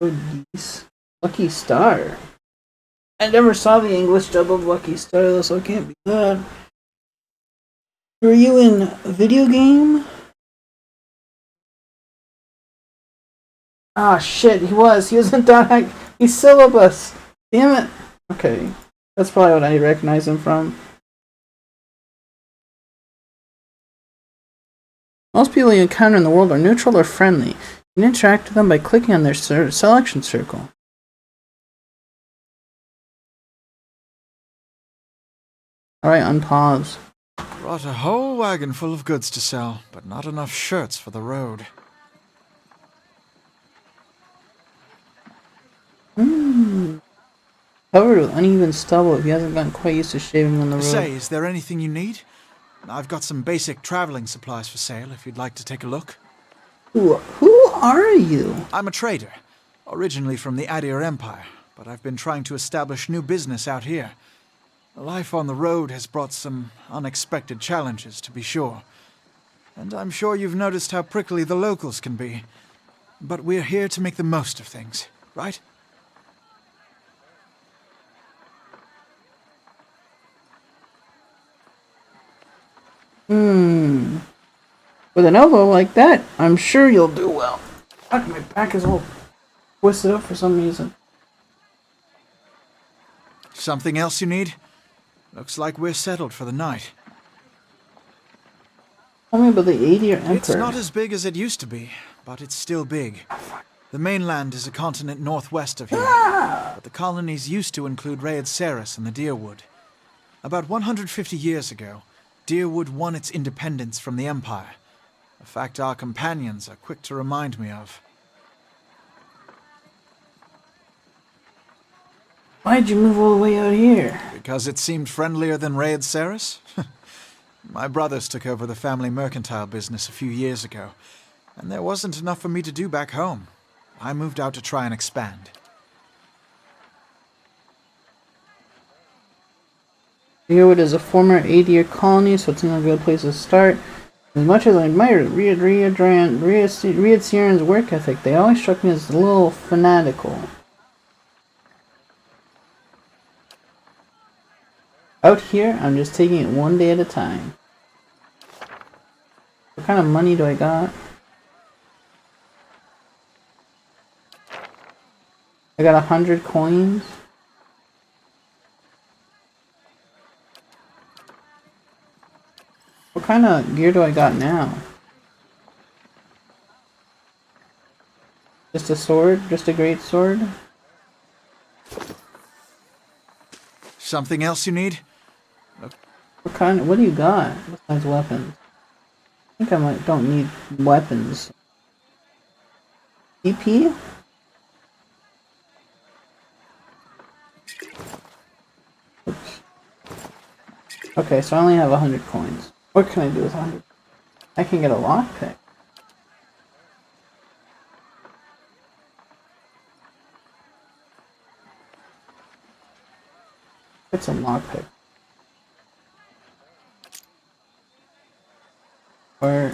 Oh, geese. Lucky Star. I never saw the English dub of Lucky Star, though, so it can't be that. Were you in a video game? Ah, shit, he was. He was in Dot He's Syllabus. Damn it. Okay. That's probably what I recognize him from. Most people you encounter in the world are neutral or friendly. You can interact with them by clicking on their selection circle. Alright, unpause. Brought a whole wagon full of goods to sell, but not enough shirts for the road. Covered with uneven stubble if he hasn't gotten quite used to shaving on the road. Say, is there anything you need? I've got some basic traveling supplies for sale if you'd like to take a look. Who are you? I'm a trader, originally from the Adir Empire, but I've been trying to establish new business out here. Life on the road has brought some unexpected challenges, to be sure. And I'm sure you've noticed how prickly the locals can be. But we're here to make the most of things, right? With an elbow like that, I'm sure you'll do well. Fuck, my back is all twisted up for some reason. Something else you need? Looks like we're settled for the night. Tell me about the Adir Emperor. It's not as big as it used to be, but it's still big. The mainland is a continent northwest of here, but the colonies used to include Raed Ceres and the Deerwood. About 150 years ago, Deerwood won its independence from the Empire, a fact our companions are quick to remind me of. Why'd you move all the way out here? Because it seemed friendlier than Raed Ceres? My brothers took over the family mercantile business a few years ago, and there wasn't enough for me to do back home. I moved out to try and expand. Deerwood is a former Adir colony, so it's not a good place to start. As much as I admire Riad Sieran's work ethic, they always struck me as a little fanatical. Out here, I'm just taking it one day at a time. What kind of money do I got? I got 100 coins. What kind of gear do I got now? Just a sword? Just a great sword? Something else you need? What do you got besides weapons? I think don't need weapons. EP? Oops. Okay, so I only have 100 coins. What can I do with 100? I can get a lockpick. Get some lockpick. Or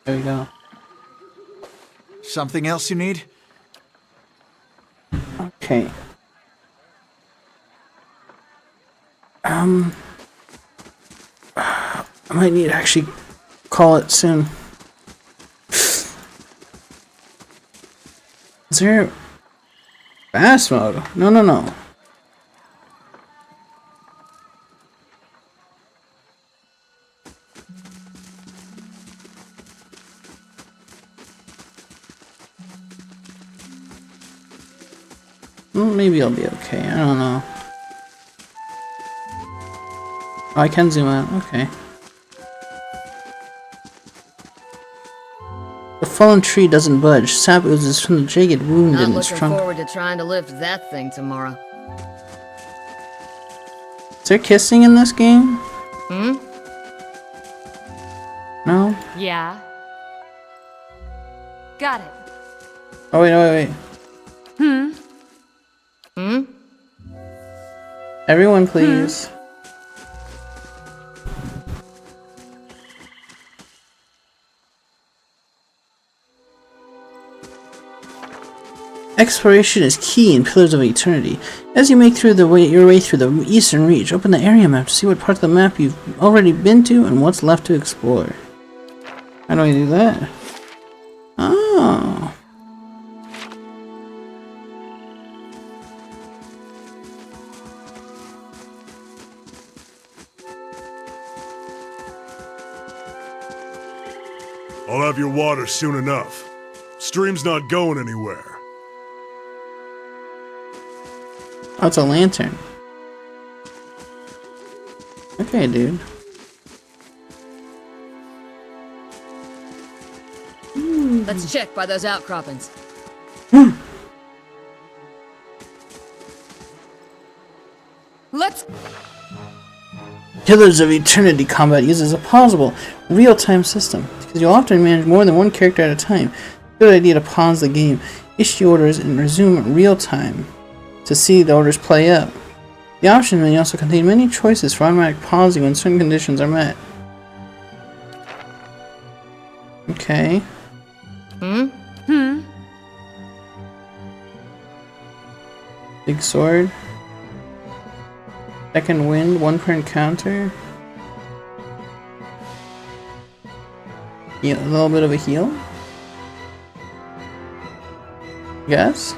there we go. Something else you need? Okay. I might need to actually call it soon. Is there fast mode? No. Well, maybe I'll be okay. I don't know. Oh, I can zoom out. Okay. The fallen tree doesn't budge. Sap oozes from the jagged wound Not in its looking trunk. forward to trying to lift that thing tomorrow. Is there kissing in this game? Hmm? No? Yeah. Got it. Oh, wait. Hmm? Everyone, please. Exploration is key in Pillars of Eternity. As you make your way through the Eastern Reach, open the area map to see what parts of the map you've already been to and what's left to explore. How do I do that? Oh. I'll have your water soon enough. Stream's not going anywhere. Oh, it's a lantern. Okay, dude. Let's check by those outcroppings. Let's... Pillars of Eternity combat uses a pausable, real-time system, because you'll often manage more than one character at a time. Good idea to pause the game, issue orders, and resume real-time to see the orders play out. The option menu also contains many choices for automatic pausing when certain conditions are met. Okay. Big sword. Second wind, 1 per encounter. Yeah, a little bit of a heal. Yes.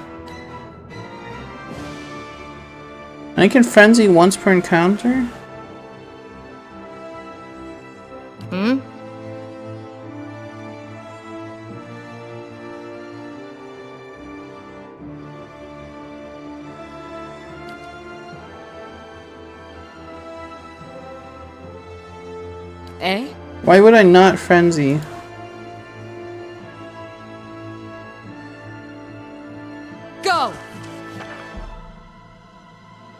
I can frenzy once per encounter. Eh? Why would I not frenzy? Go!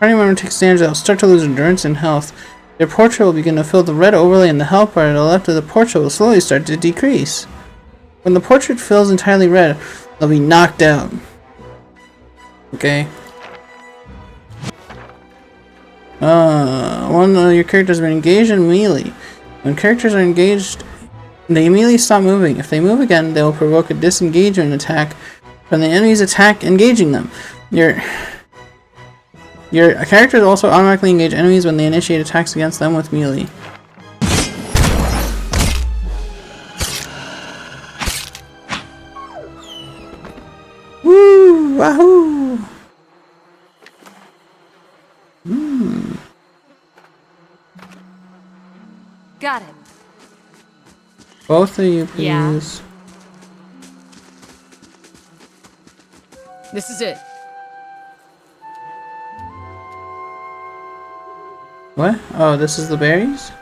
Party member takes damage, they'll start to lose endurance and health. Their portrait will begin to fill the red overlay, and the health bar to the left of the portrait will slowly start to decrease. When the portrait fills entirely red, they'll be knocked out. Okay. One of your characters has been engaged in melee. When characters are engaged, they immediately stop moving. If they move again, they will provoke a disengagement attack from the enemy's attack engaging them. Your characters also automatically engage enemies when they initiate attacks against them with melee. Woo! Wahoo! Got it. Both of you, please. Yeah. This is it. What? Oh, this is the berries?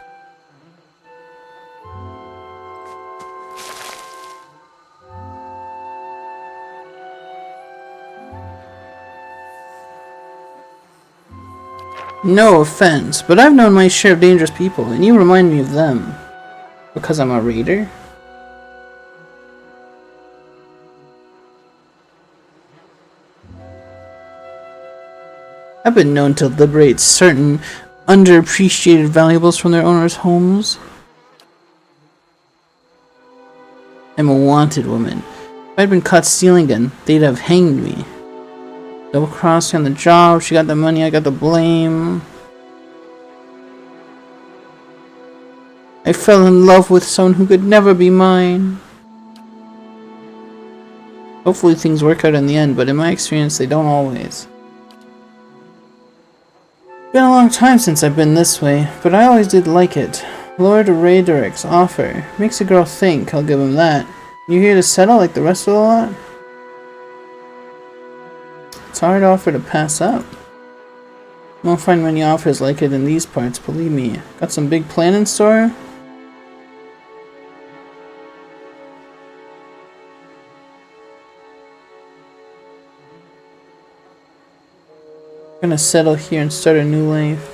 No offense, but I've known my share of dangerous people, and you remind me of them. Because I'm a raider? I've been known to liberate certain underappreciated valuables from their owners' homes. I'm a wanted woman. If I'd been caught stealing again, they'd have hanged me. Double crossing on the job, she got the money, I got the blame. I fell in love with someone who could never be mine. Hopefully things work out in the end, but in my experience they don't always. Been a long time since I've been this way, but I always did like it. Lord Raederic's offer makes a girl think, I'll give him that. You here to settle like the rest of the lot? It's a hard offer to pass up. Won't find many offers like it in these parts, believe me. Got some big plan in store? Gonna settle here and start a new life.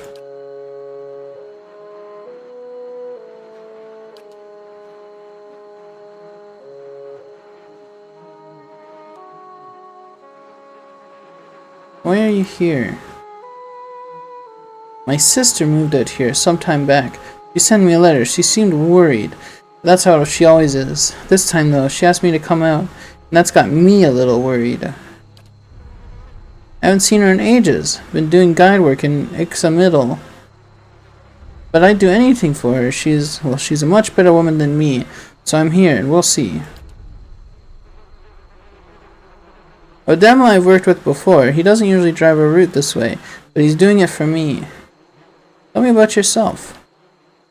Why are you here? My sister moved out here some time back. She sent me a letter. She seemed worried. That's how she always is. This time though, she asked me to come out, and that's got me a little worried. I haven't seen her in ages. Been doing guide work in Ixa Middle. But I'd do anything for her. She's a much better woman than me. So I'm here, and we'll see. Odema I've worked with before. He doesn't usually drive a route this way, but he's doing it for me. Tell me about yourself.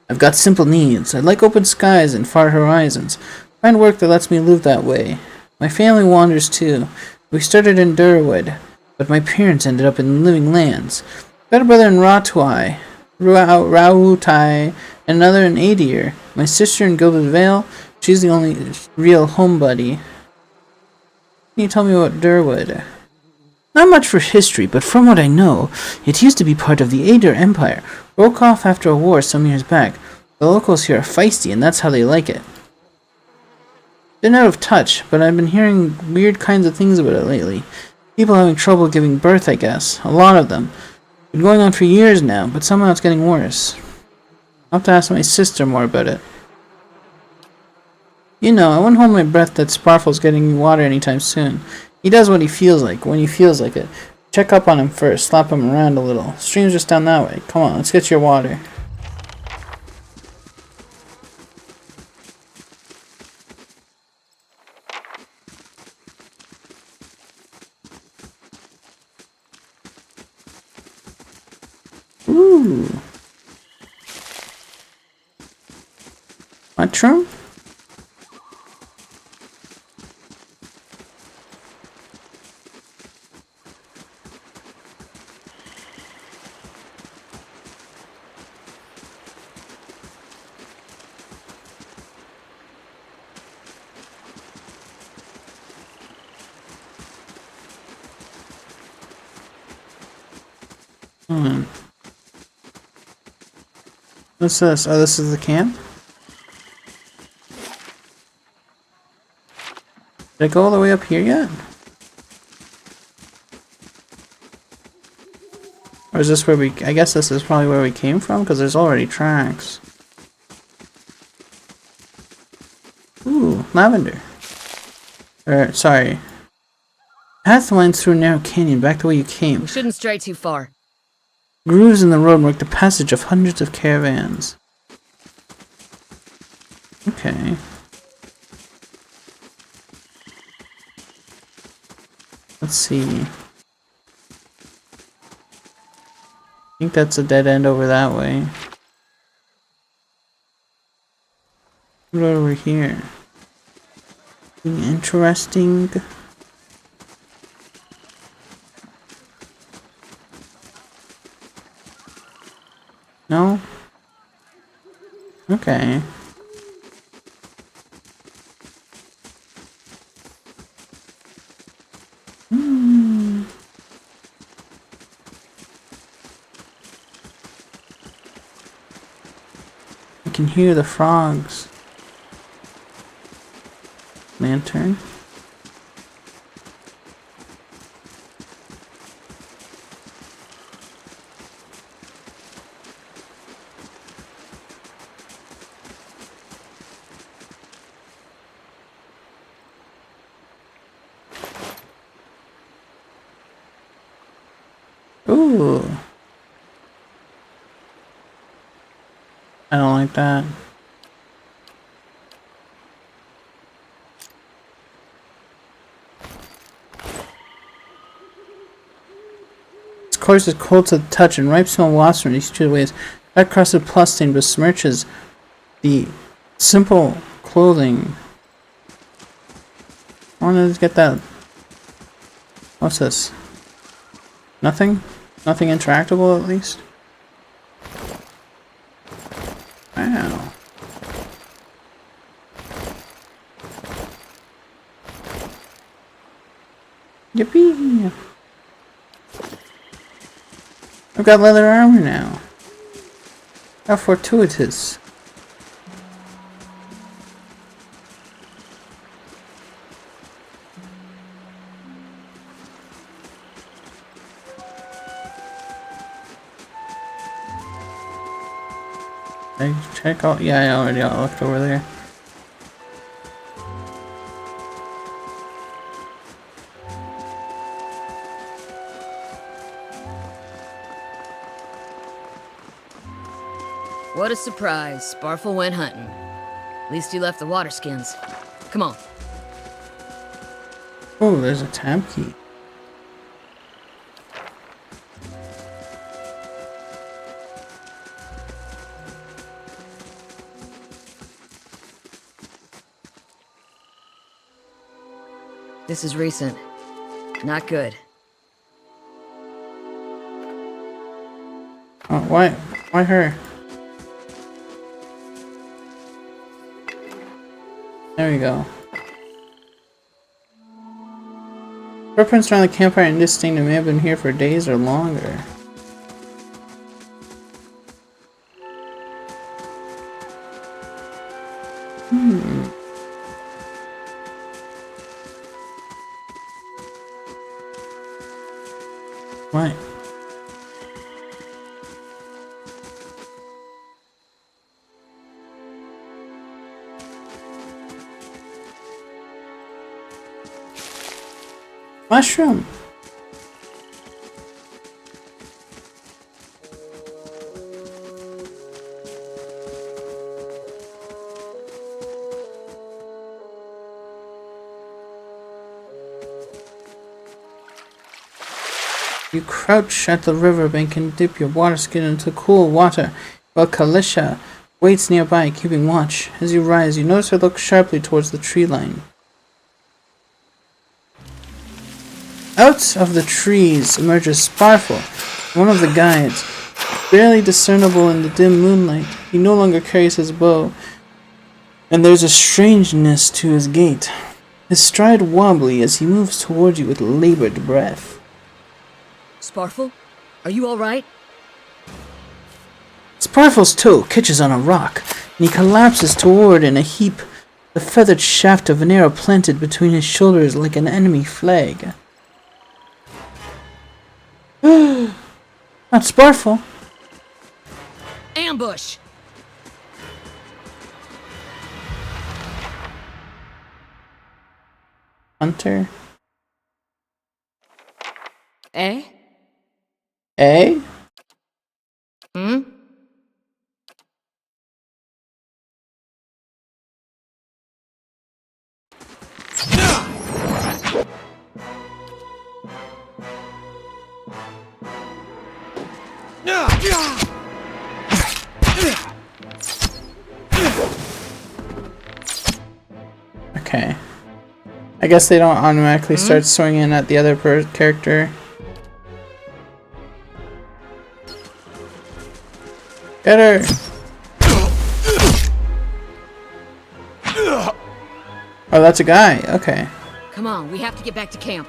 I've got simple needs. I'd like open skies and far horizons. Find work that lets me live that way. My family wanders too. We started in Durwood, but my parents ended up in living lands. Got a brother in Rautai, and another in Adir. My sister in Gilded Vale. She's the only real home buddy. Can you tell me about Durwood? Not much for history, but from what I know, it used to be part of the Ader Empire. Broke off after a war some years back. The locals here are feisty, and that's how they like it. Been out of touch, but I've been hearing weird kinds of things about it lately. People having trouble giving birth, I guess. A lot of them. Been going on for years now, but somehow it's getting worse. I'll have to ask my sister more about it. You know, I wouldn't hold my breath that Sparfle's getting water anytime soon. He does what he feels like, when he feels like it. Check up on him first, slap him around a little. Stream's just down that way. Come on, let's get your water. Ooh. Mushroom? What's this? Oh, this is the camp? Did I go all the way up here yet? Or is this where we... I guess this is probably where we came from, because there's already tracks. Ooh, lavender. Sorry. Path winds through a narrow canyon, back the way you came. We shouldn't stray too far. Grooves in the road mark the passage of hundreds of caravans. Okay. Let's see. I think that's a dead end over that way. What about over here? Anything interesting? No? Okay. I can hear the frogs. Lantern. Ooh. I don't like that. This course is cold to the touch and ripe smell wafts from these two ways. Red crusted plus stain besmirches the simple clothing. I want to get that. What's this? Nothing? Nothing interactable at least? Wow. Yippee! I've got leather armor now. How fortuitous. Did I check out? Yeah, I already looked over there. What a surprise. Sparfle went hunting. At least he left the water skins. Come on. Oh, there's a tab key. This is recent. Not good. Oh, why? Why her? There we go. Footprints around the campfire are indistinct and may have been here for days or longer. What? Mushroom. You crouch at the riverbank and dip your water skin into cool water, while Kalisha waits nearby, keeping watch. As you rise, you notice her look sharply towards the tree line. Out of the trees emerges Sparful, one of the guides. Barely discernible in the dim moonlight, he no longer carries his bow, and there's a strangeness to his gait. His stride wobbly as he moves toward you with labored breath. Sparful, are you alright? Sparful's toe catches on a rock, and he collapses toward in a heap, the feathered shaft of an arrow planted between his shoulders like an enemy flag. Not Sparful. Ambush! Hunter. Eh? Eh? Hmm? Okay. I guess they don't automatically start swinging at the other character. Get her! Oh, that's a guy. Okay. Come on, we have to get back to camp.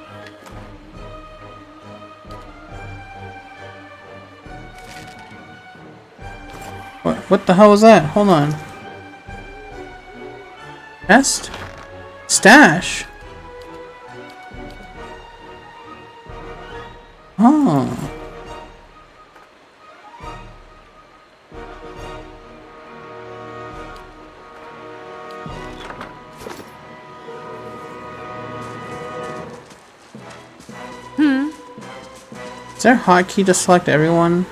What the hell was that? Hold on. Chest? Stash? Oh. Is there a hotkey to select everyone?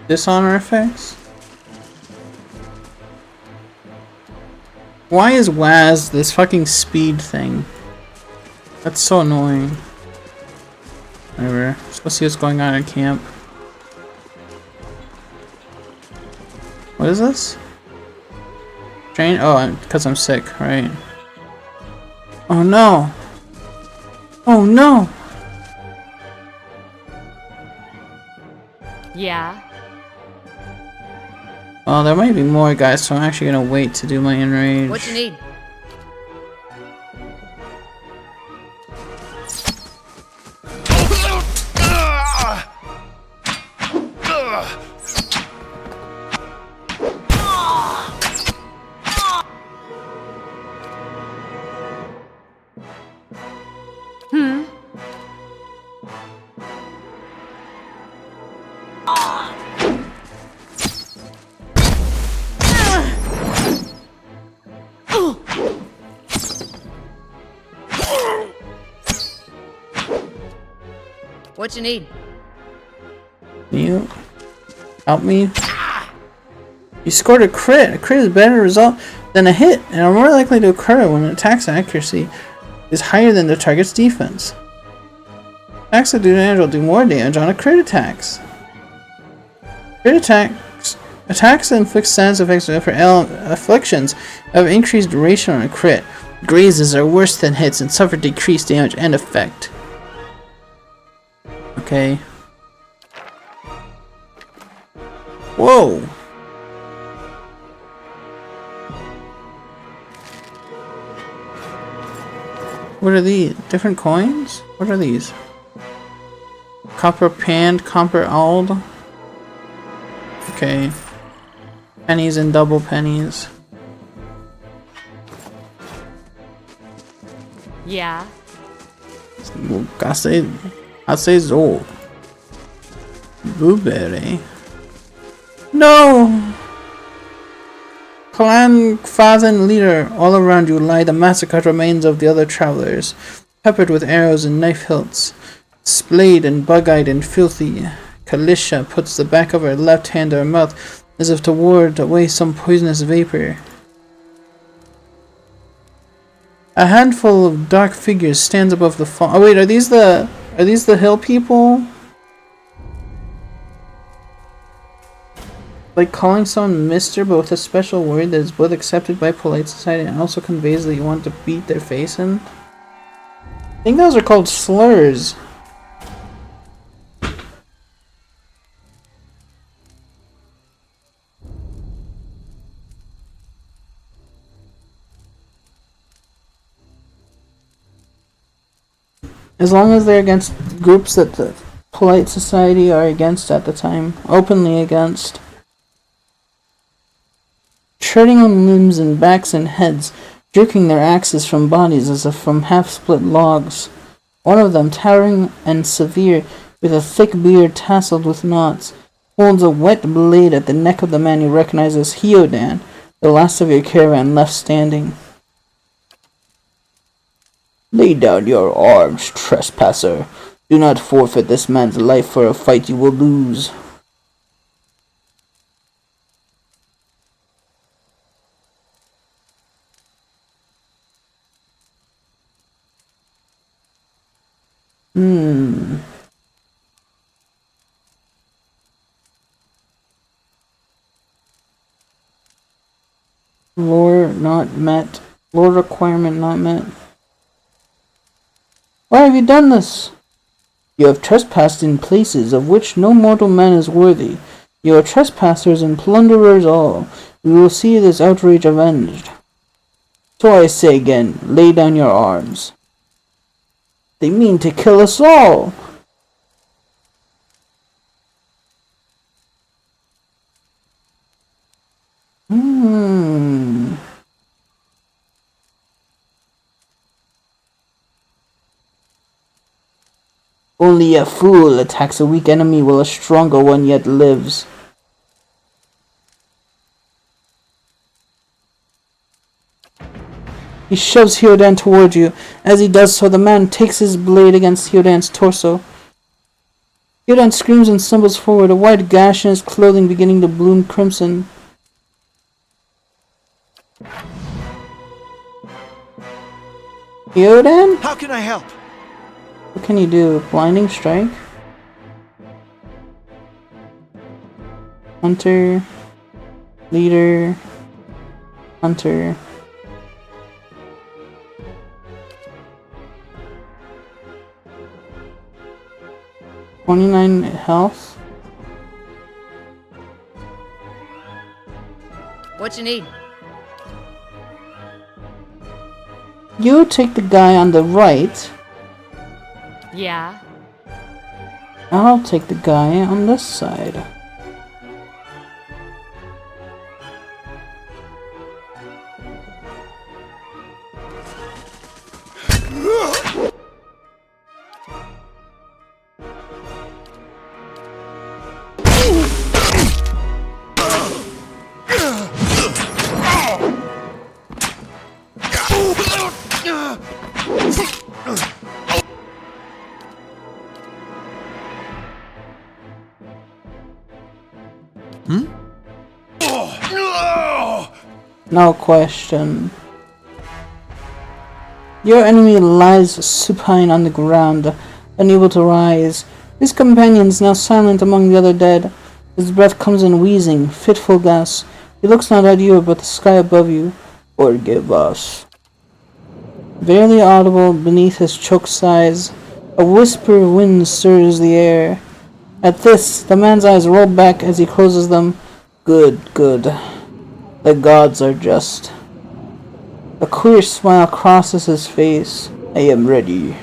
Dishonor effects? Why is Waz this fucking speed thing? That's so annoying. Whatever. Let's go see what's going on at camp. What is this? Train? Oh, because I'm sick, right? Oh no! Oh no! Yeah? Well, there might be more guys, so I'm actually gonna wait to do my enrage. What you need? What you need? Can you help me? You scored a crit. A crit is a better result than a hit, and are more likely to occur when an attack's accuracy is higher than the target's defense. Attacks that do damage will do more damage on a crit attacks. Crit attacks that inflict status effects for afflictions have increased duration on a crit. Grazes are worse than hits and suffer decreased damage and effect. Okay. Whoa! What are these? Different coins? What are these? Copper panned, copper ald. Okay. Pennies and double pennies. Yeah. I say so. Blueberry. No! Clan Fazen leader, all around you lie the massacred remains of the other travelers, peppered with arrows and knife hilts, splayed and bug-eyed and filthy. Kalisha puts the back of her left hand to her mouth as if to ward away some poisonous vapor. A handful of dark figures stands above the fall. Oh wait, are these the hill people? Like calling someone Mr. but with a special word that is both accepted by polite society and also conveys that you want to beat their face in? I think those are called slurs. As long as they're against groups that the polite society are against at the time. Openly against. Treading on limbs and backs and heads, jerking their axes from bodies as if from half-split logs. One of them, towering and severe, with a thick beard tasseled with knots, holds a wet blade at the neck of the man you recognize as Hyodan, the last of your caravan left standing. Lay down your arms, trespasser. Do not forfeit this man's life for a fight you will lose. Lore not met. Lore requirement not met. Why have you done this? You have trespassed in places of which no mortal man is worthy. You are trespassers and plunderers all. We will see this outrage avenged. So I say again, lay down your arms. They mean to kill us all. Only a fool attacks a weak enemy while a stronger one yet lives. He shoves Hyodan toward you. As he does so, the man takes his blade against Hyodan's torso. Hyodan screams and stumbles forward, a wide gash in his clothing beginning to bloom crimson. Hyodan? How can I help? What can you do? Blinding strike? Hunter. Leader. Hunter. $29 health. What you need? You take the guy on the right. Yeah. I'll take the guy on this side. No question. Your enemy lies supine on the ground, unable to rise. His companions now silent among the other dead. His breath comes in wheezing, fitful gasps. He looks not at you, but the sky above you. Forgive us. Barely audible beneath his choked sighs, a whisper of wind stirs the air. At this, the man's eyes roll back as he closes them. Good, good. The gods are just. A queer smile crosses his face. I am ready.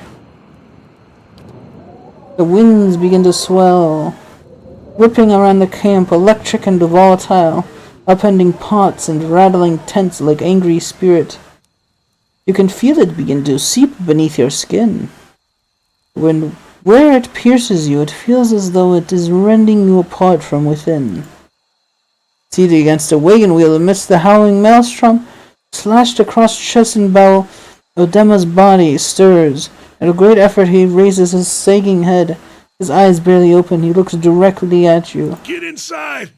The winds begin to swell, whipping around the camp, electric and volatile, upending pots and rattling tents like angry spirit. You can feel it begin to seep beneath your skin. Where it pierces you, it feels as though it is rending you apart from within. Seated against a wagon wheel amidst the howling maelstrom, slashed across chest and bow, Odema's body stirs. At a great effort, he raises his sagging head. His eyes barely open. He looks directly at you. Get inside!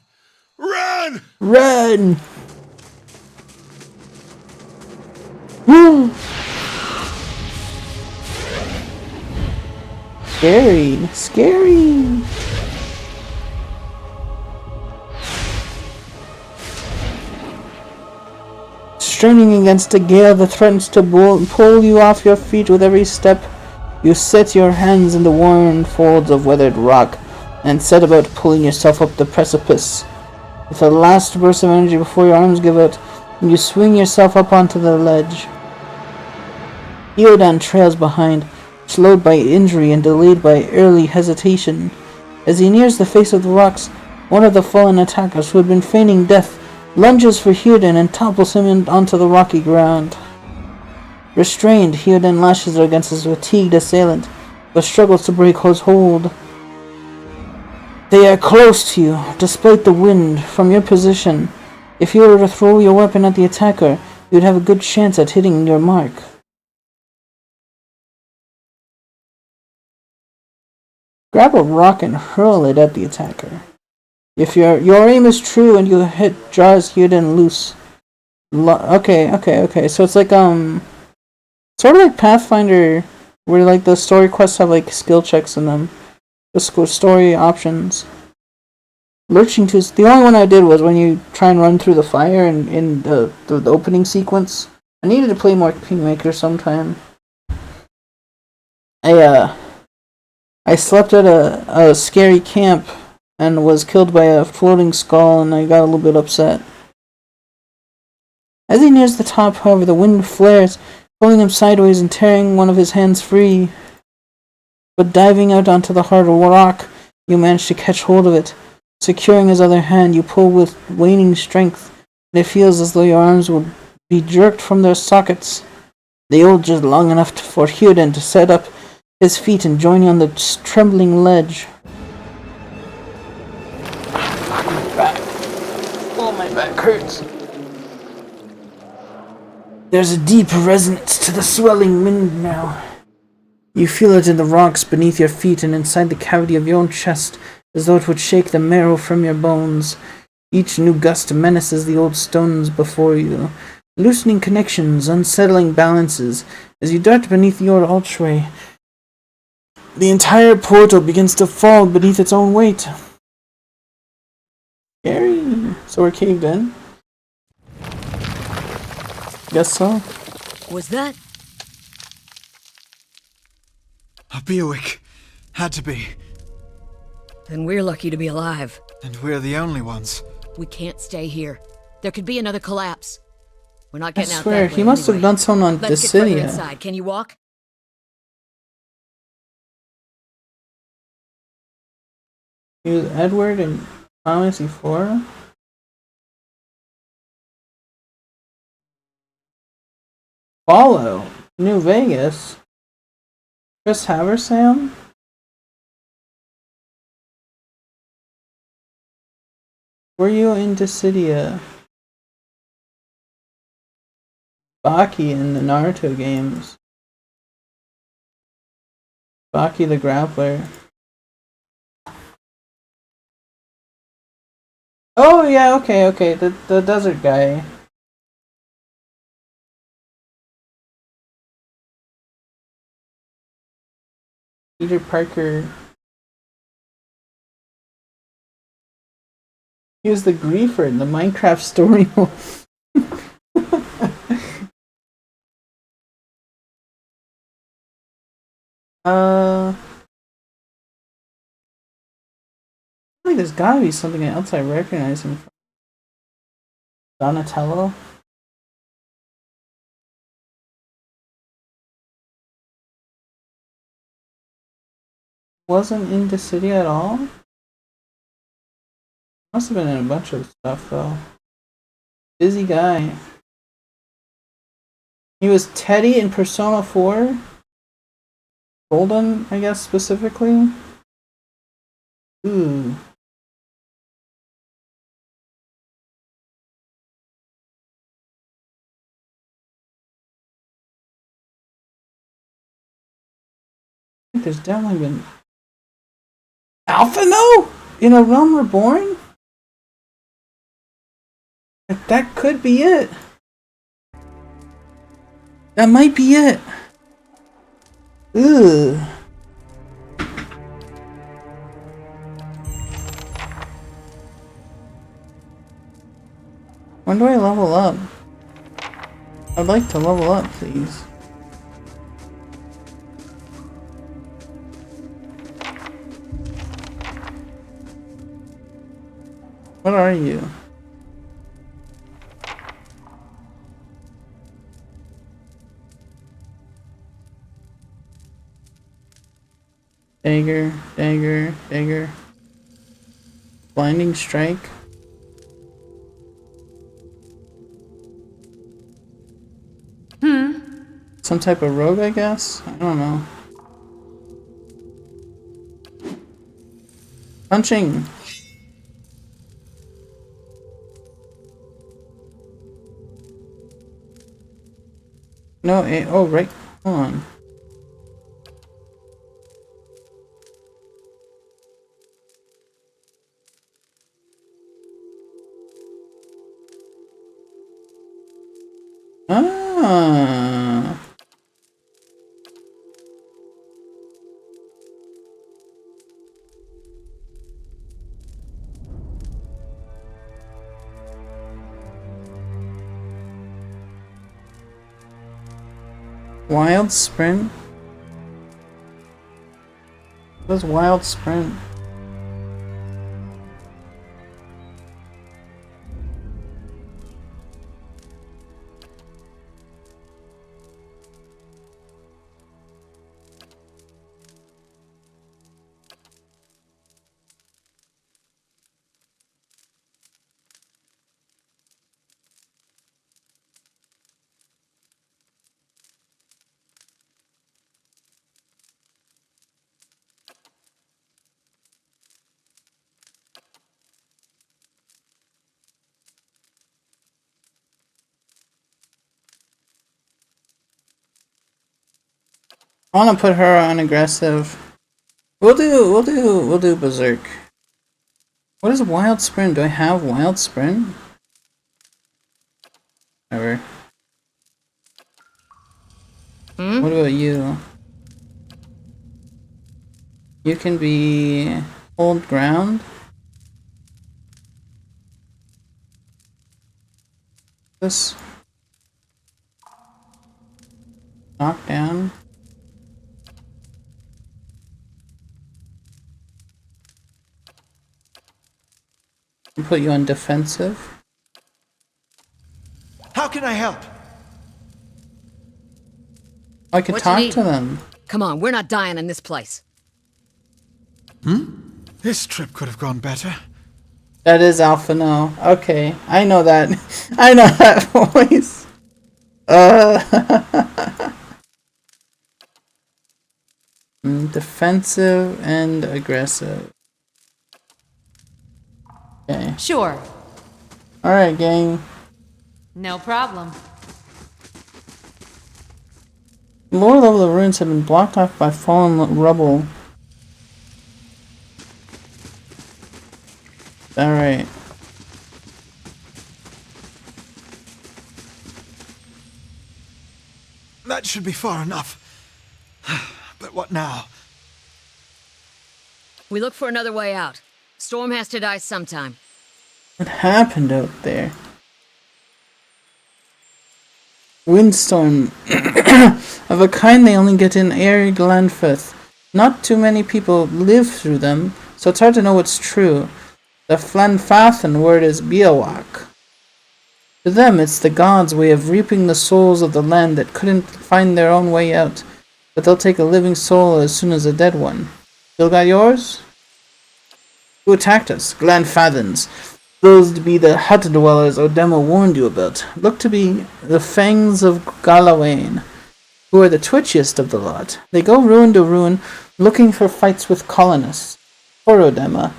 Run! Run! Woo! Scary. Scary. Straining against a gale that threatens to pull you off your feet with every step, you set your hands in the worn folds of weathered rock and set about pulling yourself up the precipice. With a last burst of energy before your arms give out, you swing yourself up onto the ledge. Iodan trails behind, slowed by injury and delayed by early hesitation. As he nears the face of the rocks, one of the fallen attackers who had been feigning death lunges for Hyoden and topples him onto the rocky ground. Restrained, Hyoden lashes against his fatigued assailant, but struggles to break his hold. They are close to you, despite the wind. From your position, if you were to throw your weapon at the attacker, you would have a good chance at hitting your mark. Grab a rock and hurl it at the attacker. If your aim is true and you hit draws Hyoden loose. Okay. So it's like sort of like Pathfinder, where like the story quests have like skill checks in them, the story options. Lurching to the only one I did was when you try and run through the fire in the opening sequence. I needed to play more Kingmaker sometime. I slept at a scary camp and was killed by a floating skull, and I got a little bit upset. As he nears the top, however, the wind flares, pulling him sideways and tearing one of his hands free. But diving out onto the hard rock, you manage to catch hold of it. Securing his other hand, you pull with waning strength, and it feels as though your arms will be jerked from their sockets. They hold just long enough for Hyoden to set up his feet and join you on the trembling ledge. My back hurts. There's a deep resonance to the swelling wind now. You feel it in the rocks beneath your feet and inside the cavity of your own chest, as though it would shake the marrow from your bones. Each new gust menaces the old stones before you, loosening connections, unsettling balances. As you dart beneath your archway, the entire portal begins to fall beneath its own weight. Scary. So we're caved in? Guess so. Was that? A Bewick. Had to be. Then we're lucky to be alive. And we're the only ones. We can't stay here. There could be another collapse. We're not I getting out swear, that way he must have anyway. done something on Let's get further Dissidia. inside. Can you walk? He was Edward and Thomas E4? Fallout, New Vegas. Chris Haversam? Were you in Dissidia? Baki in the Naruto games. Baki the Grappler. Oh yeah, okay. The desert guy. Peter Parker. He was the griefer in the Minecraft story mode. I feel like there's gotta be something else I recognize him from. Donatello? wasn't in the city at all? Must have been in a bunch of stuff though. Busy guy. He was Teddy in Persona 4? Golden, I guess, specifically? Ooh. I think there's definitely been... Alphino? In A Realm Reborn? That could be it. That might be it. Ugh. When do I level up? I'd like to level up, please. What are you? Dagger, dagger, dagger. Blinding strike. Some type of rogue, I guess? I don't know. Punching! No, oh, right. Hold on. Ah. Wild sprint? What is wild sprint? I want to put her on aggressive. We'll do berserk. What is wild sprint? Do I have wild sprint? Never. What about you? You can be hold ground. This knock down. And put you on defensive. How can I help? I could What you talk need? to them. Come on, we're not dying in this place. This trip could have gone better. That is Alphino. Okay, I know that. I know that voice. Defensive and aggressive. Okay. Sure. Alright, gang. No problem. Lower level of ruins have been blocked off by fallen rubble. Alright. That should be far enough. But what now? We look for another way out. Storm has to die sometime. What happened out there? Windstorm. Of a kind they only get in Air Glenfith. Not too many people live through them, so it's hard to know what's true. The Flanfathan word is Biawak. To them, it's the gods' way of reaping the souls of the land that couldn't find their own way out, but they'll take a living soul as soon as a dead one. Still got yours? Who attacked us? Glanfathans. Those to be the hut dwellers Odema warned you about. Look to be the fangs of Galawain, who are the twitchiest of the lot. They go ruin to ruin, looking for fights with colonists. Poor Odema.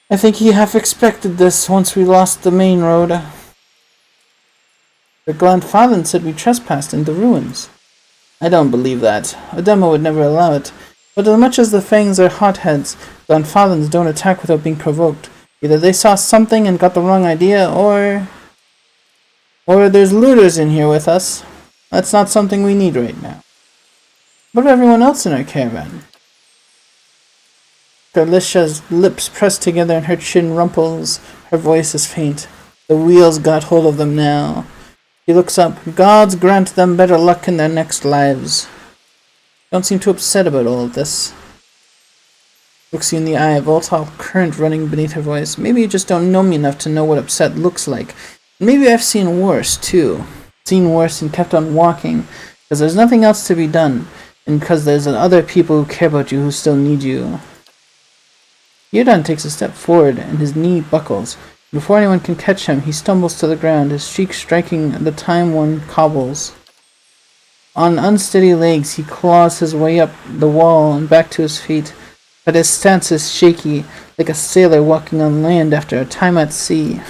I think he half expected this once we lost the main road. The Glanfathans said we trespassed into ruins. I don't believe that. Odema would never allow it. But as much as the fangs are hotheads, Glanfathans don't attack without being provoked. Either they saw something and got the wrong idea, or there's looters in here with us. That's not something we need right now. What about everyone else in our caravan? Delicia's lips pressed together and her chin rumples. Her voice is faint. The wheels got hold of them now. He looks up. Gods grant them better luck in their next lives. Don't seem too upset about all of this. Looks you in the eye, a volatile current running beneath her voice. Maybe you just don't know me enough to know what upset looks like. Maybe I've seen worse, too. Seen worse and kept on walking, because there's nothing else to be done, and because there's other people who care about you who still need you. Yudan takes a step forward, and his knee buckles. Before anyone can catch him, he stumbles to the ground, his cheeks striking the time-worn cobbles. On unsteady legs, he claws his way up the wall and back to his feet. But his stance is shaky, like a sailor walking on land after a time at sea.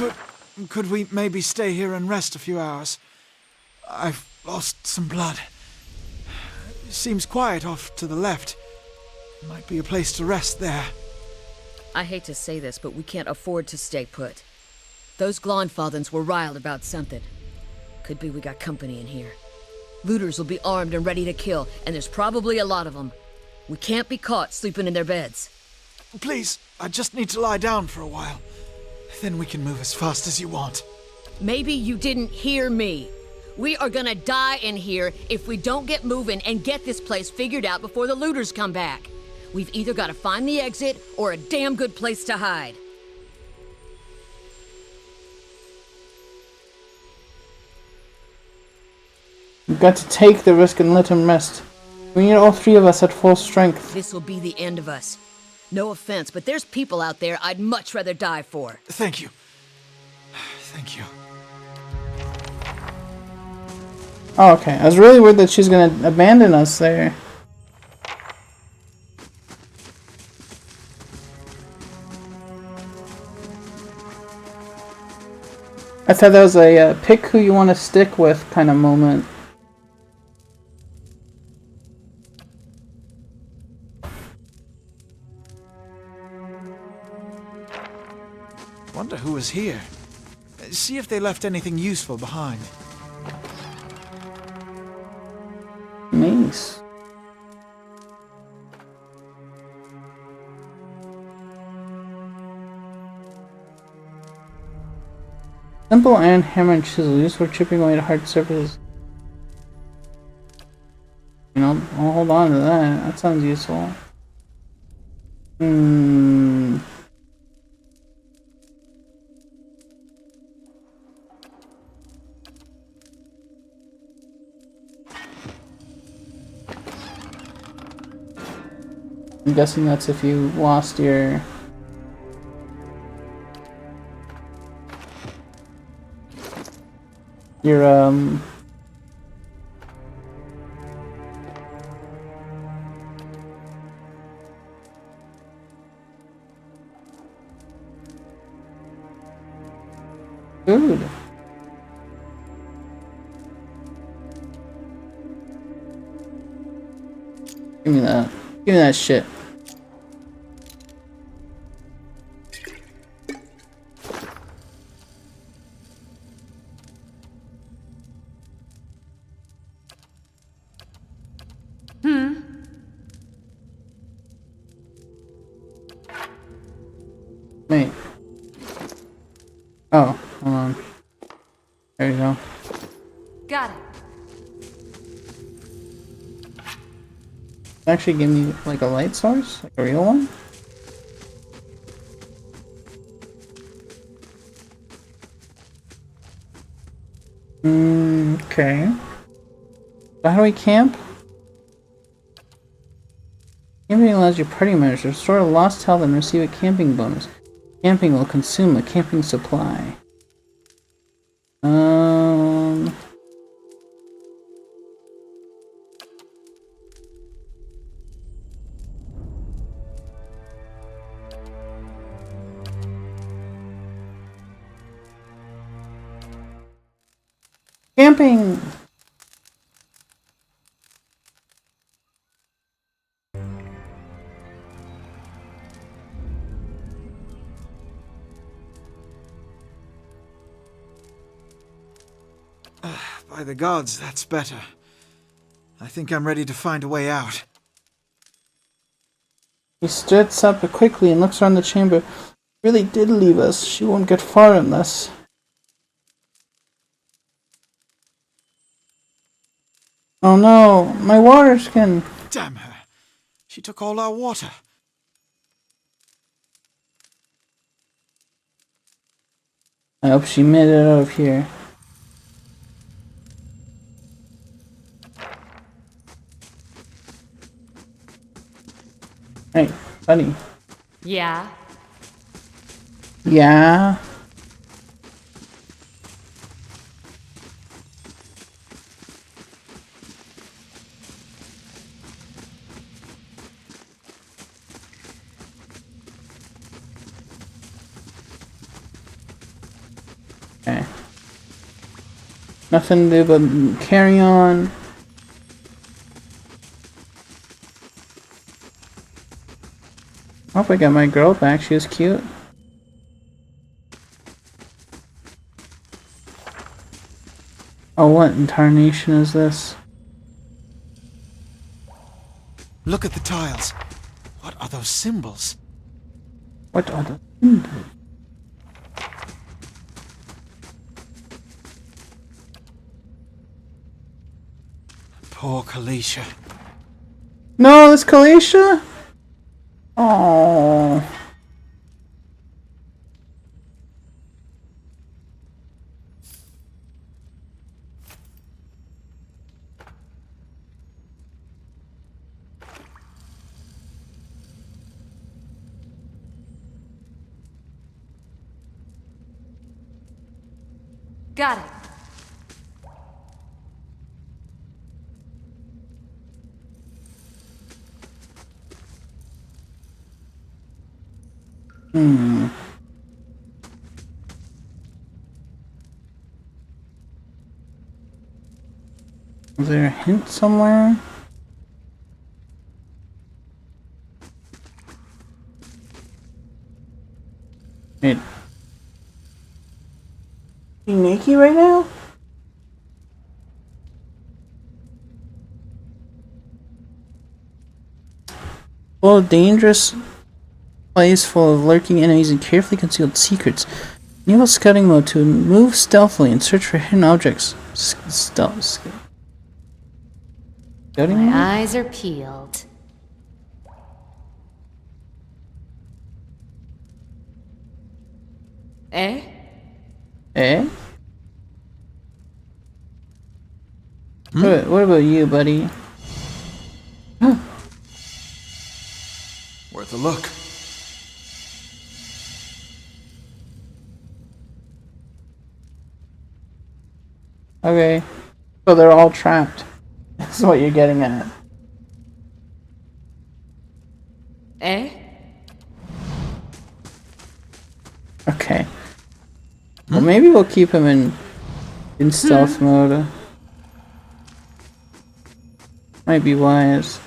Could we maybe stay here and rest a few hours? I've lost some blood. Seems quiet off to the left. Might be a place to rest there. I hate to say this, but we can't afford to stay put. Those Glonfathans were riled about something. Could be we got company in here. Looters will be armed and ready to kill, and there's probably a lot of them. We can't be caught sleeping in their beds. Please, I just need to lie down for a while. Then we can move as fast as you want. Maybe you didn't hear me. We are gonna die in here if we don't get moving and get this place figured out before the looters come back. We've either got to find the exit or a damn good place to hide. We've got to take the risk and let him rest. We need all three of us at full strength. This will be the end of us. No offense, but there's people out there I'd much rather die for. Thank you. Thank you. Oh, okay. I was really worried that she's gonna abandon us there. I thought that was a pick who you want to stick with kind of moment. Wonder who was here. See if they left anything useful behind. Nice. Simple iron hammer and chisel used for chipping away at hard surfaces. You know, I'll hold on to that. That sounds useful. I'm guessing that's if you lost your... food. Give me that. Give me that shit. Wait. Oh, hold on. There you go. Got it. Actually give me like a light source? Like a real one? Okay. So how do we camp? Camping allows your party members to restore lost health and receive a camping bonus. Camping will consume a camping supply. Camping! By the gods, that's better. I think I'm ready to find a way out. He sits up quickly and looks around the chamber. Really did leave us. She won't get far unless... Oh no, my water skin! Damn her. She took all our water. I hope she made it out of here. Hey, buddy. Yeah? Yeah? Okay. Nothing to do but carry on. I hope I got my girl back. She was cute. Oh, what in tarnation is this? Look at the tiles. What are those symbols? What are the... Poor Kalisha. No, it's Kalisha? Oh. Got it. Is there a hint somewhere? Wait. You naked right now? Well, dangerous place full of lurking enemies and carefully concealed secrets. Enable scouting mode to move stealthily and search for hidden objects. Stealth. Scouting mode? My eyes are peeled. Eh? Eh? What about you, buddy? Worth a look. Okay. So they're all trapped. That's what you're getting at. Eh? Okay. Well, maybe we'll keep him in stealth mode. Might be wise.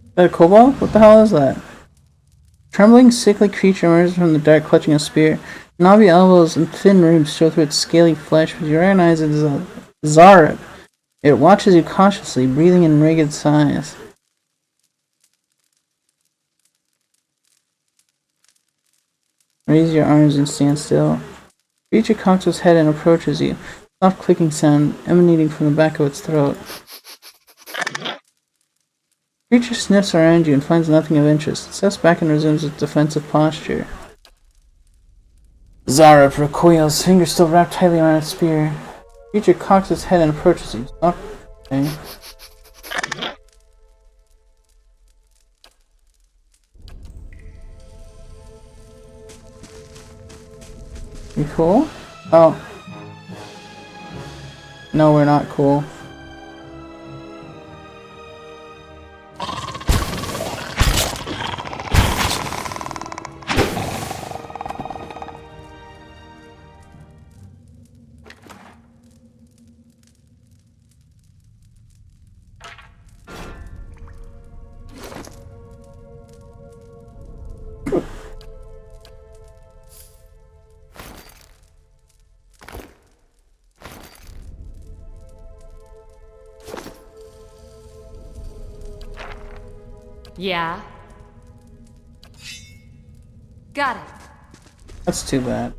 Is that a kobold? What the hell is that? Trembling, sickly creature emerges from the dark, clutching a spear. Knobby elbows and thin ribs show through its scaly flesh, but you recognize it as a Zarab. It watches you cautiously, breathing in ragged sighs. Raise your arms and stand still. Creature cocks its head and approaches you. Soft clicking sound emanating from the back of its throat. Creature sniffs around you and finds nothing of interest. It steps back and resumes its defensive posture. Zarab recoils, fingers still wrapped tightly around its spear. Creature cocks its head and approaches you. Stop. Okay. You cool? Oh. No, we're not cool. Yeah. Got it. That's too bad.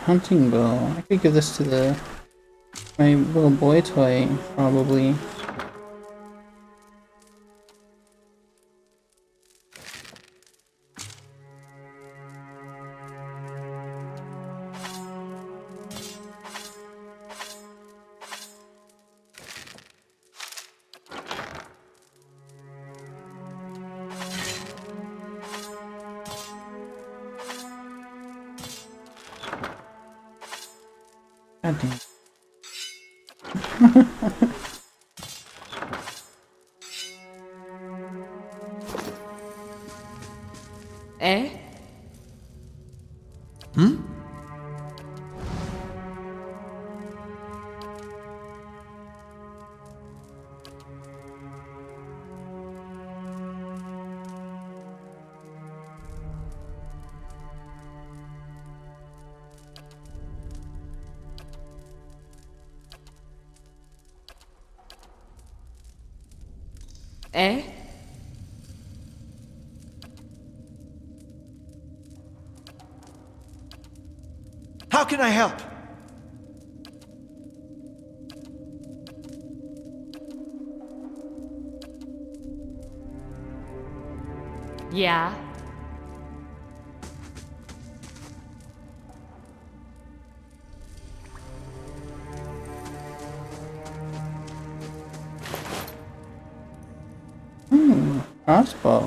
Hunting bow. I could give this to my little boy toy, probably. God damn. Eh? Eh? How can I help? Yeah. Crossbow.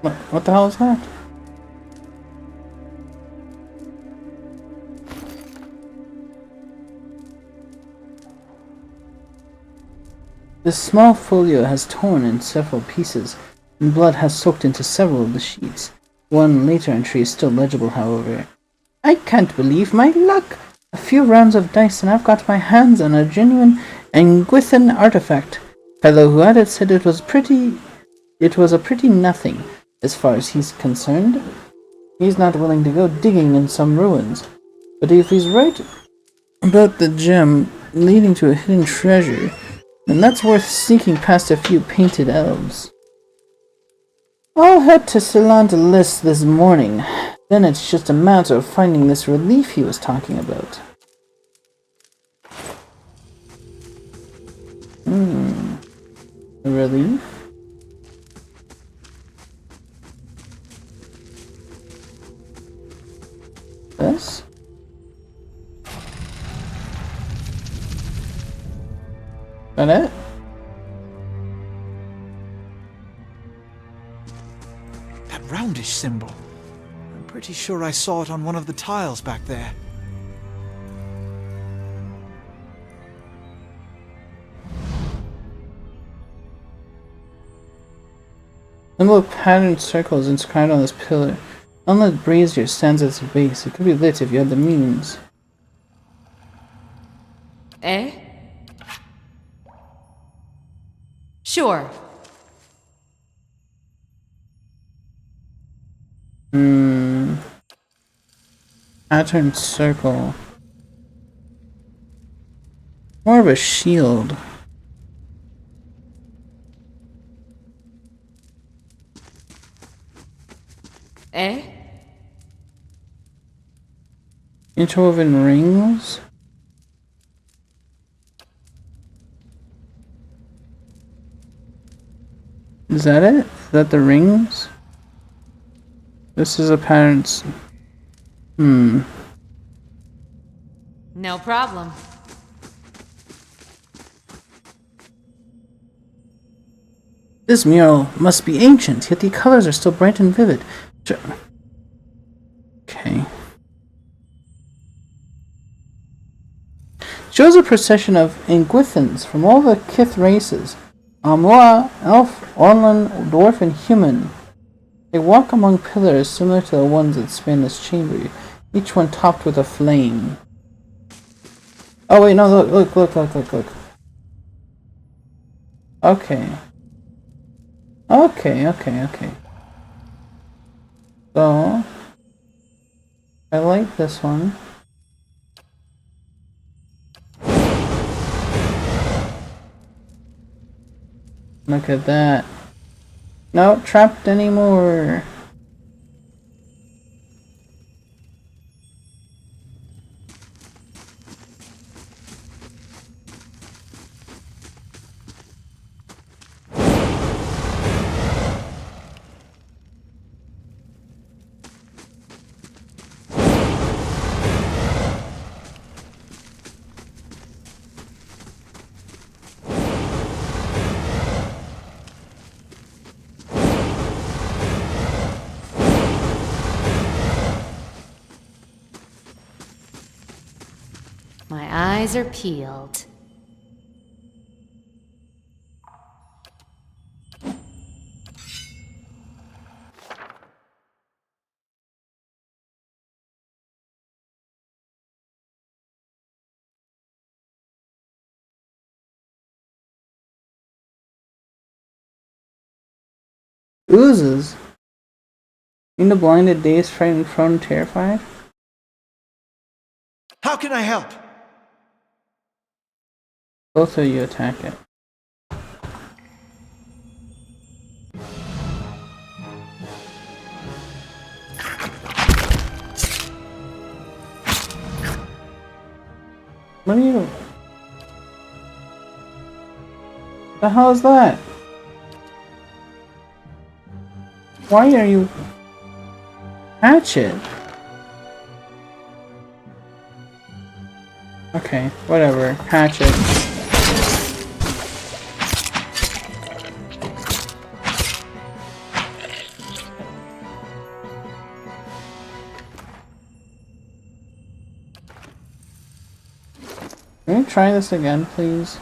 What the hell is that? This small folio has torn in several pieces, and blood has soaked into several of the sheets. One later entry is still legible, however. I can't believe my luck! A few rounds of dice and I've got my hands on a genuine Anguithan artifact. Fellow who had it said it was a pretty nothing, as far as he's concerned. He's not willing to go digging in some ruins. But if he's right about the gem leading to a hidden treasure, then that's worth seeking past a few painted elves. I'll head to Ceylon List this morning. Then it's just a matter of finding this relief he was talking about. A relief? This? That it? That roundish symbol. I'm pretty sure I saw it on one of the tiles back there. Symbol of patterned circles inscribed on this pillar. Unlit brazier stands at its base. It could be lit if you had the means. Eh? Sure. Patterned circle. More of a shield. Eh? Interwoven rings. Is that it? Is that the rings? This is a pattern. No problem. This mural must be ancient, yet the colors are still bright and vivid. Okay. Shows a procession of Ingwithans from all the Kith races. Amua, Elf, Orlan, Dwarf, and Human. They walk among pillars similar to the ones that span this chamber, each one topped with a flame. Oh wait, no, look. Okay. So, I like this one. Look at that. Not trapped anymore. My eyes are peeled. Oozes. In the blinded, dazed, frightened, prone, terrified. How can I help? Both of you attack it. What are you? The hell is that? Why are you? Hatchet. Okay, whatever. Hatchet. Can we try this again, please?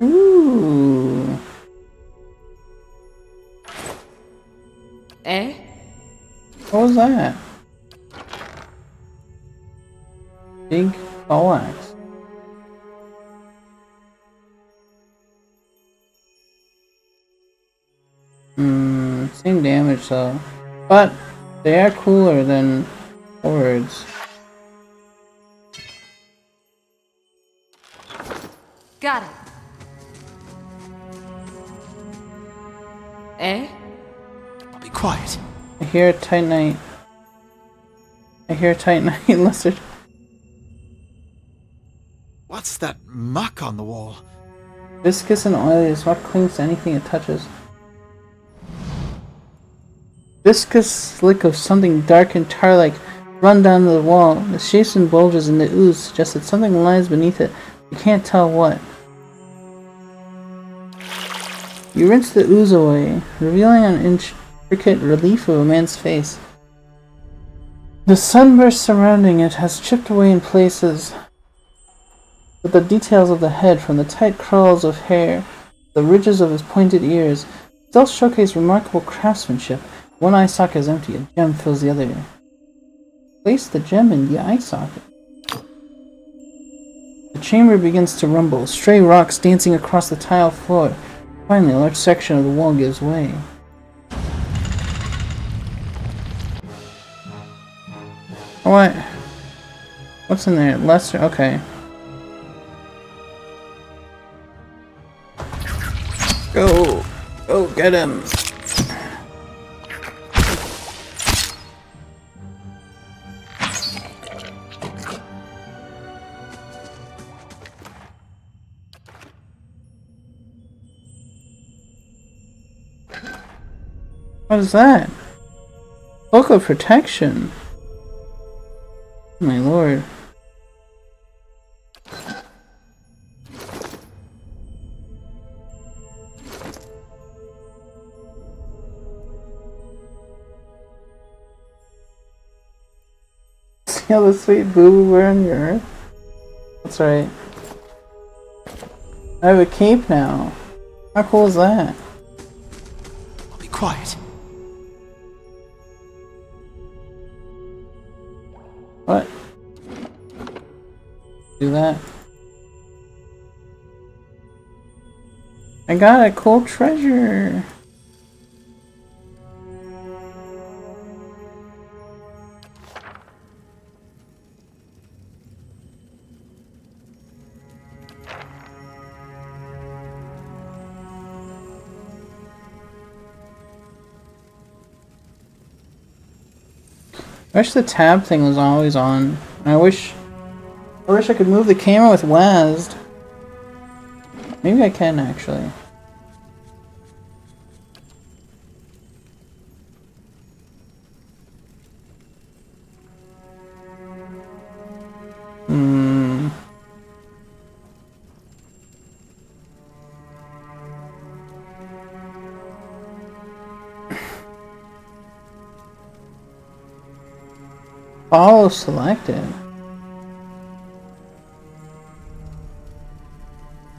Ooh. Eh? What was that? Big poleaxe. Same damage though. But they are cooler than hordes. Got it. Eh? Be quiet. I hear a titanite. I hear a titanite lizard. What's that muck on the wall? Viscous and oily is what clings to anything it touches. Viscous slick of something dark and tar-like run down the wall. The shapes and bulges in the ooze suggest that something lies beneath it. You can't tell what. You rinse the ooze away, revealing an intricate relief of a man's face. The sunburst surrounding it has chipped away in places, but the details of the head, from the tight curls of hair, the ridges of his pointed ears, still showcase remarkable craftsmanship. One eye socket is empty, a gem fills the other. Place the gem in the eye socket. The The chamber begins to rumble, stray rocks dancing across the tile floor. Finally, a large section of the wall gives way. What? What's in there? Lesser? Okay. Go! Go get him! What is that? Book of Protection. Oh my lord. See all the sweet boo-boo we're on your earth? That's right. I have a cape now. How cool is that? Be quiet. What? Do that. I got a cool treasure. I wish the tab thing was always on. I wish I could move the camera with WASD. Maybe I can actually. Follow selected.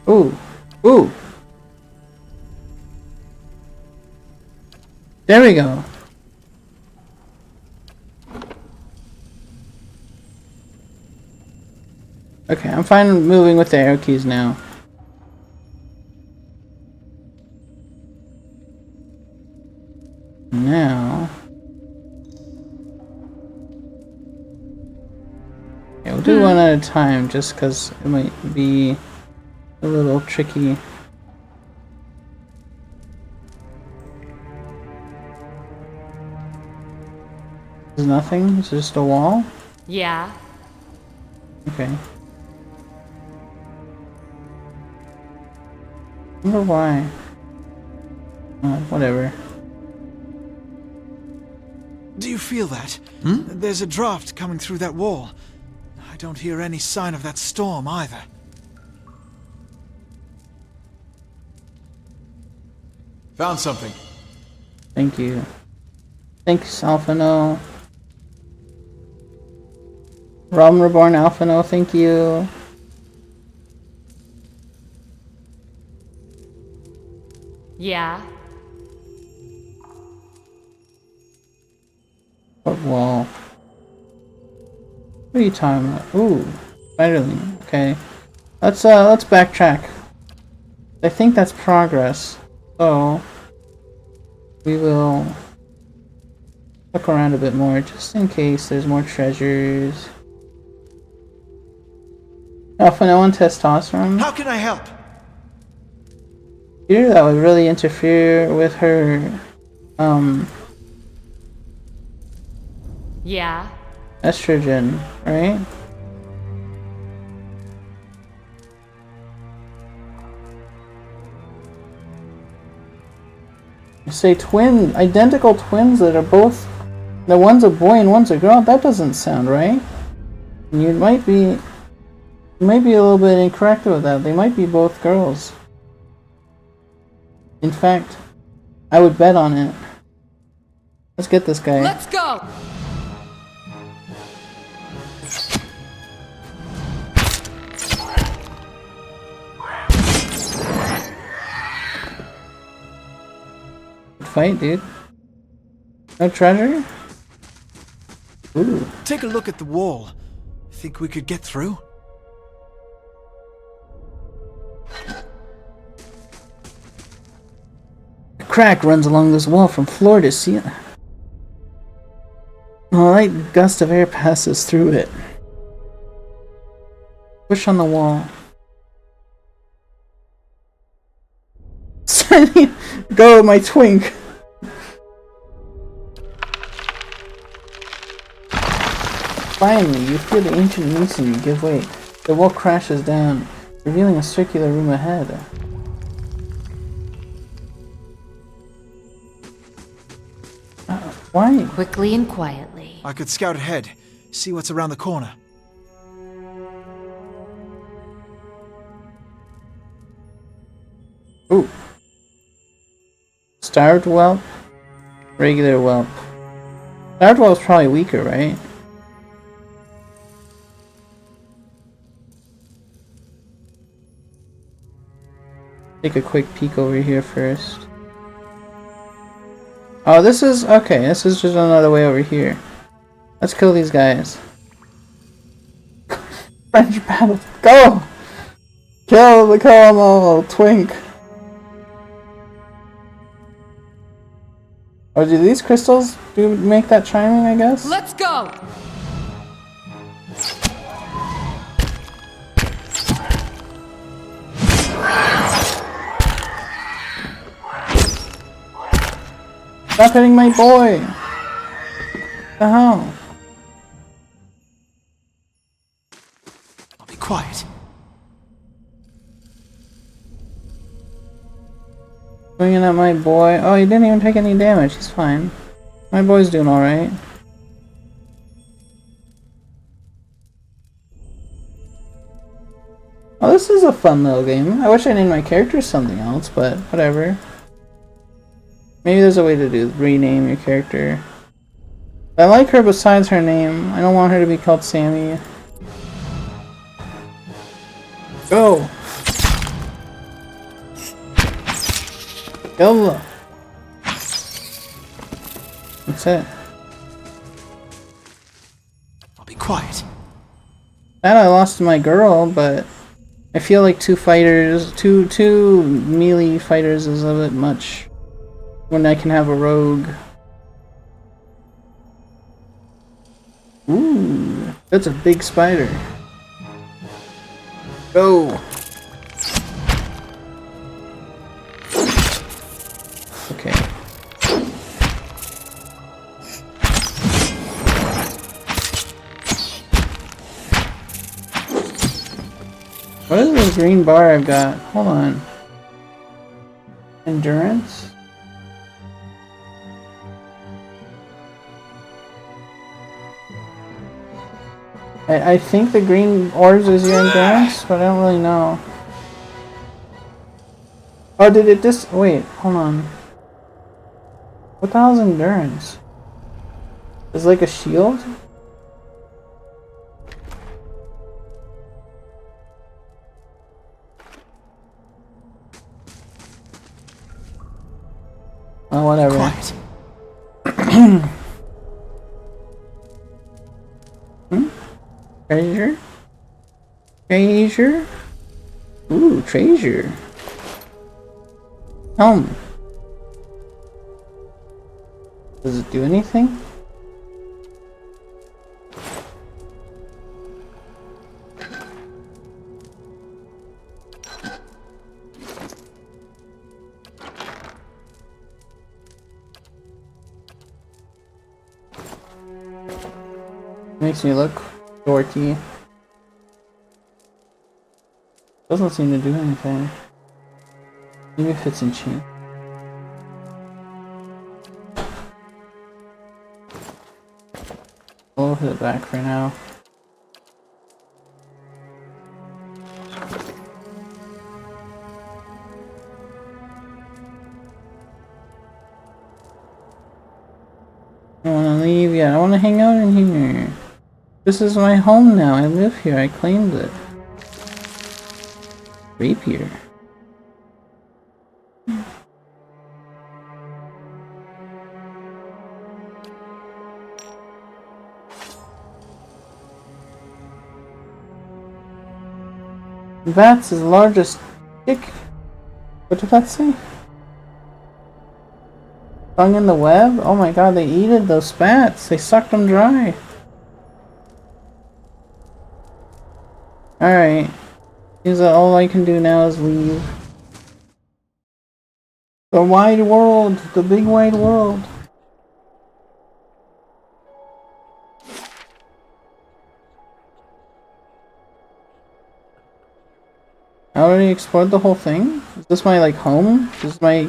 Ooh. Ooh. There we go. Okay, I'm fine moving with the arrow keys now. Now... yeah, we'll do one at a time just because it might be a little tricky. There's nothing? It's just a wall? Yeah. Okay. I wonder why. Oh, whatever. Do you feel that? There's a draft coming through that wall. I don't hear any sign of that storm either. Found something. Thank you. Thanks, Alphino. Realm Reborn Alphino, thank you. Yeah. What wall? What are you talking about? Ooh, Spiderling. Okay, let's backtrack. I think that's progress. So we will look around a bit more just in case there's more treasures. Alphino and testosterone. How can I help? Here, that would really interfere with her. Yeah. Estrogen, right? You say identical twins that are both, the one's a boy and one's a girl. That doesn't sound right. And you might be a little bit incorrect with that. They might be both girls. In fact, I would bet on it. Let's get this guy. Let's go! Good fight, dude. No treasure? Ooh. Take a look at the wall. Think we could get through? crack runs along this wall from floor to ceiling. A light gust of air passes through it. Push on the wall. Go, my twink! Finally, you feel the ancient masonry give way. The wall crashes down, revealing a circular room ahead. Why? Quickly and quietly. I could scout ahead, see what's around the corner. Ooh. Starved whelp? Regular whelp. Starved whelp's probably weaker, right? Take a quick peek over here first. Oh, this is... okay, this is just another way over here. Let's kill these guys. French battle. Go! Kill the colonel, twink! Oh, do these crystals make that chiming, I guess? Let's go! Stop hitting my boy! What the hell? I'll be quiet. Swinging at my boy. Oh, he didn't even take any damage. He's fine. My boy's doing alright. Oh, this is a fun little game. I wish I named my character something else, but whatever. Maybe there's a way to rename your character. I like her besides her name. I don't want her to be called Sammy. Go! Kill them. That's it. I'll be quiet. And I lost my girl, but I feel like two melee fighters is a bit much when I can have a rogue. Ooh, that's a big spider. Go! Okay. What is this green bar I've got? Hold on. Endurance? I think the green orbs is your endurance, but I don't really know. Oh, did it just... wait, hold on. What the hell is endurance? Is it like a shield? Oh, whatever. Quiet. Treasure? Treasure? Ooh, treasure. Helm. Does it do anything? Makes me look dorky. Doesn't seem to do anything. Maybe if it's enchant. I'll put it back for now. I don't want to leave yet. I want to hang out in here. This is my home now. I live here. I claimed it. Rapier. That's his largest stick. What did that say? hung in the web? Oh my god, they eated those spats. They sucked them dry. Alright. Is that all I can do now is leave? The wide world. The big wide world. I already explored the whole thing? Is this my, like, home? This is my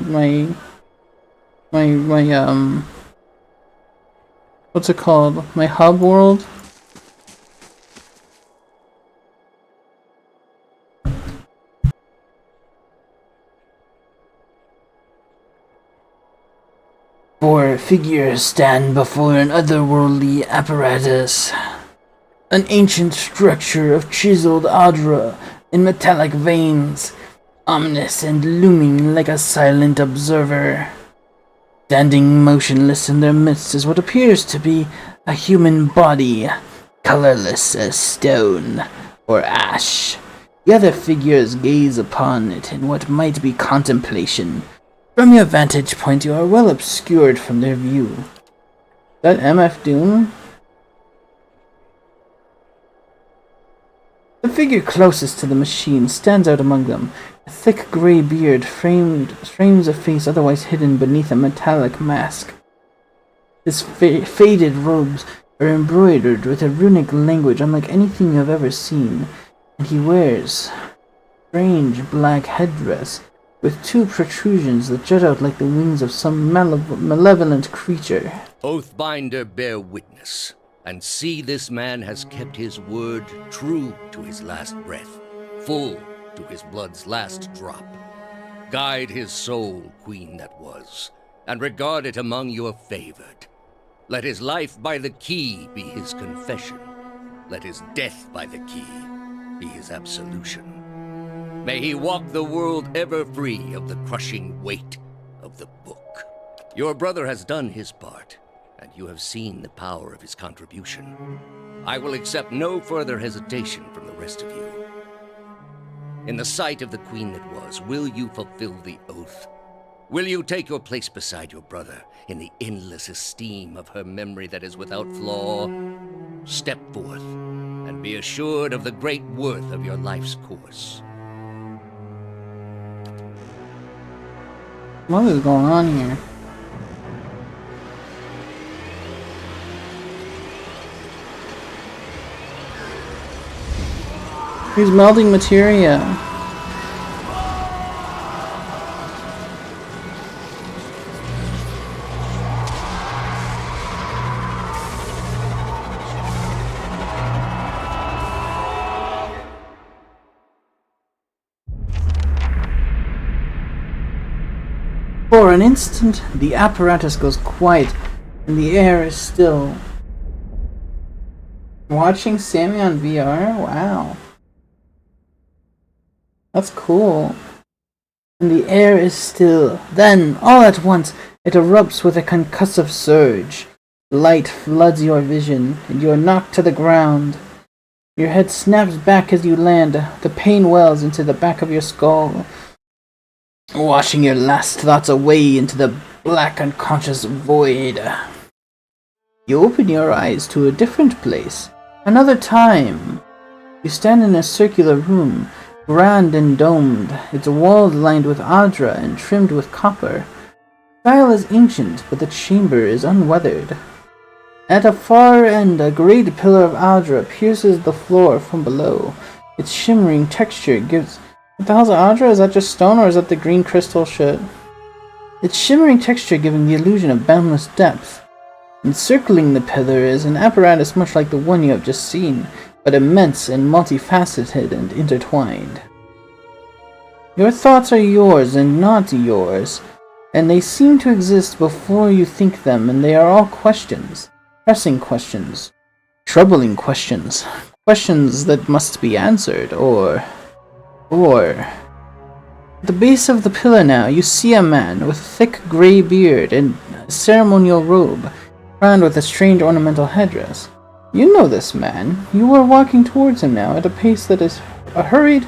what's it called? My hub world? Four figures stand before an otherworldly apparatus. An ancient structure of chiseled adra in metallic veins, ominous and looming like a silent observer. Standing motionless in their midst is what appears to be a human body, colorless as stone or ash. The other figures gaze upon it in what might be contemplation. From your vantage point, you are well obscured from their view. Is that MF Doom? The figure closest to the machine stands out among them. A thick gray beard frames a face otherwise hidden beneath a metallic mask. His faded robes are embroidered with a runic language unlike anything I've ever seen, and he wears a strange black headdress with two protrusions that jut out like the wings of some malevolent creature. Oathbinder, bear witness, and see this man has kept his word true to his last breath, full to his blood's last drop. Guide his soul, queen that was, and regard it among your favored. Let his life by the key be his confession. Let his death by the key be his absolution. May he walk the world ever free of the crushing weight of the book. Your brother has done his part, and you have seen the power of his contribution. I will accept no further hesitation from the rest of you. In the sight of the queen that was, will you fulfill the oath? Will you take your place beside your brother in the endless esteem of her memory that is without flaw? Step forth, and be assured of the great worth of your life's course. What is going on here? He's melding materia. For an instant, the apparatus goes quiet and the air is still. Watching Sammy on VR? Wow. That's cool. And the air is still. Then, all at once, it erupts with a concussive surge. Light floods your vision, and you are knocked to the ground. Your head snaps back as you land. The pain wells into the back of your skull, washing your last thoughts away into the black unconscious void. You open your eyes to a different place. Another time. You stand in a circular room, grand and domed, its walls lined with adra and trimmed with copper. The style is ancient, but the chamber is unweathered. At a far end, a great pillar of adra pierces the floor from below. Its shimmering texture gives... What the hell's adra? Is that just stone, or is that the green crystal shit? Its shimmering texture giving the illusion of boundless depth. Encircling the pillar is an apparatus much like the one you have just seen, but immense and multifaceted and intertwined. Your thoughts are yours and not yours, and they seem to exist before you think them, and they are all questions. Pressing questions. Troubling questions. Questions that must be answered, or... At the base of the pillar now, you see a man with a thick grey beard and a ceremonial robe, crowned with a strange ornamental headdress. You know this man. You are walking towards him now at a pace that is hurried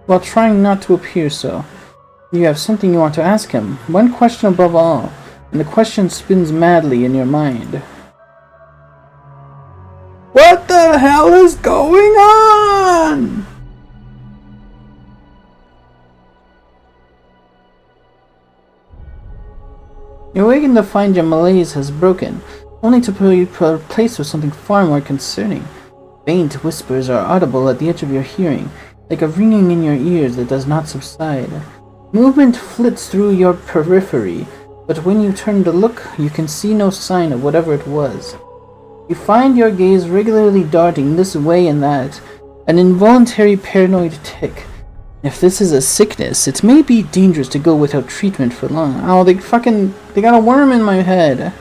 while trying not to appear so. You have something you want to ask him. One question above all. and the question spins madly in your mind. What the hell is going on? You awaken to find your malaise has broken, only to be replaced with something far more concerning. Faint whispers are audible at the edge of your hearing, like a ringing in your ears that does not subside. Movement flits through your periphery, but when you turn to look, you can see no sign of whatever it was. You find your gaze regularly darting this way and that, an involuntary paranoid tic. If this is a sickness, it may be dangerous to go without treatment for long. Oh, they got a worm in my head.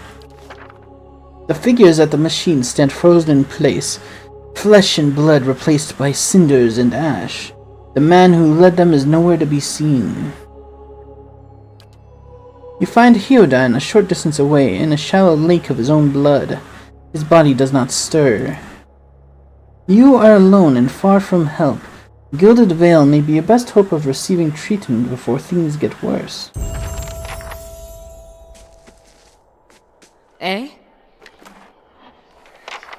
The figures at the machine stand frozen in place, flesh and blood replaced by cinders and ash. The man who led them is nowhere to be seen. You find Heodan a short distance away in a shallow lake of his own blood. His body does not stir. You are alone and far from help. Gilded Veil may be your best hope of receiving treatment before things get worse. Eh?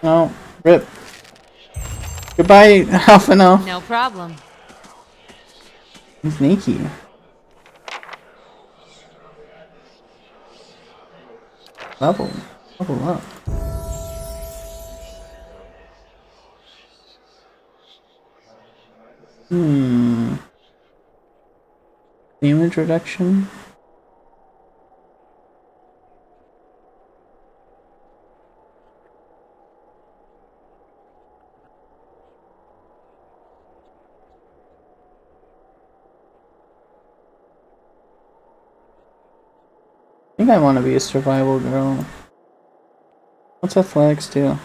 Oh, rip. Goodbye, Alphino. No problem. He's sneaky. Level up. Damage reduction. I think I want to be a survival girl. What's athletics do?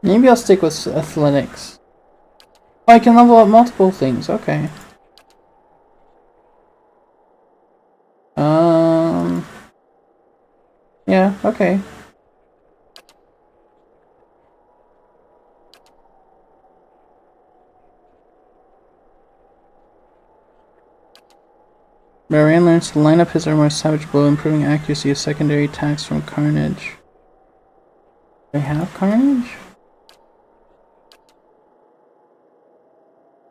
Maybe I'll stick with athletics. Oh, I can level up multiple things. Okay. Yeah, okay. Barbarian learns to line up his or more savage blow, improving accuracy of secondary attacks from Carnage. Do I have Carnage?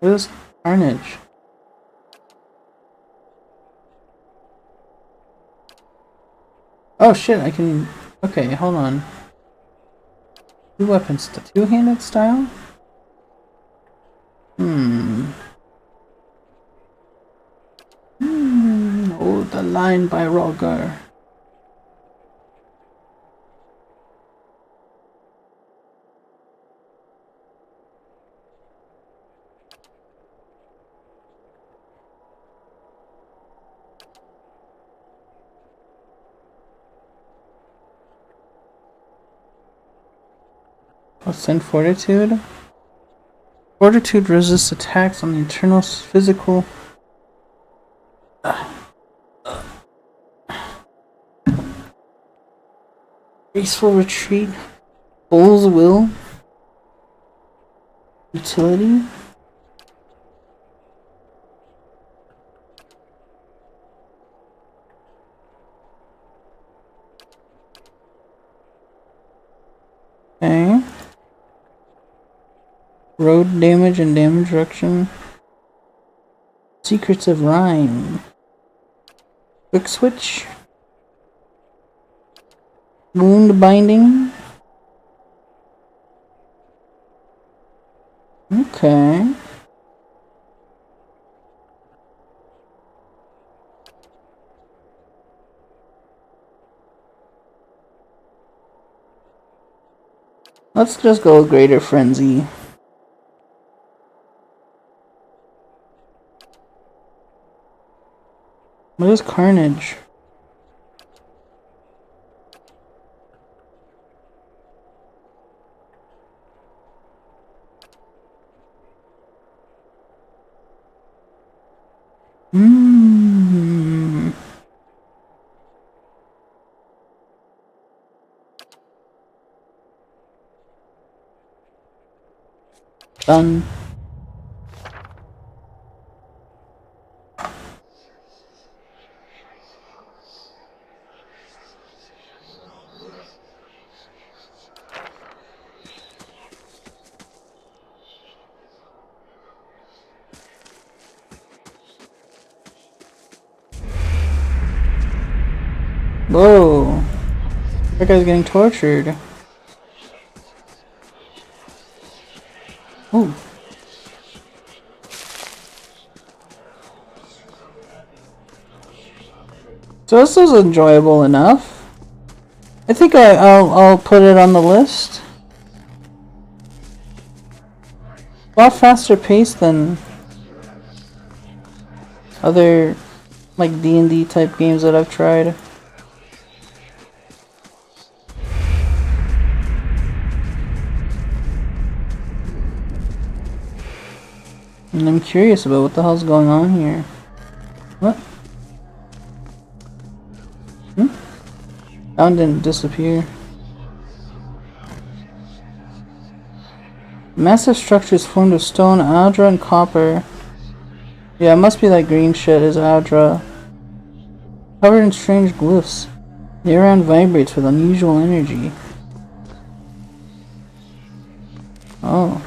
What is Carnage? Oh shit, I can... Okay, hold on. Two weapons, two-handed style? Oh, the line by Roger. I'll send Fortitude. Fortitude resists attacks on the internal physical. Graceful Retreat. Bull's Will. Utility. Okay. Road damage and damage reduction. Secrets of Rhyme. Quick switch. Wound binding. Okay. Let's just go Greater Frenzy. What is Carnage? Done. Whoa. That guy's getting tortured. Ooh. So this is enjoyable enough. I think I'll put it on the list. A lot faster paced than other like D&D type games that I've tried. And I'm curious about what the hell's going on here. What? That one didn't disappear. Massive structures formed of stone, Aldra, and copper. Yeah, it must be that green shit is Aldra. Covered in strange glyphs. The air around vibrates with unusual energy. Oh.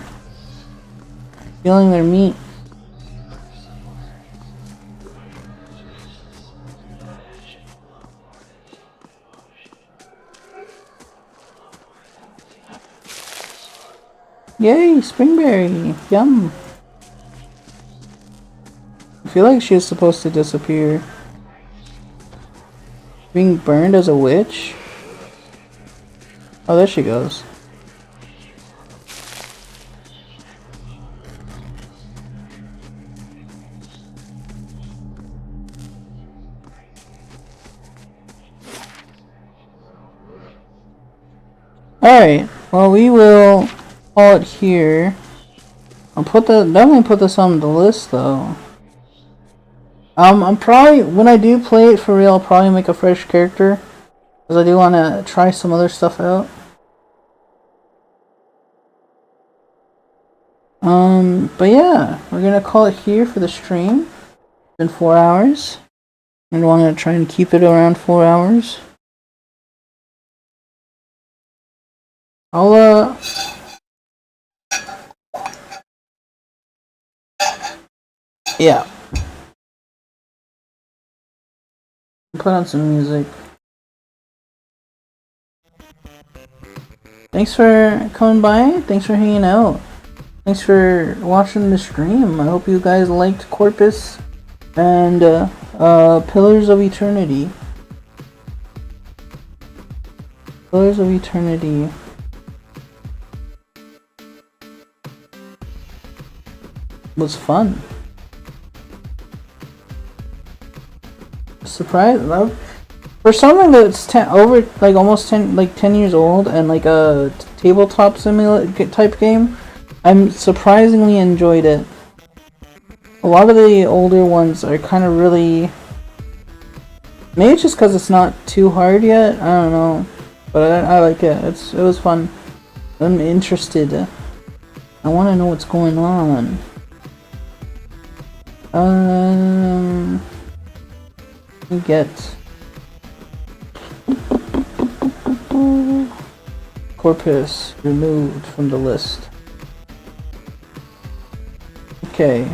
Feeling their meat. Yay, Springberry! Yum! I feel like she's supposed to disappear. Being burned as a witch? Oh, there she goes. Alright, well we will call it here. Definitely put this on the list though. I'm probably, when I do play it for real, I'll probably make a fresh character. Because I do want to try some other stuff out. But yeah, we're gonna call it here for the stream. It's been 4 hours. I want to try and keep it around 4 hours. Yeah. Put on some music. Thanks for coming by. Thanks for hanging out. Thanks for watching the stream. I hope you guys liked Korpus and Pillars of Eternity. Pillars of Eternity. Was fun. Surprise! For something that's almost 10 years old and like a tabletop simulator type game, I'm surprisingly enjoyed it. A lot of the older ones are kind of really, maybe it's just because it's not too hard yet. I don't know, but I like it. It was fun. I'm interested. I want to know what's going on. We get Korpus removed from the list. Okay.